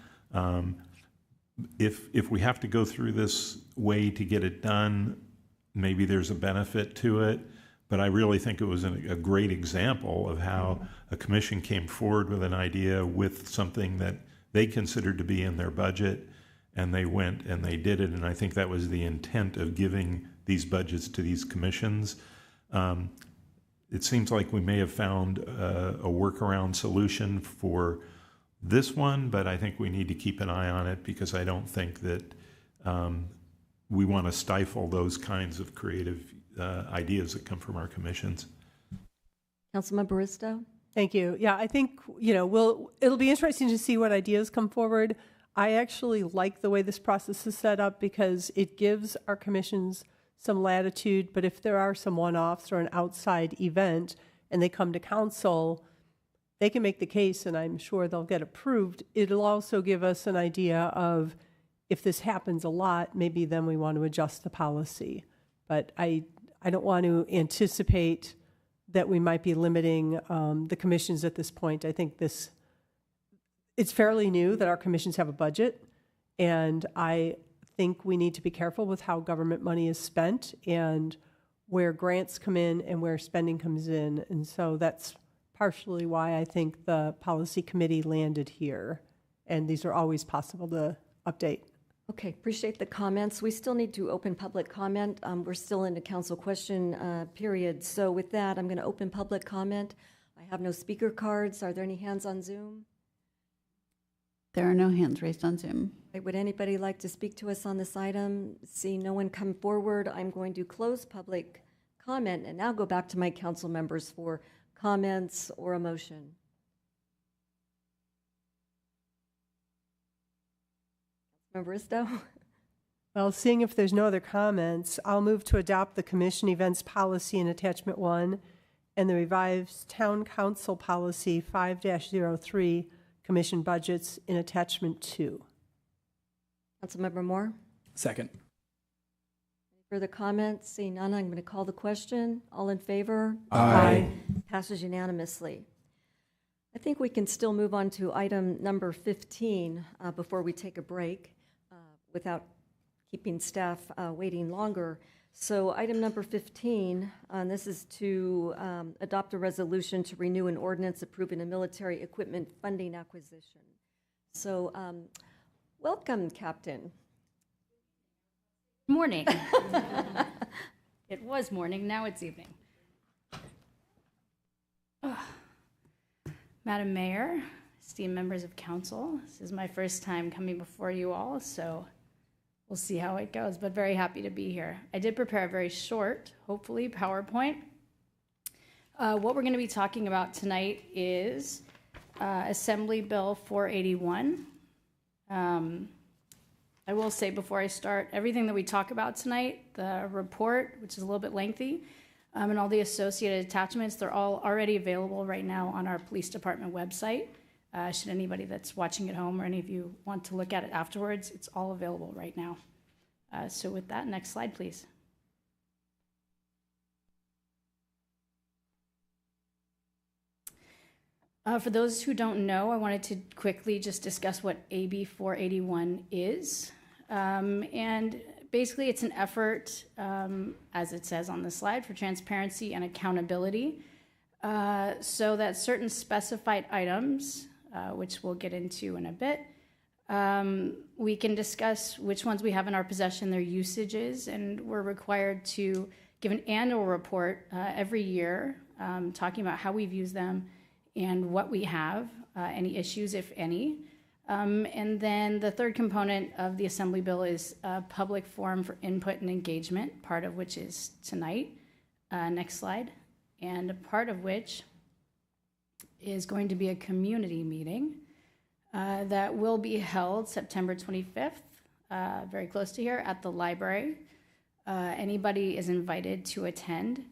If we have to go through this way to get it done, maybe there's a benefit to it, but I really think it was a great example of how a commission came forward with an idea with something that they considered to be in their budget, and they went and they did it, and I think that was the intent of giving these budgets to these commissions. It seems like we may have found a workaround solution for this one, but I think we need to keep an eye on it, because I don't think that we want to stifle those kinds of creative ideas that come from our commissions. Councilmember Bristow? Thank you. Yeah, I think, it'll be interesting to see what ideas come forward. I actually like the way this process is set up because it gives our commissions some latitude, but if there are some one-offs or an outside event and they come to council, they can make the case and I'm sure they'll get approved. It'll also give us an idea of if this happens a lot, maybe then we want to adjust the policy. But I don't want to anticipate that we might be limiting the commissions at this point. I think it's fairly new that our commissions have a budget, and I think we need to be careful with how government money is spent and where grants come in and where spending comes in. And so that's partially why I think the policy committee landed here. And these are always possible to update. Okay, appreciate the comments. We still need to open public comment. We're still in the council question period. So with that, I'm going to open public comment. I have no speaker cards. Are there any hands on Zoom? There are no hands raised on Zoom. Would anybody like to speak to us on this item? See no one come forward, I'm going to close public comment and now go back to my council members for comments or a motion. Member Risto? Well, seeing if there's no other comments, I'll move to adopt the commission events policy in attachment 1 and the revised town council policy 5-03 commission budgets in attachment 2. Councilmember Moore? Second. Any further comments? Seeing none, I'm going to call the question. All in favor? Aye. Passes unanimously. I think we can still move on to item number 15 before we take a break without keeping staff waiting longer. So item number 15, this is to adopt a resolution to renew an ordinance approving a military equipment funding acquisition. So welcome, Captain. Morning. It was morning, now it's evening. Madam Mayor, esteemed members of council, this is my first time coming before you all, so we'll see how it goes, but very happy to be here. I did prepare a very short, hopefully, PowerPoint. What we're going to be talking about tonight is Assembly Bill 481. I will say before I start, everything that we talk about tonight, the report, which is a little bit lengthy, and all the associated attachments, they're all already available right now on our police department website. Should anybody that's watching at home or any of you want to look at it afterwards, it's all available right now. So with that, next slide, please. For those who don't know, I wanted to quickly just discuss what AB 481 is. And basically, it's an effort, as it says on the slide, for transparency and accountability, so that certain specified items, which we'll get into in a bit, we can discuss which ones we have in our possession, their usages, and we're required to give an annual report every year talking about how we've used them and what we have, any issues, if any. And then the third component of the Assembly Bill is a public forum for input and engagement, part of which is tonight. Next slide. And a part of which is going to be a community meeting that will be held September 25th, very close to here, at the library. Anybody is invited to attend.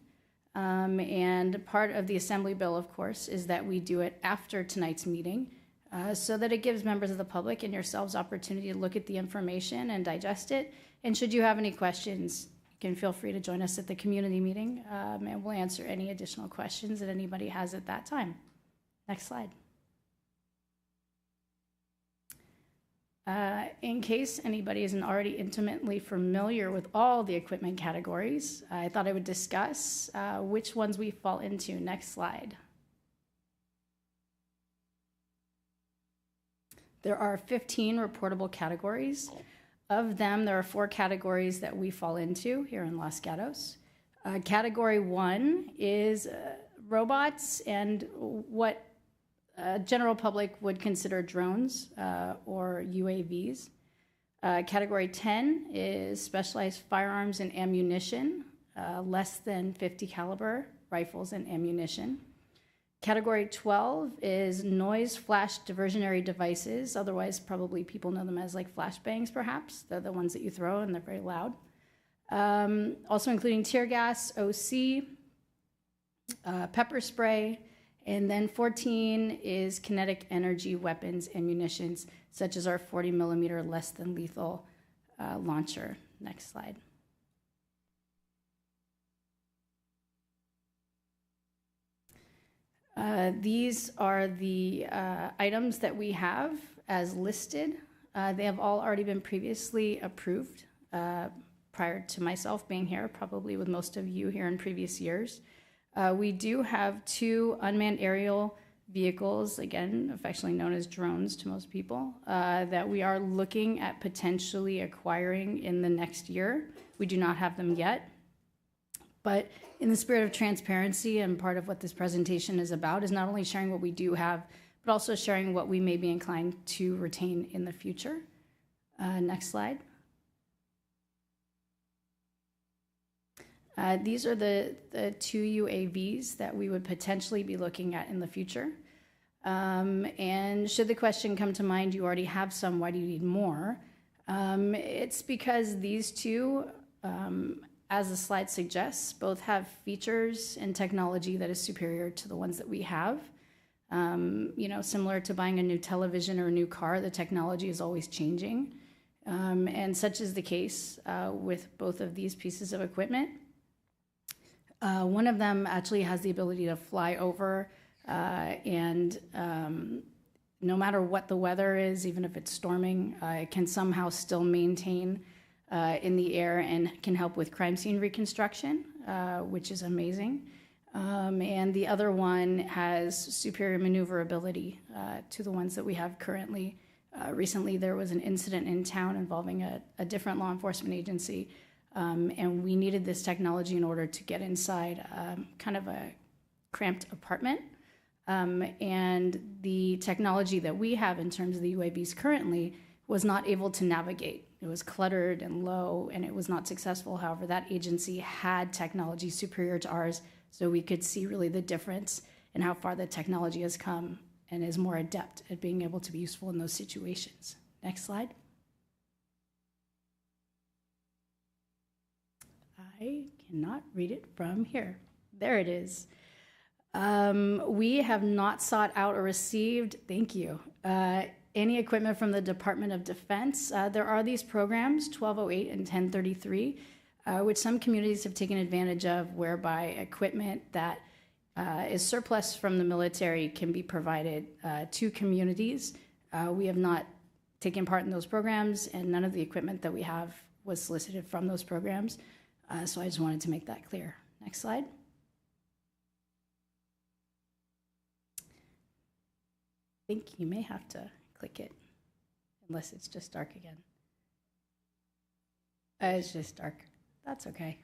And part of the Assembly Bill, of course, is that we do it after tonight's meeting so that it gives members of the public and yourselves opportunity to look at the information and digest it. And should you have any questions, you can feel free to join us at the community meeting, and we'll answer any additional questions that anybody has at that time. Next slide. In case anybody isn't already intimately familiar with all the equipment categories, I thought I would discuss which ones we fall into. Next slide. There are 15 reportable categories. Of them, there are 4 categories that we fall into here in Los Gatos. Category 1 is robots and what general public would consider drones or UAVs. Category 10 is specialized firearms and ammunition, less than .50 caliber rifles and ammunition. Category 12 is noise flash diversionary devices. Otherwise, probably people know them as like flashbangs, perhaps. They're the ones that you throw and they're very loud. Also including tear gas, OC, pepper spray, and then 14 is kinetic energy weapons and munitions, such as our 40 millimeter less than lethal launcher. Next slide. These are the items that we have as listed. They have all already been previously approved prior to myself being here, probably with most of you here in previous years. We do have 2 unmanned aerial vehicles, again, affectionately known as drones to most people, that we are looking at potentially acquiring in the next year. We do not have them yet. But in the spirit of transparency, and part of what this presentation is about, is not only sharing what we do have, but also sharing what we may be inclined to retain in the future. Next slide. These are the 2 UAVs that we would potentially be looking at in the future. And should the question come to mind, you already have some, why do you need more? It's because these 2, as the slide suggests, both have features and technology that is superior to the ones that we have. You know, similar to buying a new television or a new car, the technology is always changing. And such is the case with both of these pieces of equipment. One of them actually has the ability to fly over and no matter what the weather is, even if it's storming, it can somehow still maintain in the air and can help with crime scene reconstruction, which is amazing. And the other one has superior maneuverability to the ones that we have currently. Recently, there was an incident in town involving a different law enforcement agency, and we needed this technology in order to get inside kind of a cramped apartment. And the technology that we have in terms of the UAVs currently was not able to navigate. It was cluttered and low, and it was not successful. However, that agency had technology superior to ours, so we could see really the difference in how far the technology has come and is more adept at being able to be useful in those situations. Next slide. I cannot read it from here. There it is. We have not sought out or received, thank you, any equipment from the Department of Defense. There are these programs, 1208 and 1033, which some communities have taken advantage of, whereby equipment that is surplus from the military can be provided to communities. We have not taken part in those programs, and none of the equipment that we have was solicited from those programs. So I just wanted to make that clear. Next slide. I think you may have to click it, unless it's just dark again. It's just dark. That's okay.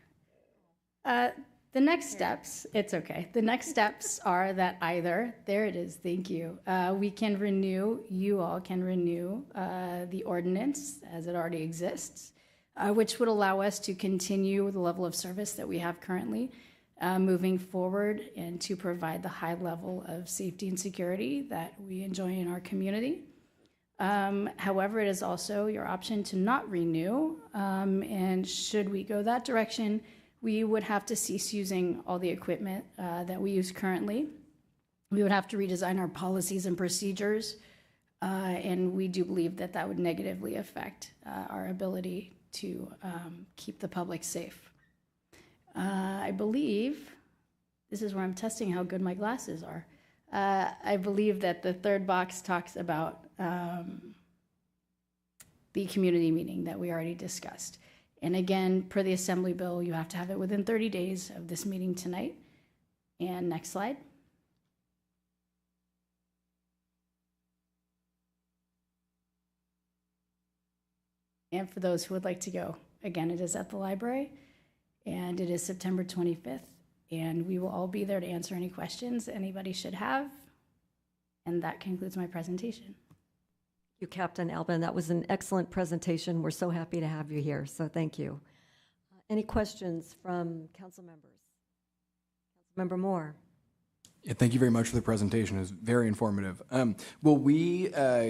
The next steps, it's okay. The next steps are that either, there it is, thank you, we can renew, you all can renew the ordinance as it already exists, which would allow us to continue the level of service that we have currently moving forward and to provide the high level of safety and security that we enjoy in our community. However, it is also your option to not renew, and should we go that direction, we would have to cease using all the equipment that we use currently. We would have to redesign our policies and procedures, and we do believe that that would negatively affect our ability to keep the public safe. I believe, this is where I'm testing how good my glasses are. I believe that the third box talks about the community meeting that we already discussed. And again, per the Assembly bill, you have to have it within 30 days of this meeting tonight. And next slide. And for those who would like to go, again, it is at the library, and it is September 25th, and we will all be there to answer any questions anybody should have. And that concludes my presentation. You, Captain Albin. That was an excellent presentation. We're so happy to have you here, so thank you. Any questions from council members? Councilmember Moore. Yeah, thank you very much for the presentation. It was very informative. Will we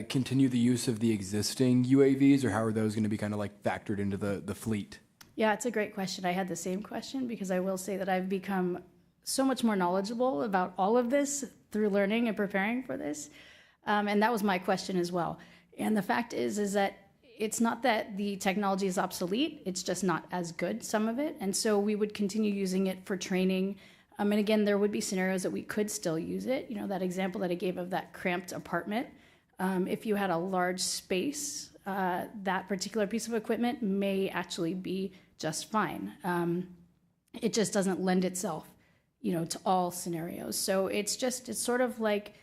continue the use of the existing UAVs, or how are those going to be kind of like factored into the fleet? Yeah, it's a great question. I had the same question because I will say that I've become so much more knowledgeable about all of this through learning and preparing for this. And that was my question as well. And the fact is that it's not that the technology is obsolete, it's just not as good, some of it. And so we would continue using it for training. And again, there would be scenarios that we could still use it. You know, that example that I gave of that cramped apartment. If you had a large space, that particular piece of equipment may actually be just fine. It just doesn't lend itself, you know, to all scenarios. So it's sort of like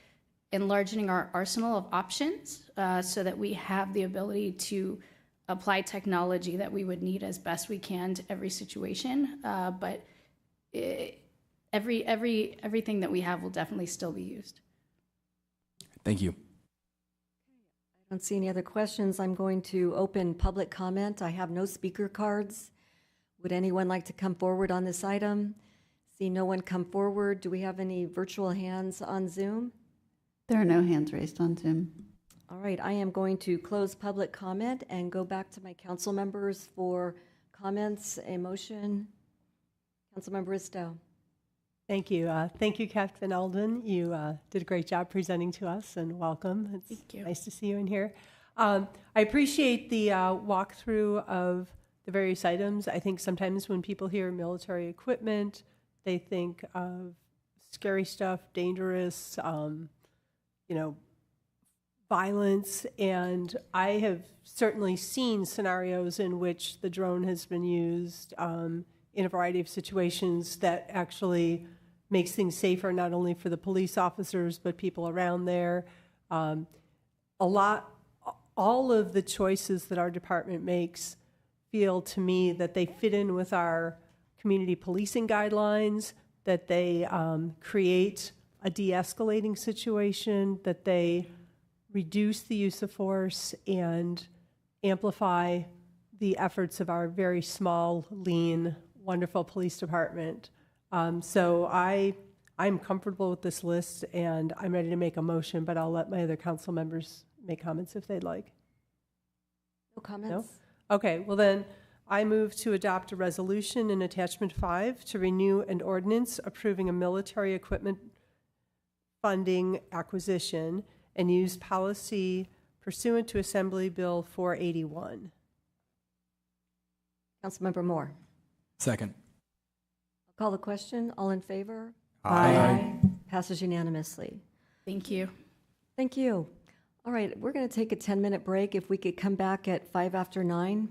enlarging our arsenal of options so that we have the ability to apply technology that we would need as best we can to every situation. But everything that we have will definitely still be used. Thank you. I don't see any other questions. I'm going to open public comment. I have no speaker cards. Would anyone like to come forward on this item? See no one come forward. Do we have any virtual hands on Zoom? There are no hands raised on Zoom. All right, I am going to close public comment and go back to my council members for comments, a motion. Councilmember Risto. Thank you. Thank you, Captain Eldon. You did a great job presenting to us, and welcome. It's nice to see you in here. I appreciate the walkthrough of the various items. I think sometimes when people hear military equipment, they think of scary stuff, dangerous, you know, violence. And I have certainly seen scenarios in which the drone has been used in a variety of situations that actually makes things safer, not only for the police officers, but people around there. All of the choices that our department makes feel to me that they fit in with our community policing guidelines, that they create a de-escalating situation, that they reduce the use of force and amplify the efforts of our very small, lean, wonderful police department. So I'm comfortable with this list, and I'm ready to make a motion, but I'll let my other council members make comments if they'd like. No comments? No? Okay, well then, I move to adopt a resolution in attachment 5 to renew an ordinance approving a military equipment funding acquisition and use policy pursuant to Assembly Bill 481. Councilmember Moore. Second. I'll call the question. All in favor? Aye. Passes unanimously. Thank you. Thank you. All right, we're going to take a 10-minute break. If we could come back at 5 after 9.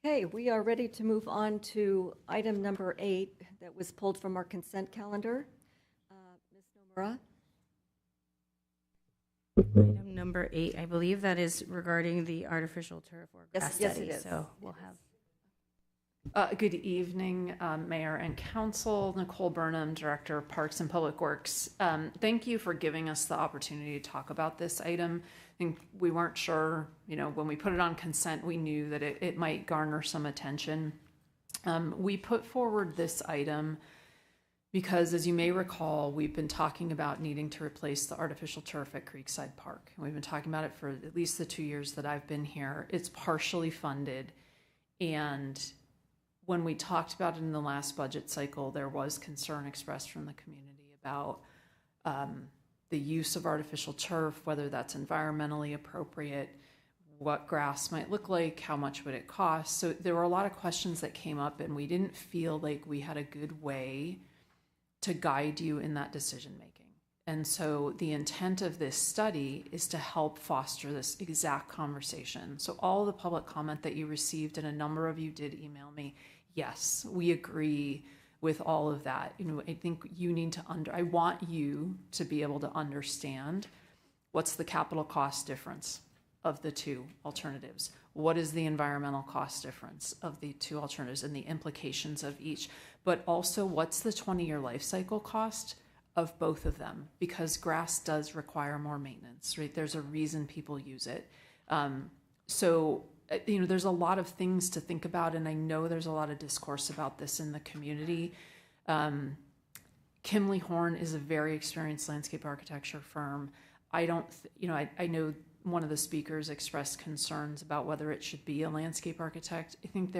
Okay, we are ready to move on to item number 8 that was pulled from our consent calendar. Ms. Nomura? Item number 8, I believe that is regarding the artificial turf or grass Yes, study. it is. So we'll have. Good evening, Mayor and Council. Nicole Burnham, Director of Parks and Public Works. Thank you for giving us the opportunity to talk about this item. I think we weren't sure, when we put it on consent, we knew that it might garner some attention. We put forward this item because, as you may recall, we've been talking about needing to replace the artificial turf at Creekside Park. And we've been talking about it for at least the 2 years that I've been here. It's partially funded, and when we talked about it in the last budget cycle, there was concern expressed from the community about the use of artificial turf, whether that's environmentally appropriate, what grass might look like, how much would it cost. So there were a lot of questions that came up, and we didn't feel like we had a good way to guide you in that decision making. And so the intent of this study is to help foster this exact conversation. So all the public comment that you received, and a number of you did email me, yes, we agree with all of that. I think you need to I want you to be able to understand what's the capital cost difference of the two alternatives. What is the environmental cost difference of the two alternatives and the implications of each, but also what's the 20-year life cycle cost of both of them, because grass does require more maintenance, right? There's a reason people use it. There's a lot of things to think about, and I know there's a lot of discourse about this in the community. Kimley Horn is a very experienced landscape architecture firm. I know one of the speakers expressed concerns about whether it should be a landscape architect. I think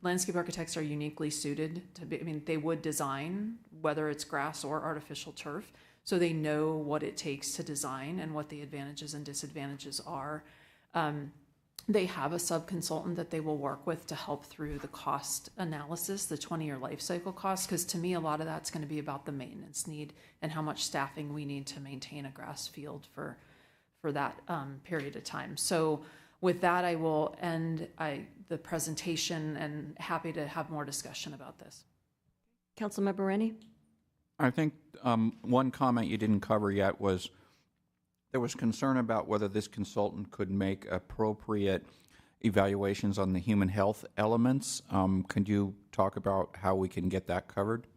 landscape architects are uniquely suited to be, they would design, whether it's grass or artificial turf, so they know what it takes to design and what the advantages and disadvantages are. They have a sub-consultant that they will work with to help through the cost analysis, the 20-year life cycle cost, because to me, a lot of that's going to be about the maintenance need and how much staffing we need to maintain a grass field for that period of time. So with that, I will end the presentation, and happy to have more discussion about this. Councilmember Rennie? I think one comment you didn't cover yet was there was concern about whether this consultant could make appropriate evaluations on the human health elements. Can you talk about how we can get that covered?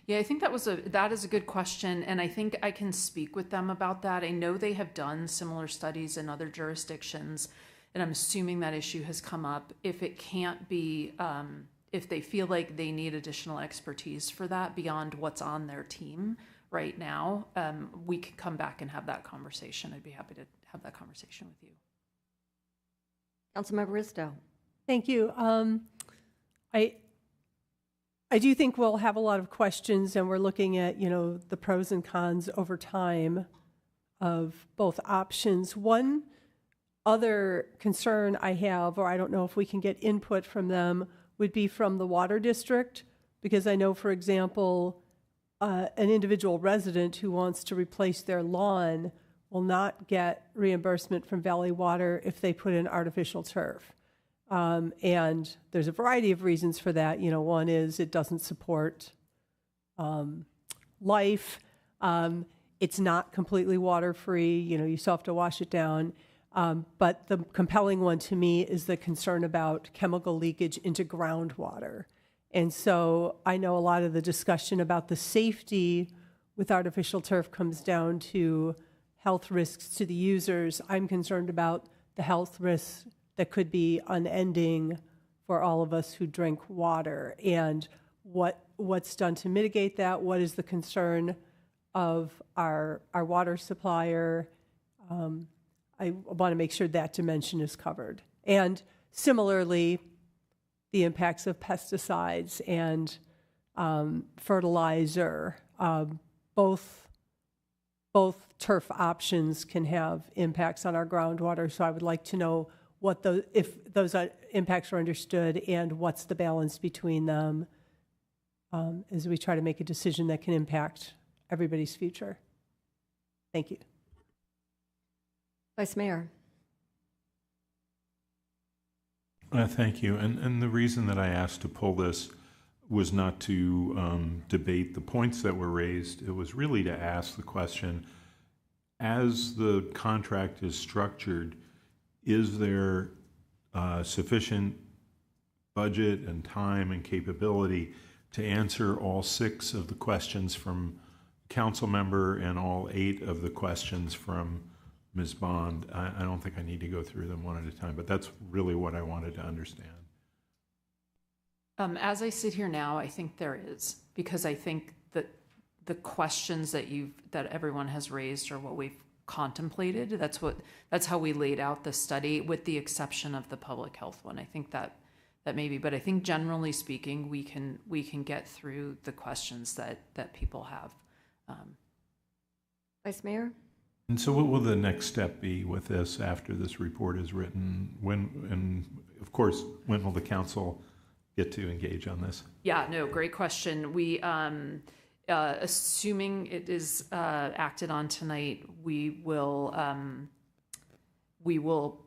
Yeah, I think that is a good question, and I think I can speak with them about that. I know they have done similar studies in other jurisdictions, and I'm assuming that issue has come up. If it can't be, if they feel like they need additional expertise for that beyond what's on their team right now, we can come back and have that conversation. I'd be happy to have that conversation with you. Councilmember Risto. Thank you. I do think we'll have a lot of questions, and we're looking at, the pros and cons over time of both options. One other concern I have, or I don't know if we can get input from them, would be from the water district, because I know, for example, an individual resident who wants to replace their lawn will not get reimbursement from Valley Water if they put in artificial turf. And there's a variety of reasons for that. One is it doesn't support life. It's not completely water-free. You still have to wash it down. But the compelling one to me is the concern about chemical leakage into groundwater. And so I know a lot of the discussion about the safety with artificial turf comes down to health risks to the users. I'm concerned about the health risks that could be unending for all of us who drink water, and what's done to mitigate that. What is the concern of our water supplier? I want to make sure that dimension is covered. And similarly, the impacts of pesticides and fertilizer. Both turf options can have impacts on our groundwater, so I would like to know if those impacts are understood and what's the balance between them as we try to make a decision that can impact everybody's future. Thank you. Vice Mayor. Thank you. And the reason that I asked to pull this was not to debate the points that were raised. It was really to ask the question, as the contract is structured, is there sufficient budget and time and capability to answer all 6 of the questions from council member and all 8 of the questions from Ms. Bond? I don't think I need to go through them one at a time, but that's really what I wanted to understand. As I sit here now, I think there is, because I think that the questions that everyone has raised are what we've contemplated. That's how we laid out the study, with the exception of the public health one. I think that maybe, but I think generally speaking, we can get through the questions that people have. Vice Mayor? And so what will the next step be with this after this report is written? And of course, when will the council get to engage on this? Yeah, no, great question. We, assuming it is acted on tonight, we will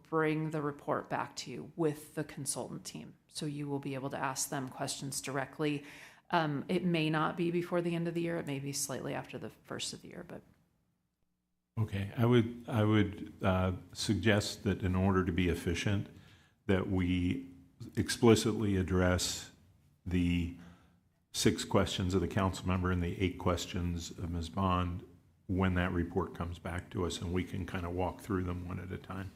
bring the report back to you with the consultant team. So you will be able to ask them questions directly. It may not be before the end of the year. It may be slightly after the first of the year, but. Okay, I would suggest that in order to be efficient, that we explicitly address the 6 questions of the council member and the 8 questions of Ms. Bond when that report comes back to us, and we can kind of walk through them one at a time.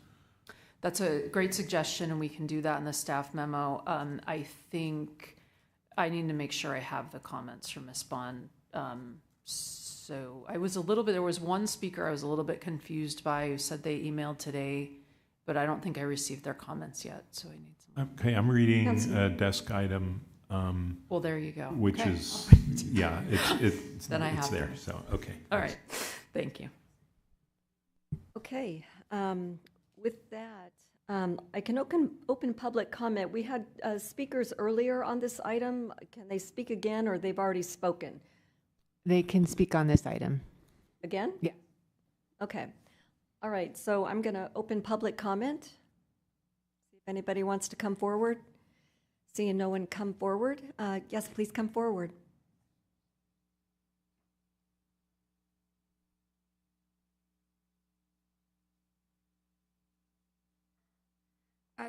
That's a great suggestion, and we can do that in the staff memo. I think I need to make sure I have the comments from Ms. Bond. So there was one speaker I was a little bit confused by who said they emailed today, but I don't think I received their comments yet, so I need some. Okay, I'm reading a desk item. Well, there you go. Which okay. is, yeah, it's then I it's have there, them. so, okay. All right, thank you. Okay, with that, I can open public comment. We had speakers earlier on this item. Can they speak again, or they've already spoken? They can speak on this item. Again? Yeah. Okay. All right, so I'm going to open public comment. See if anybody wants to come forward. Seeing no one come forward. Yes, please come forward.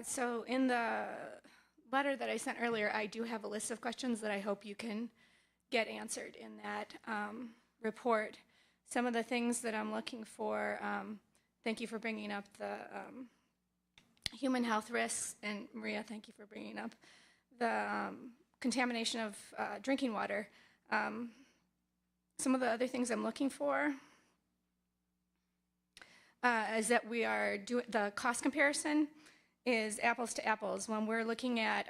So in the letter that I sent earlier, I do have a list of questions that I hope you can get answered in that report. Some of the things that I'm looking for, thank you for bringing up the human health risks, and Maria, thank you for bringing up the contamination of drinking water. Some of the other things I'm looking for is that we are doing the cost comparison is apples to apples. When we're looking at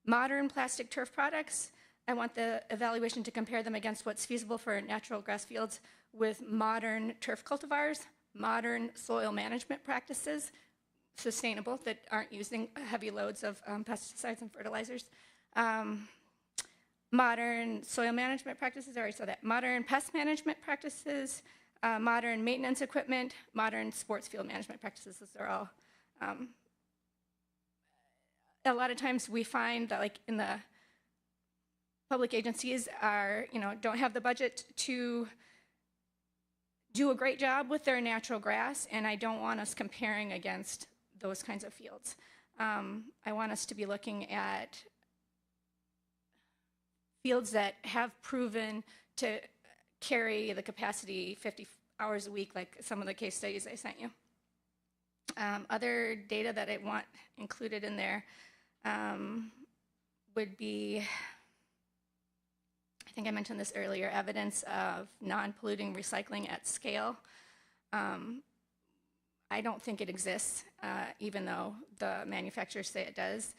modern plastic turf products, I want the evaluation to compare them against what's feasible for natural grass fields with modern turf cultivars, modern soil management practices, sustainable, that aren't using heavy loads of pesticides and fertilizers. Modern soil management practices, I already said that. Modern pest management practices, modern maintenance equipment, modern sports field management practices. Those are all. A lot of times we find that, like, in the public agencies don't have the budget to do a great job with their natural grass, and I don't want us comparing against those kinds of fields. I want us to be looking at fields that have proven to carry the capacity 50 hours a week, like some of the case studies I sent you. Other data that I want included in there would be, I think I mentioned this earlier, evidence of non-polluting recycling at scale. I don't think it exists, even though the manufacturers say it does.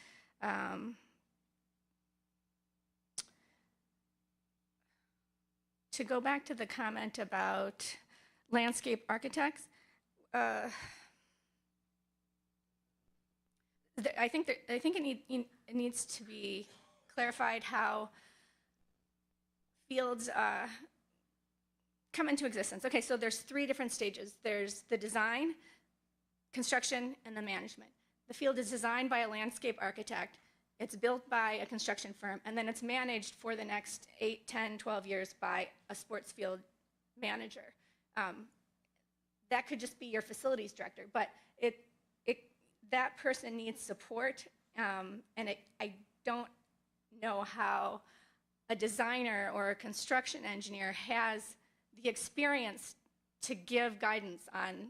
To go back to the comment about landscape architects, I think it needs to be clarified how fields come into existence. Okay, so there's 3 different stages. There's the design, construction, and the management. The field is designed by a landscape architect. It's built by a construction firm, and then it's managed for the next 8, 10, 12 years by a sports field manager. That could just be your facilities director, but that person needs support, and I don't know how a designer or a construction engineer has the experience to give guidance on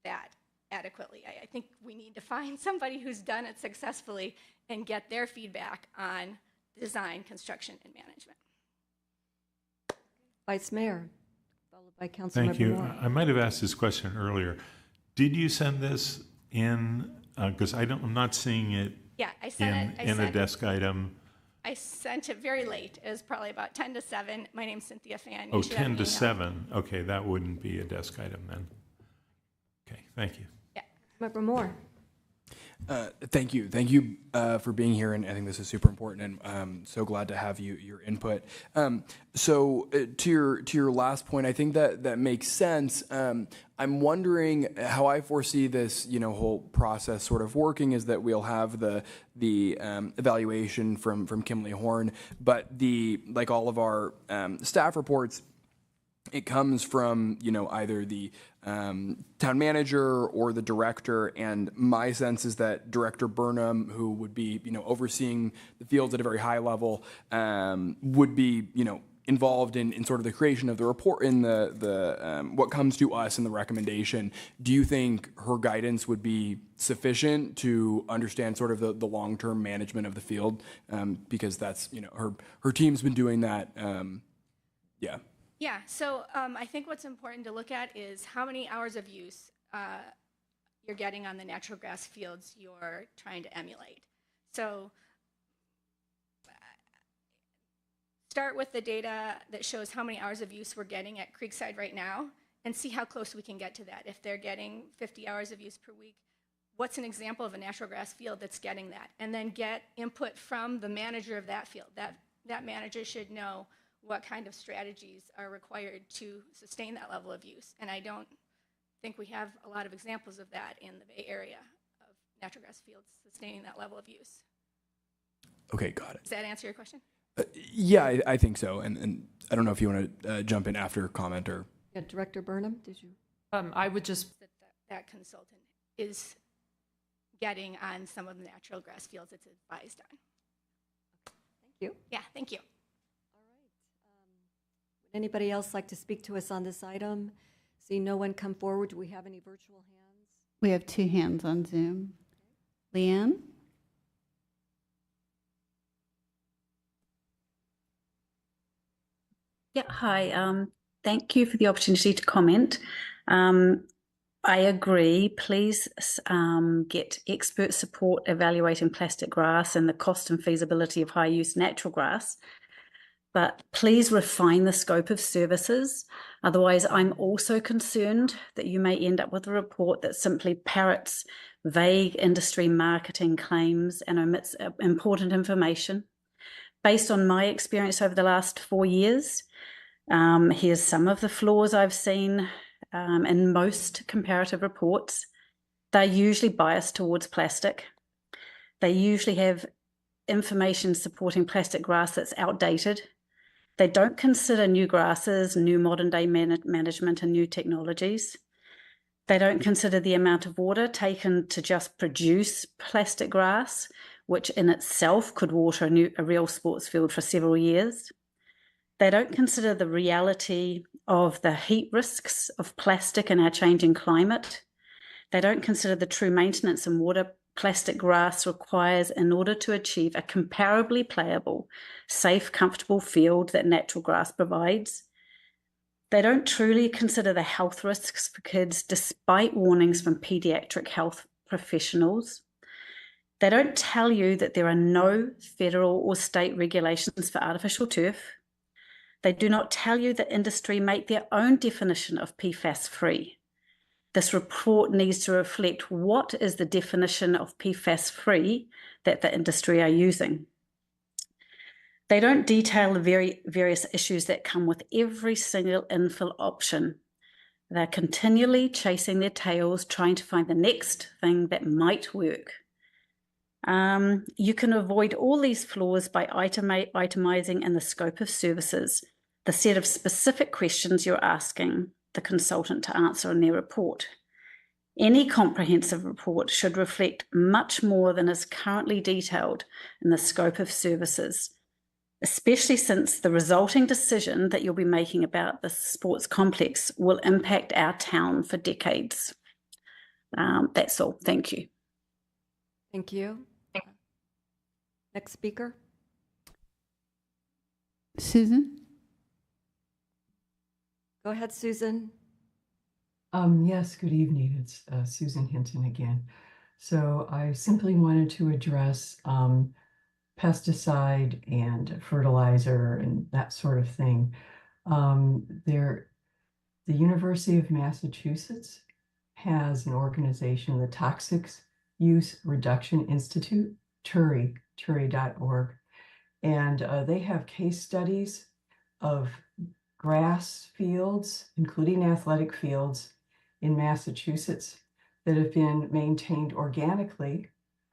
that adequately. I think we need to find somebody who's done it successfully and get their feedback on design, construction, and management. Vice Mayor, followed by Councilmember Thank you. Moore. I might have asked this question earlier. Did you send this in? Because I'm not seeing it. Yeah, I sent it. In a desk item. I sent it very late. It was probably about 10 to 7. My name's Cynthia Fan. Oh, 10 to 7. Okay, that wouldn't be a desk item then. Okay, thank you. Yeah. Member Moore. Thank you. Thank you for being here, and I think this is super important, and I'm so glad to have your input. So to your last point, I think that makes sense. I'm wondering how I foresee this, whole process sort of working is that we'll have the evaluation from Kimberly Horn, but like all of our staff reports, it comes from, either the town manager or the director, and my sense is that Director Burnham, who would be, overseeing the fields at a very high level, would be, involved in sort of the creation of the report, in the what comes to us in the recommendation. Do you think her guidance would be sufficient to understand sort of the long-term management of the field? Because that's, her team's been doing that. Yeah. Yeah, so I think what's important to look at is how many hours of use you're getting on the natural grass fields you're trying to emulate. So start with the data that shows how many hours of use we're getting at Creekside right now and see how close we can get to that. If they're getting 50 hours of use per week, what's an example of a natural grass field that's getting that? And then get input from the manager of that field. That manager should know what kind of strategies are required to sustain that level of use. And I don't think we have a lot of examples of that in the Bay Area of natural grass fields sustaining that level of use. Okay, got it. Does that answer your question? Yeah, I think so. And I don't know if you want to jump in after comment or. Yeah, Director Burnham, did you? I would just. That consultant is getting on some of the natural grass fields it's advised on. Thank you. Yeah, thank you. Would anybody else like to speak to us on this item? See no one come forward. Do we have any virtual hands? We have 2 hands on Zoom. Leanne? Yeah, hi. Thank you for the opportunity to comment. I agree. Please get expert support evaluating plastic grass and the cost and feasibility of high-use natural grass. But please refine the scope of services. Otherwise, I'm also concerned that you may end up with a report that simply parrots vague industry marketing claims and omits important information. Based on my experience over the last 4 years, here's some of the flaws I've seen in most comparative reports. They're usually biased towards plastic. They usually have information supporting plastic grass that's outdated. They don't consider new grasses, new modern day management and new technologies. They don't consider the amount of water taken to just produce plastic grass, which in itself could water a real sports field for several years. They don't consider the reality of the heat risks of plastic in our changing climate. They don't consider the true maintenance and water plastic grass requires in order to achieve a comparably playable, safe, comfortable field that natural grass provides. They don't truly consider the health risks for kids despite warnings from pediatric health professionals. They don't tell you that there are no federal or state regulations for artificial turf. They do not tell you that industry make their own definition of PFAS-free. This report needs to reflect what is the definition of PFAS-free that the industry are using. They don't detail the various issues that come with every single infill option. They're continually chasing their tails, trying to find the next thing that might work. You can avoid all these flaws by itemizing in the scope of services, the set of specific questions you're asking the consultant to answer in their report. Any comprehensive report should reflect much more than is currently detailed in the scope of services, especially since the resulting decision that you'll be making about the sports complex will impact our town for decades. That's all. Thank you. Thank you. Next speaker. Susan? Go ahead, Susan. Yes, good evening. It's Susan Hinton again. So I simply wanted to address pesticide and fertilizer and that sort of thing. The University of Massachusetts has an organization, the Toxics Use Reduction Institute, TURI.org, and they have case studies of grass fields, including athletic fields in Massachusetts that have been maintained organically.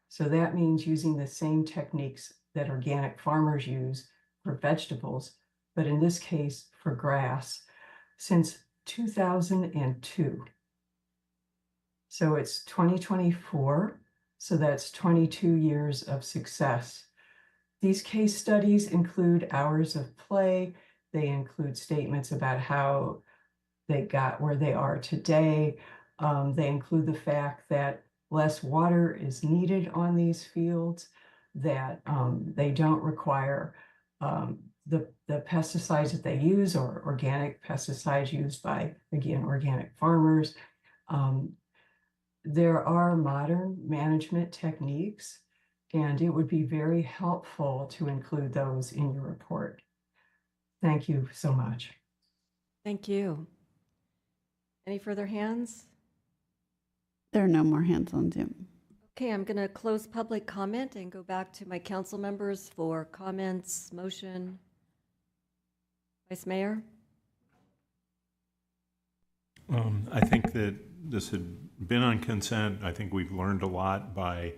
So that means using the same techniques that organic farmers use for vegetables, but in this case for grass, since 2002. So it's 2024, so that's 22 years of success. These case studies include hours of play. They include statements about how they got where they are today. They include the fact that less water is needed on these fields, that they don't require the pesticides that they use or organic pesticides used by, again, organic farmers. There are modern management techniques, and it would be very helpful to include those in your report. Thank you so much. Thank you. Any further hands? There are no more hands on Zoom. Okay, I'm going to close public comment and go back to my council members for comments, motion. Vice Mayor? I think that this had been on consent. I think we've learned a lot by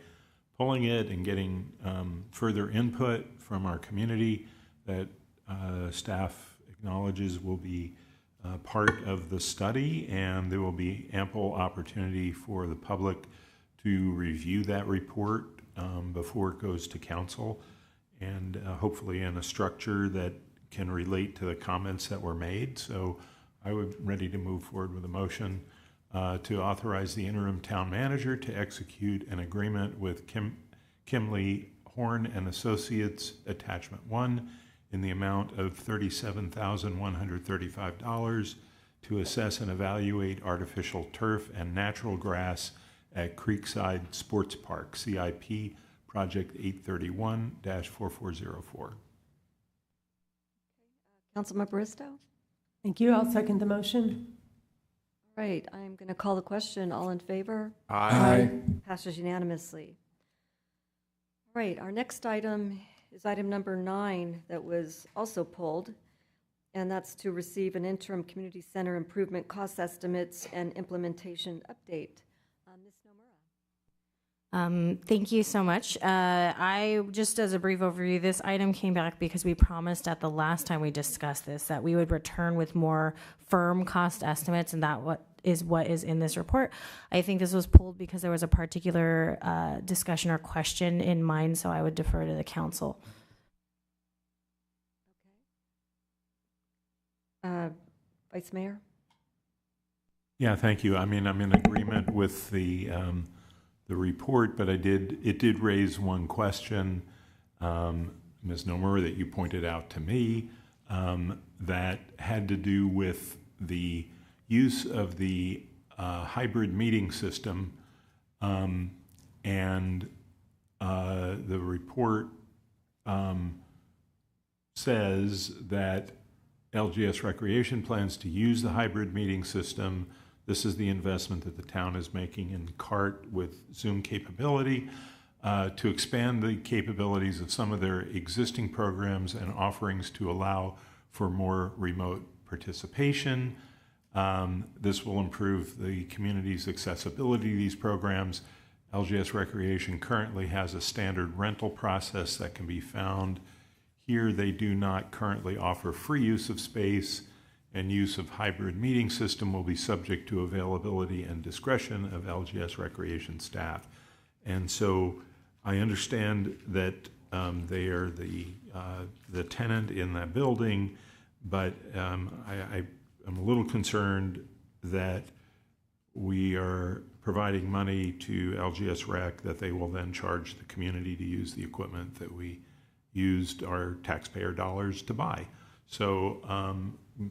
pulling it and getting further input from our community that staff acknowledges will be part of the study, and there will be ample opportunity for the public to review that report before it goes to council, and hopefully in a structure that can relate to the comments that were made. So I would ready to move forward with a motion to authorize the interim town manager to execute an agreement with Kimley Horn and Associates Attachment 1 in the amount of $37,135 to assess and evaluate artificial turf and natural grass at Creekside Sports Park, CIP Project 831-4404. Councilmember Bristow? Thank you. I'll second the motion. All right, I'm going to call the question. All in favor? Aye. Passes unanimously. All right, our next item is item number 9 that was also pulled, and that's to receive an interim community center improvement cost estimates and implementation update. Ms. Nomura. Thank you so much. I just as a brief overview, this item came back because we promised at the last time we discussed this that we would return with more firm cost estimates, and that what is in this report. I think this was pulled because there was a particular discussion or question in mind, so I would defer to the council. Vice Mayor? Yeah, thank you. I mean, I'm in agreement with the report, but it did raise one question, Ms. Nomura, that you pointed out to me, that had to do with the use of the hybrid meeting system, and the report says that LGS Recreation plans to use the hybrid meeting system. This is the investment that the town is making in CART with Zoom capability to expand the capabilities of some of their existing programs and offerings to allow for more remote participation. This will improve the community's accessibility to these programs. LGS Recreation currently has a standard rental process that can be found. Here, they do not currently offer free use of space, and use of hybrid meeting system will be subject to availability and discretion of LGS Recreation staff. And so I understand that they are the tenant in that building, but I'm a little concerned that we are providing money to LGS Rec that they will then charge the community to use the equipment that we used our taxpayer dollars to buy. So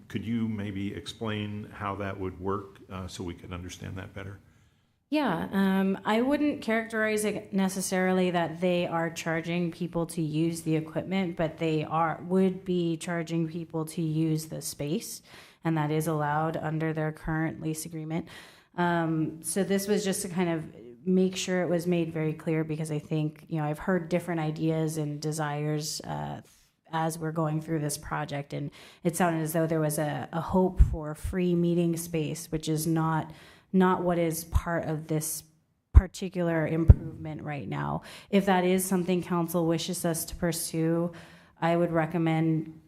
could you maybe explain how that would work so we can understand that better? Yeah, I wouldn't characterize it necessarily that they are charging people to use the equipment, but they would be charging people to use the space, and that is allowed under their current lease agreement. So this was just to kind of make sure it was made very clear, because I think, I've heard different ideas and desires as we're going through this project, and it sounded as though there was a hope for free meeting space, which is not what is part of this particular improvement right now. If that is something council wishes us to pursue, I would recommend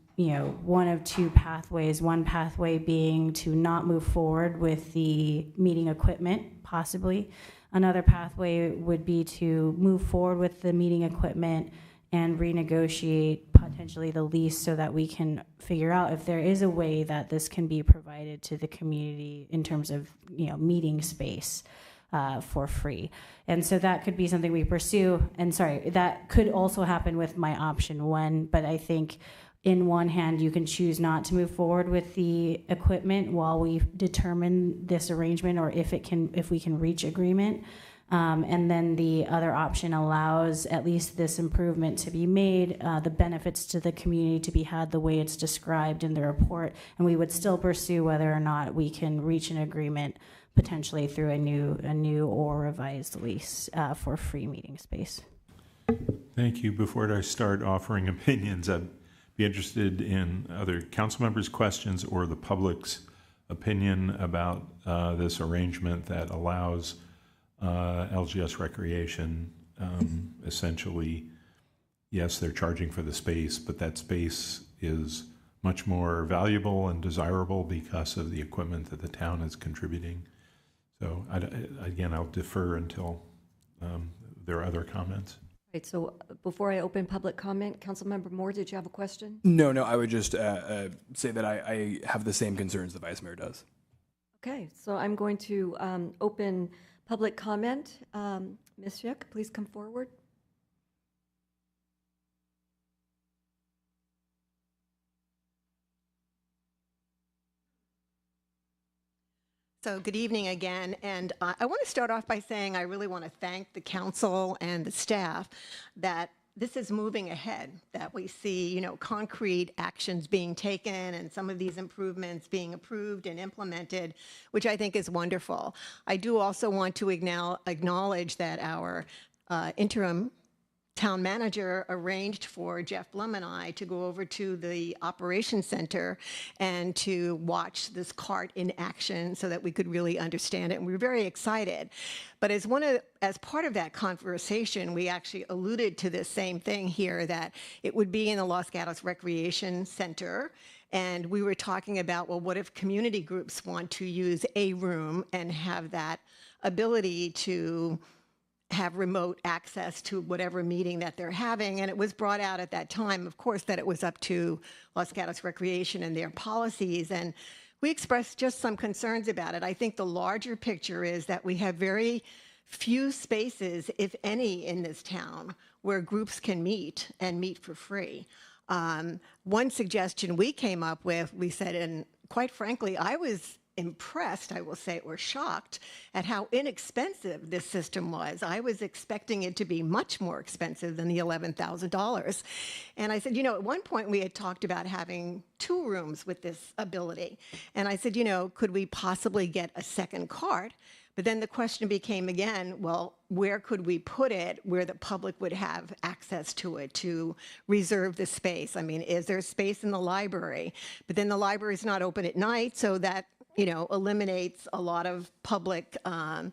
one of two pathways. One pathway being to not move forward with the meeting equipment, possibly. Another pathway would be to move forward with the meeting equipment and renegotiate potentially the lease so that we can figure out if there is a way that this can be provided to the community in terms of meeting space for free. And so that could be something we pursue. And sorry, that could also happen with my option one, but I think in one hand, you can choose not to move forward with the equipment while we determine this arrangement, or if we can reach agreement. And then the other option allows at least this improvement to be made, the benefits to the community to be had the way it's described in the report, and we would still pursue whether or not we can reach an agreement potentially through a new or revised lease for free meeting space. Thank you. Before I start offering opinions, I'd be interested in other council members' questions or the public's opinion about this arrangement that allows LGS Recreation, essentially, yes, they're charging for the space, but that space is much more valuable and desirable because of the equipment that the town is contributing. So again, I'll defer until there are other comments. Right, so before I open public comment, Councilmember Moore, did you have a question? No, I would just say that I have the same concerns the Vice Mayor does. Okay, so I'm going to open public comment. Ms. Schick, please come forward. So good evening again, and I want to start off by saying I really want to thank the council and the staff that this is moving ahead, that we see, concrete actions being taken and some of these improvements being approved and implemented, which I think is wonderful. I do also want to acknowledge that our interim town manager arranged for Jeff Blum and I to go over to the operations center and to watch this cart in action so that we could really understand it. And we were very excited. But as part of that conversation, we actually alluded to this same thing here, that it would be in the Los Gatos Recreation Center. And we were talking about, well, what if community groups want to use a room and have that ability to have remote access to whatever meeting that they're having. And it was brought out at that time, of course, that it was up to Los Gatos Recreation and their policies. And we expressed just some concerns about it. I think the larger picture is that we have very few spaces, if any, in this town where groups can meet and meet for free. One suggestion we came up with, we said, and quite frankly, I was impressed, I will say, or shocked at how inexpensive this system was. I was expecting it to be much more expensive than the $11,000. And I said, at one point we had talked about having 2 rooms with this ability. And I said, could we possibly get a second cart? But then the question became again, well, where could we put it where the public would have access to it, to reserve the space? I mean, is there space in the library? But then the library is not open at night, so that eliminates a lot of public, a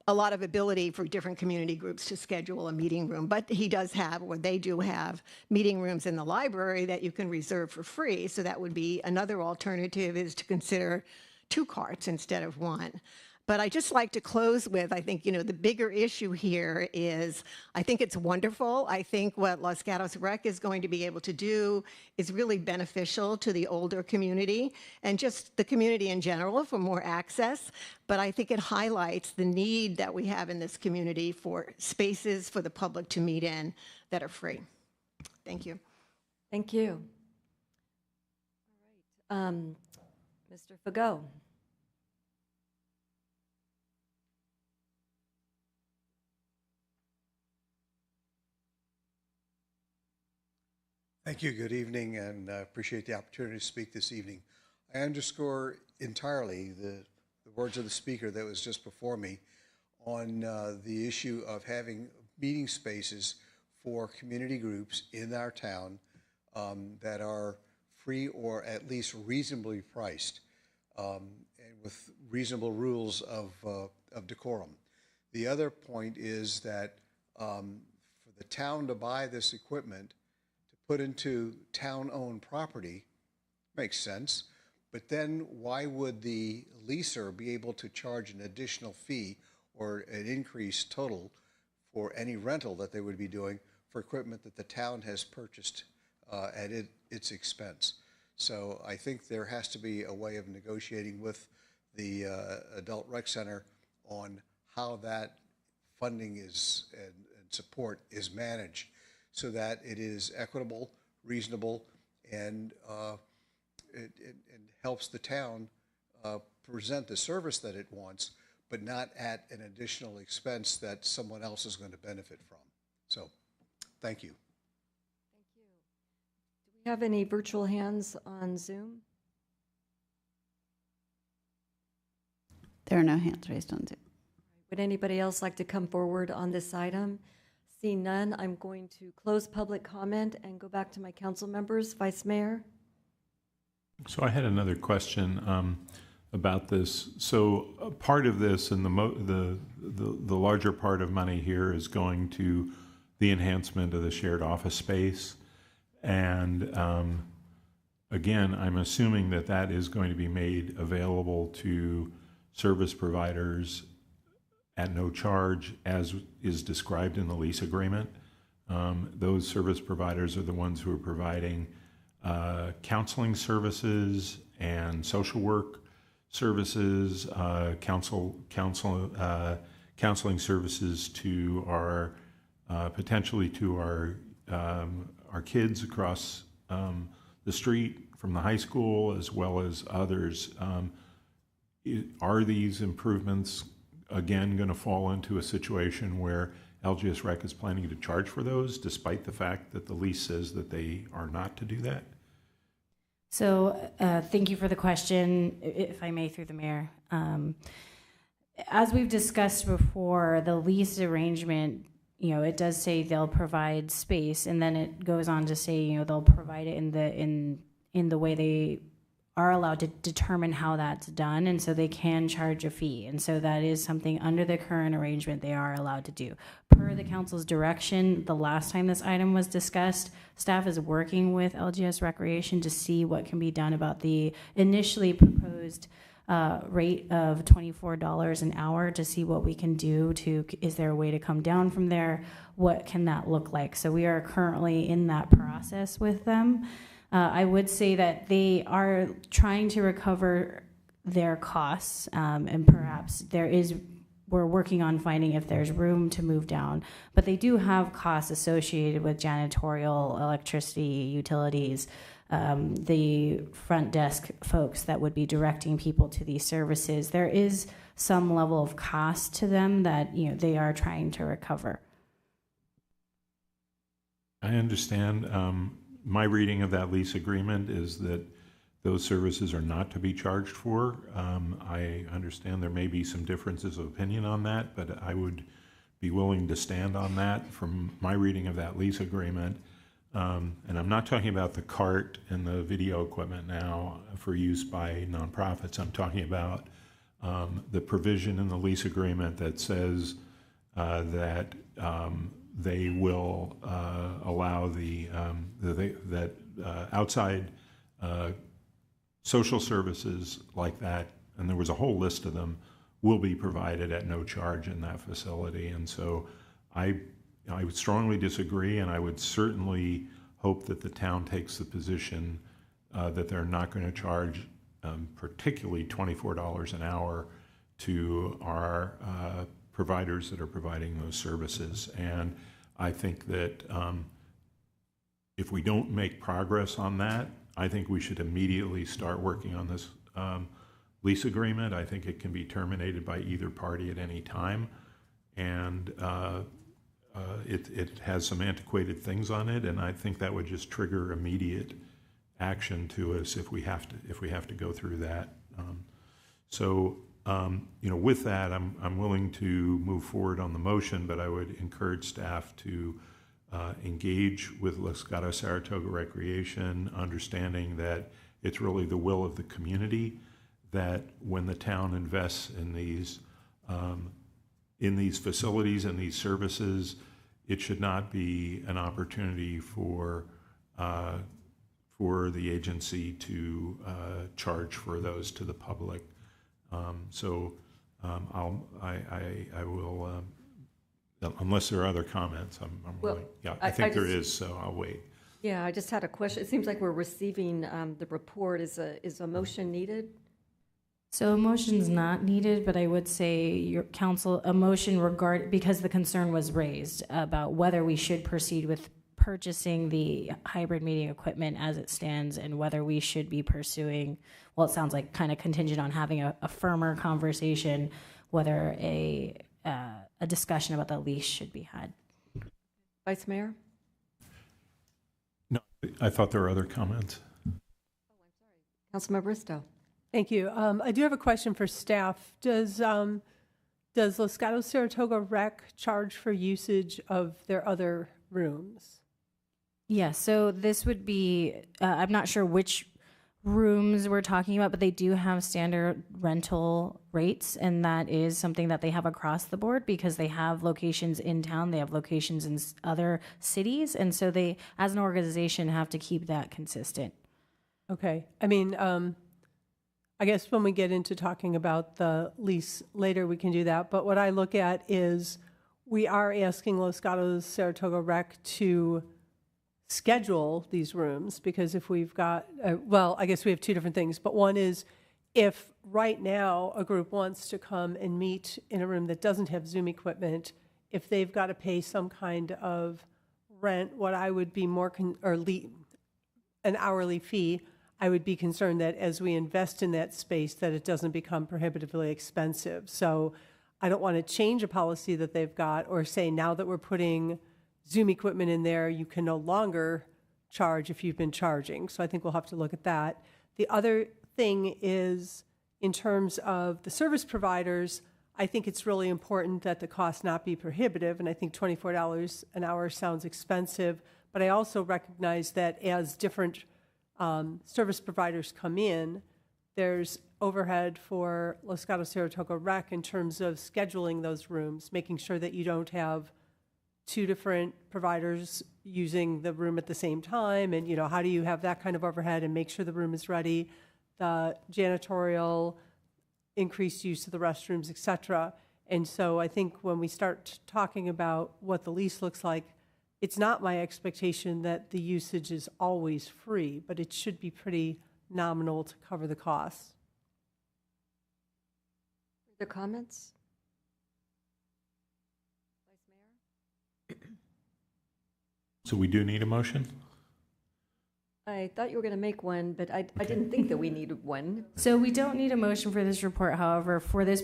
lot of ability for different community groups to schedule a meeting room. But he does have, or they do have, meeting rooms in the library that you can reserve for free. So that would be another alternative, is to consider 2 carts instead of 1. But I just like to close with, I think, the bigger issue here is, I think it's wonderful. I think what Los Gatos Rec is going to be able to do is really beneficial to the older community and just the community in general for more access. But I think it highlights the need that we have in this community for spaces for the public to meet in that are free. Thank you. Thank you. All right. Mr. Fagot. Thank you. Good evening, and I appreciate the opportunity to speak this evening. I underscore entirely the words of the speaker that was just before me on the issue of having meeting spaces for community groups in our town that are free or at least reasonably priced and with reasonable rules of decorum. The other point is that for the town to buy this equipment put into town-owned property makes sense, but then why would the leaser be able to charge an additional fee or an increased total for any rental that they would be doing for equipment that the town has purchased at its expense? So I think there has to be a way of negotiating with the Adult Rec Center on how that funding is and support is managed, so that it is equitable, reasonable, and it helps the town present the service that it wants, but not at an additional expense that someone else is going to benefit from. So, thank you. Thank you. Do we have any virtual hands on Zoom? There are no hands raised on Zoom. Would anybody else like to come forward on this item? Seeing none, I'm going to close public comment and go back to my council members. Vice Mayor? So I had another question about this. So part of this and the larger part of money here is going to the enhancement of the shared office space. And again, I'm assuming that that is going to be made available to service providers at no charge, as is described in the lease agreement. Those service providers are the ones who are providing counseling services and social work services, counseling services to our potentially to our kids across the street from the high school, as well as others. Are these improvements again going to fall into a situation where LGS Rec is planning to charge for those, despite the fact that the lease says that they are not to do that? So thank you for the question, if I may, through the mayor. As we've discussed before, the lease arrangement, it does say they'll provide space, and then it goes on to say, they'll provide it in the way they are allowed to determine how that's done, and so they can charge a fee. And so that is something under the current arrangement they are allowed to do. Per the council's direction, the last time this item was discussed, staff is working with LGS Recreation to see what can be done about the initially proposed rate of $24 an hour, to see what we can do is there a way to come down from there? What can that look like? So we are currently in that process with them. I would say that they are trying to recover their costs, and perhaps we're working on finding if there's room to move down, but they do have costs associated with janitorial, electricity, utilities, the front desk folks that would be directing people to these services. There is some level of cost to them that they are trying to recover. I understand. My reading of that lease agreement is that those services are not to be charged for. I understand there may be some differences of opinion on that, but I would be willing to stand on that. From my reading of that lease agreement, and I'm not talking about the cart and the video equipment now for use by nonprofits. I'm talking about the provision in the lease agreement that says that they will allow that outside social services like that, and there was a whole list of them, will be provided at no charge in that facility. And so I would strongly disagree, and I would certainly hope that the town takes the position that they're not going to charge particularly $24 an hour to our providers that are providing those services. And I think that if we don't make progress on that, I think we should immediately start working on this lease agreement. I think it can be terminated by either party at any time. And it has some antiquated things on it, and I think that would just trigger immediate action to us if we have to go through that. With that, I'm willing to move forward on the motion, but I would encourage staff to engage with Los Gatos Saratoga Recreation, understanding that it's really the will of the community that when the town invests in these facilities and these services, it should not be an opportunity for the agency to charge for those to the public. I will, unless there are other comments, I think there is, so I'll wait. Yeah, I just had a question. It seems like we're receiving the report. Is a motion needed? So a motion's not needed, but I would say your council, a motion because the concern was raised about whether we should proceed with purchasing the hybrid meeting equipment as it stands and whether we should be pursuing, well, it sounds like kind of contingent on having a firmer conversation, whether a discussion about the lease should be had. Vice Mayor? No, I thought there were other comments. Councilmember Bristow. Thank you. I do have a question for staff. Does Los Gatos Saratoga Rec charge for usage of their other rooms? Yeah, so this would be, I'm not sure which rooms we're talking about, but they do have standard rental rates, and that is something that they have across the board because they have locations in town, they have locations in other cities, and so they, as an organization, have to keep that consistent. Okay. I mean, I guess when we get into talking about the lease later, we can do that. But what I look at is we are asking Los Gatos Saratoga Rec to schedule these rooms because if we've got, I guess we have two different things. But one is if right now a group wants to come and meet in a room that doesn't have Zoom equipment, if they've got to pay some kind of rent, what I would be more, an hourly fee, I would be concerned that as we invest in that space that it doesn't become prohibitively expensive. So I don't want to change a policy that they've got or say now that we're putting Zoom equipment in there, you can no longer charge if you've been charging. So I think we'll have to look at that. The other thing is in terms of the service providers, I think it's really important that the cost not be prohibitive. And I think $24 an hour sounds expensive, but I also recognize that as different service providers come in, there's overhead for Los Gatos Saratoga Rec in terms of scheduling those rooms, making sure that you don't have two different providers using the room at the same time. And, how do you have that kind of overhead and make sure the room is ready, the janitorial, increased use of the restrooms, et cetera. And so I think when we start talking about what the lease looks like, it's not my expectation that the usage is always free, but it should be pretty nominal to cover the costs. Further comments? So we do need a motion? I thought you were going to make one, but I didn't think that we needed one. So we don't need a motion for this report. However, for this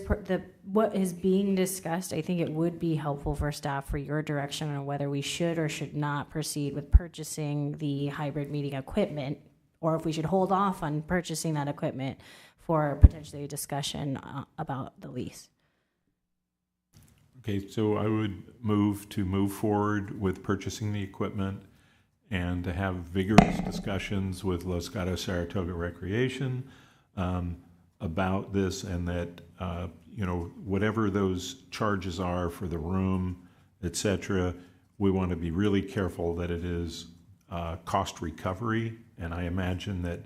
what is being discussed, I think it would be helpful for staff for your direction on whether we should or should not proceed with purchasing the hybrid meeting equipment, or if we should hold off on purchasing that equipment for potentially a discussion about the lease. Okay, so I would move forward with purchasing the equipment and to have vigorous discussions with Los Gatos Saratoga Recreation about this, and that whatever those charges are for the room, etc., we want to be really careful that it is cost recovery. And I imagine that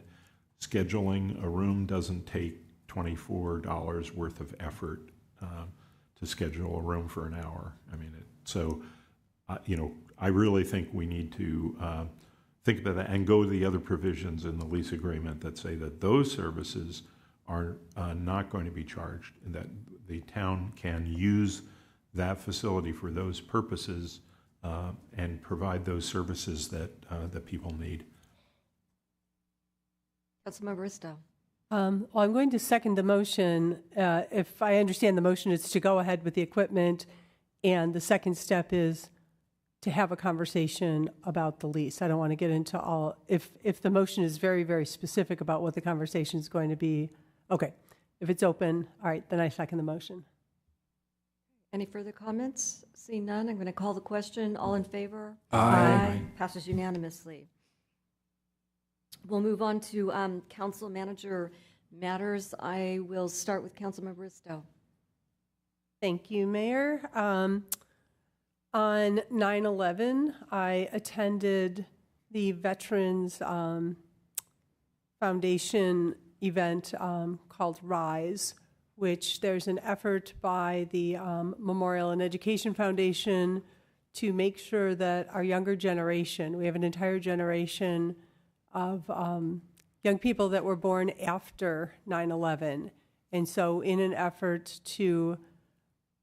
scheduling a room doesn't take $24 worth of effort to schedule a room for an hour. I mean, I really think we need to think about that and go to the other provisions in the lease agreement that say that those services are not going to be charged, and that the town can use that facility for those purposes and provide those services that people need. Councilmember Risto. Well, I'm going to second the motion. If I understand the motion, it's to go ahead with the equipment, and the second step is to have a conversation about the lease. I don't want to get into all, if the motion is very, very specific about what the conversation is going to be, okay. If it's open, all right, then I second the motion. Any further comments? Seeing none, I'm going to call the question. All in favor? Aye. Passes unanimously. We'll move on to council manager matters. I will start with Councilmember Risto. Thank you, Mayor. On 9/11, I attended the Veterans Foundation event called RISE, which there's an effort by the Memorial and Education Foundation to make sure that our younger generation, we have an entire generation of young people that were born after 9/11. And so in an effort to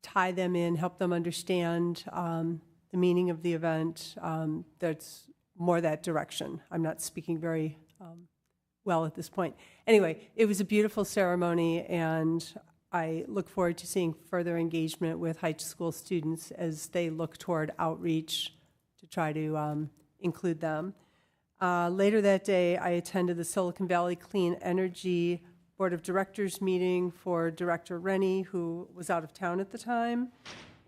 tie them in, help them understand the meaning of the event, that's more that direction. I'm not speaking very well at this point. Anyway, it was a beautiful ceremony, and I look forward to seeing further engagement with high school students as they look toward outreach to try to include them. Later that day, I attended the Silicon Valley Clean Energy Board of Directors meeting for Director Rennie, who was out of town at the time.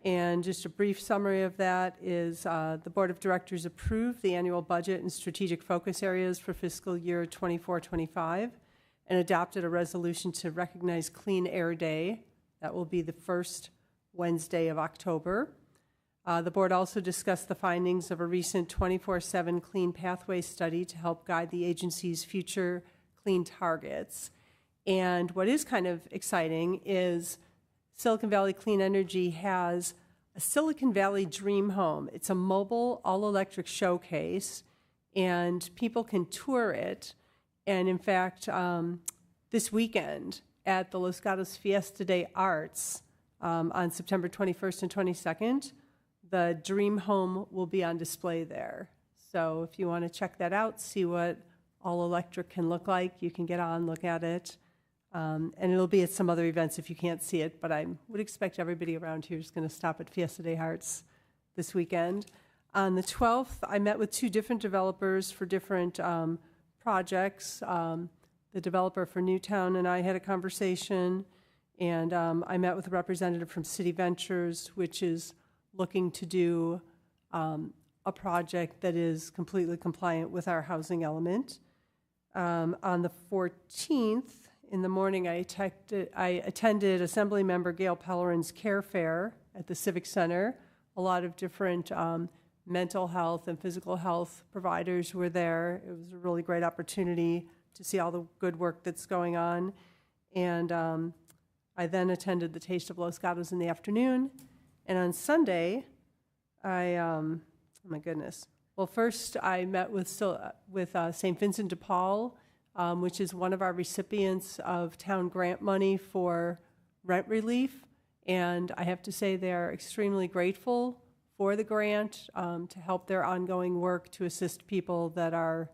And just a brief summary of that is the Board of Directors approved the annual budget and strategic focus areas for fiscal year 24-25 and adopted a resolution to recognize Clean Air Day. That will be the first Wednesday of October. The board also discussed the findings of a recent 24/7 Clean Pathway study to help guide the agency's future clean targets. And what is kind of exciting is Silicon Valley Clean Energy has a Silicon Valley Dream Home. It's a mobile, all-electric showcase, and people can tour it. And in fact, this weekend at the Los Gatos Fiesta de Arts on September 21st and 22nd, the Dream Home will be on display there. So if you want to check that out, see what all-electric can look like, you can get on, look at it. And it'll be at some other events if you can't see it, but I would expect everybody around here is going to stop at Fiesta de Arts this weekend. On the 12th, I met with two different developers for different projects. The developer for Newtown and I had a conversation, and I met with a representative from City Ventures, which is looking to do a project that is completely compliant with our housing element. On the 14th, in the morning, I attended Assemblymember Gail Pellerin's Care Fair at the Civic Center. A lot of different mental health and physical health providers were there. It was a really great opportunity to see all the good work that's going on. And I then attended the Taste of Los Gatos in the afternoon. And on Sunday, oh my goodness. Well, first I met with St. Vincent de Paul, which is one of our recipients of town grant money for rent relief. And I have to say they're extremely grateful for the grant to help their ongoing work to assist people that are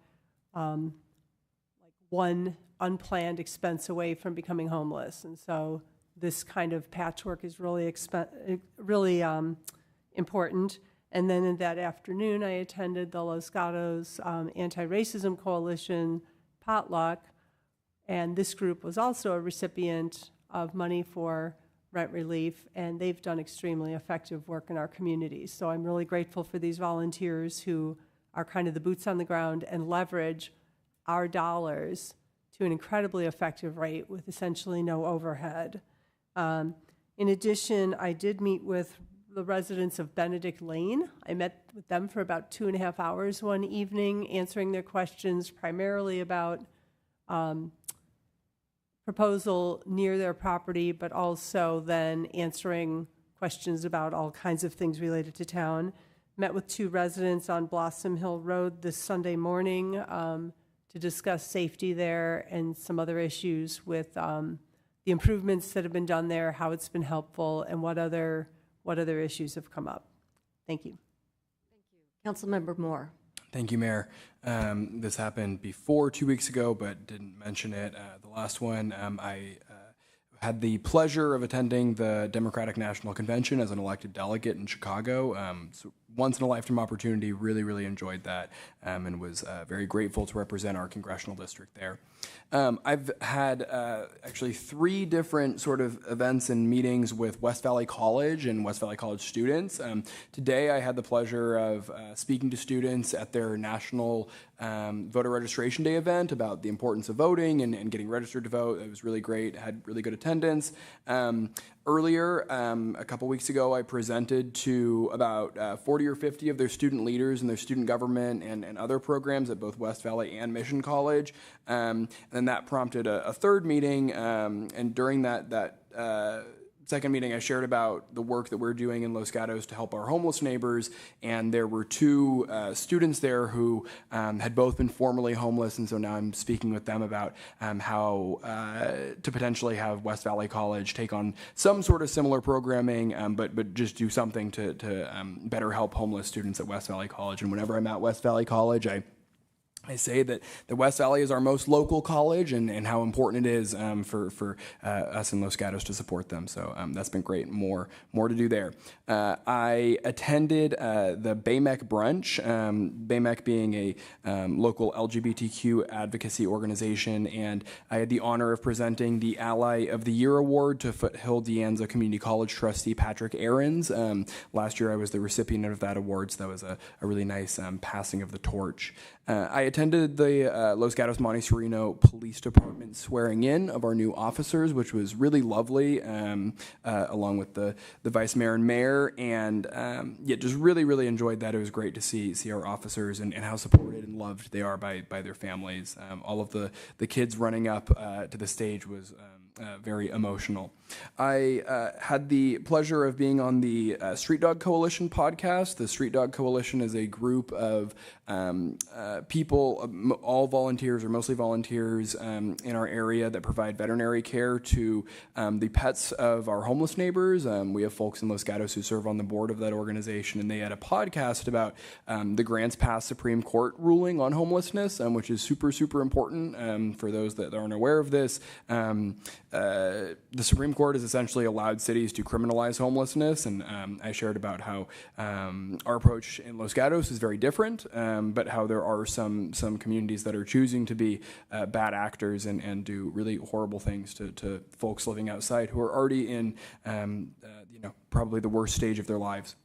like one unplanned expense away from becoming homeless. And so this kind of patchwork is really important. And then in that afternoon, I attended the Los Gatos Anti-Racism Coalition potluck, and this group was also a recipient of money for rent relief, and they've done extremely effective work in our communities. So I'm really grateful for these volunteers who are kind of the boots on the ground and leverage our dollars to an incredibly effective rate with essentially no overhead. In addition, I did meet with the residents of Benedict Lane. I met with them for about 2.5 hours one evening, answering their questions primarily about proposal near their property, but also then answering questions about all kinds of things related to town. Met with 2 residents on Blossom Hill Road this Sunday morning to discuss safety there and some other issues with the improvements that have been done there, how it's been helpful, and what other issues have come up. Thank you. Councilmember Moore. Thank you, Mayor. This happened before 2 weeks ago, but didn't mention it. The last one, I had the pleasure of attending the Democratic National Convention as an elected delegate in Chicago. So once-in-a-lifetime opportunity, really enjoyed that, and was very grateful to represent our congressional district there. I've had actually 3 different sort of events and meetings with West Valley College and West Valley College students. Today I had the pleasure of speaking to students at their National Voter Registration Day event about the importance of voting and getting registered to vote. It was really great, had really good attendance. Earlier, a couple weeks ago, I presented to about 40 or 50 of their student leaders and their student government and other programs at both West Valley and Mission College. And then that prompted a third meeting, and during that second meeting, I shared about the work that we're doing in Los Gatos to help our homeless neighbors, and there were 2 students there who had both been formerly homeless, and so now I'm speaking with them about how to potentially have West Valley College take on some sort of similar programming, but just do something to better help homeless students at West Valley College. And whenever I'm at West Valley College, I say that the West Valley is our most local college, and how important it is for us in Los Gatos to support them. So that's been great. More to do there. I attended the BAMEC brunch, BAMEC being a local LGBTQ advocacy organization, and I had the honor of presenting the Ally of the Year award to Foothill De Anza Community College trustee Patrick Aarons. Last year I was the recipient of that award, so that was a really nice passing of the torch. I attended the Los Gatos Monte Sereno Police Department swearing in of our new officers, which was really lovely, along with the Vice Mayor and Mayor, and just really enjoyed that. It was great to see our officers and how supported and loved they are by their families. All of the kids running up to the stage was very emotional. I had the pleasure of being on the Street Dog Coalition podcast. The Street Dog Coalition is a group of people, all volunteers or mostly volunteers in our area that provide veterinary care to the pets of our homeless neighbors. We have folks in Los Gatos who serve on the board of that organization, and they had a podcast about the Grants Pass Supreme Court ruling on homelessness, which is super important for those that aren't aware of this. The Supreme Court has essentially allowed cities to criminalize homelessness, and I shared about how our approach in Los Gatos is very different, but how there are some communities that are choosing to be bad actors and do really horrible things to folks living outside who are already in probably the worst stage of their lives.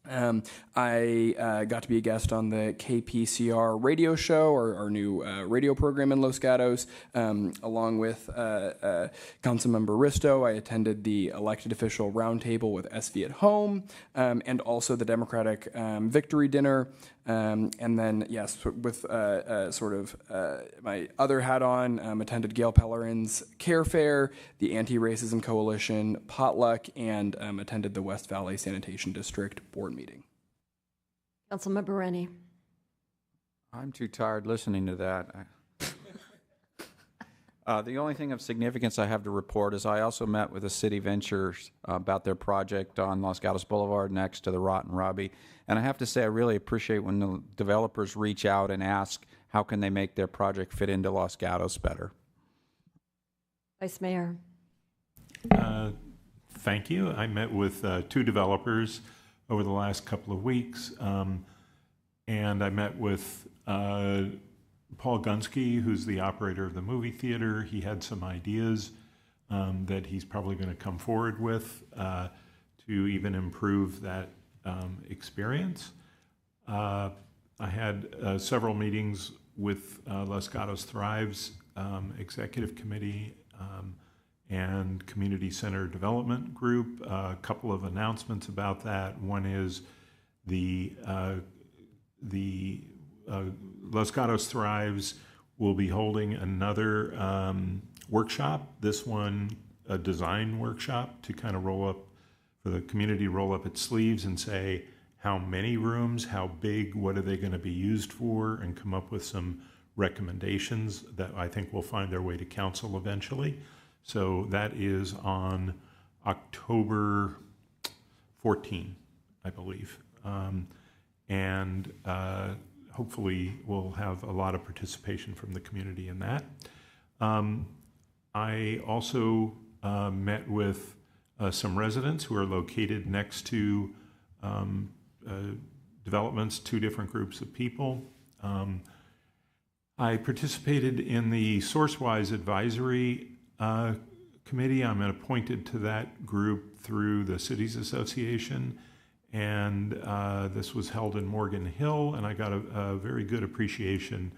I got to be a guest on the KPCR radio show, our new radio program in Los Gatos, along with Councilmember Risto. I attended the elected official roundtable with SV at Home, and also the Democratic Victory Dinner. And then, yes, with my other hat on, attended Gail Pellerin's Care Fair, the Anti-Racism Coalition potluck, and attended the West Valley Sanitation District board meeting. Councilmember Rennie. I'm too tired listening to that. The only thing of significance I have to report is I also met with the City Ventures about their project on Los Gatos Boulevard next to the Rotten Robbie. And I have to say I really appreciate when the developers reach out and ask how can they make their project fit into Los Gatos better. Vice Mayor. Thank you. I met with 2 developers over the last couple of weeks, and I met with Paul Gunsky, who's the operator of the movie theater. He had some ideas that he's probably going to come forward with to even improve that experience. I had several meetings with Los Gatos Thrives Executive Committee and Community Center Development Group. A couple of announcements about that. One is the Los Gatos Thrives will be holding another workshop, this one a design workshop to kind of roll up, for the community to roll up its sleeves and say how many rooms, how big, what are they going to be used for, and come up with some recommendations that I think will find their way to council eventually. So that is on October 14, I believe. And hopefully we'll have a lot of participation from the community in that. I also met with some residents who are located next to developments, two different groups of people. I participated in the SourceWise Advisory Committee. I'm appointed to that group through the Cities Association, and this was held in Morgan Hill, and I got a very good appreciation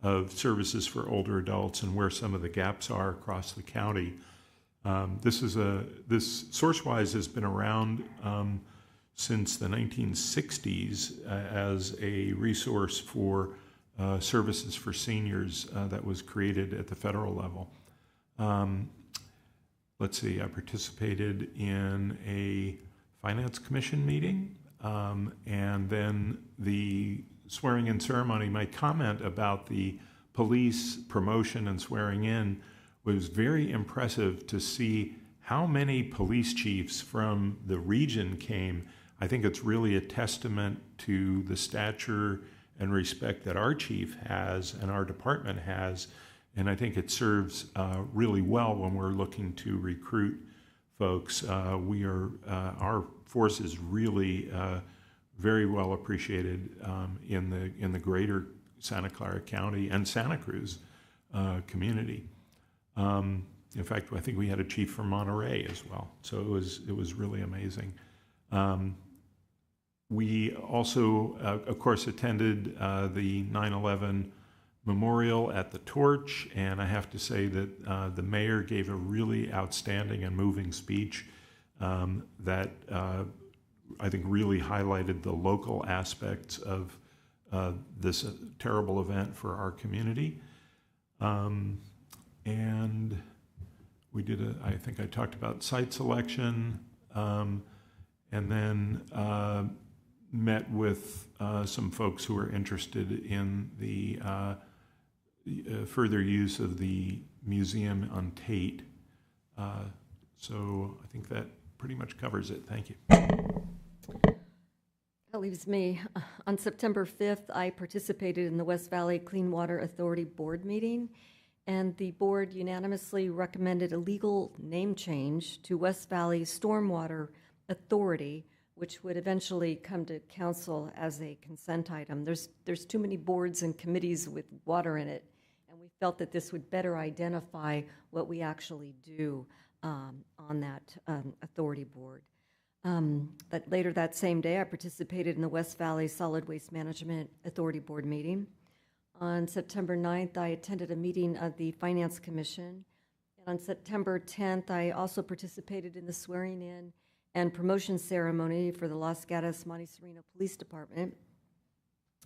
of services for older adults and where some of the gaps are across the county. This SourceWise has been around since the 1960s as a resource for services for seniors that was created at the federal level. Let's see, I participated in a Finance Commission meeting, and then the swearing in ceremony. My comment about the police promotion and swearing in was very impressive to see how many police chiefs from the region came. I think it's really a testament to the stature and respect that our chief has and our department has, and I think it serves really well when we're looking to recruit folks. Our force is really very well appreciated in the greater Santa Clara County and Santa Cruz community. In fact, I think we had a chief from Monterey as well, so it was really amazing. We also, of course, attended the 9/11 memorial at the Torch, and I have to say that the mayor gave a really outstanding and moving speech that I think really highlighted the local aspects of this terrible event for our community. And we did I think I talked about site selection, and then met with some folks who are interested in the further use of the museum on Tate. So I think that pretty much covers it. Thank you. That leaves me. On September 5th, I participated in the West Valley Clean Water Authority board meeting, and the board unanimously recommended a legal name change to West Valley Stormwater Authority, which would eventually come to council as a consent item. There's too many boards and committees with water in it, and we felt that this would better identify what we actually do on that authority board. But later that same day, I participated in the West Valley Solid Waste Management Authority board meeting. On September 9th, I attended a meeting of the Finance Commission. And on September 10th, I also participated in the swearing in and promotion ceremony for the Los Gatos Monte Sereno Police Department.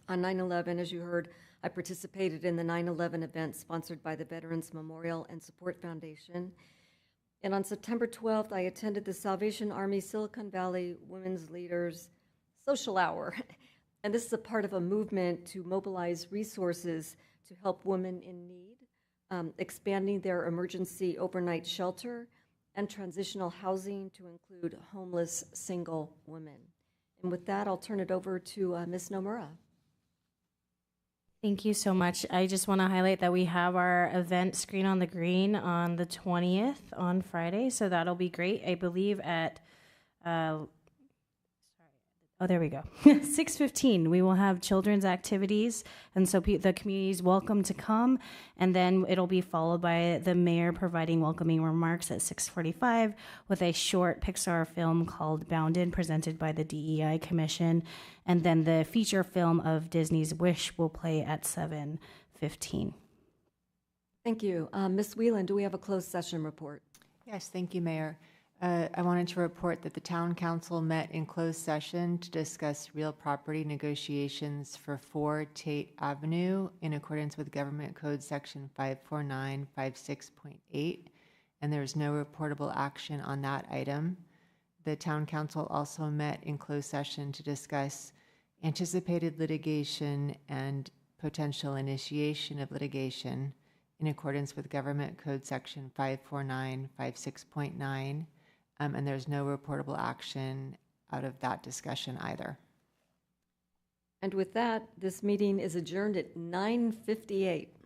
On 9/11, as you heard, I participated in the 9/11 event sponsored by the Veterans Memorial and Support Foundation. And on September 12th, I attended the Salvation Army Silicon Valley Women's Leaders Social Hour. And this is a part of a movement to mobilize resources to help women in need, expanding their emergency overnight shelter and transitional housing to include homeless single women. And with that, I'll turn it over to Ms. Nomura. Thank you so much. I just want to highlight that we have our event Screen on the Green on the 20th on Friday, so that'll be great. I believe at Oh, there we go. 6:15, we will have children's activities, and so the community is welcome to come, and then it'll be followed by the mayor providing welcoming remarks at 6:45 with a short Pixar film called Bounded, presented by the DEI Commission, and then the feature film of Disney's Wish will play at 7:15. Thank you. Ms. Whelan, do we have a closed session report? Yes, thank you, Mayor. I wanted to report that the Town Council met in closed session to discuss real property negotiations for 4 Tate Avenue in accordance with Government Code Section 54956.8, and there is no reportable action on that item. The Town Council also met in closed session to discuss anticipated litigation and potential initiation of litigation in accordance with Government Code Section 54956.9. And there's no reportable action out of that discussion either. And with that, this meeting is adjourned at 9:58.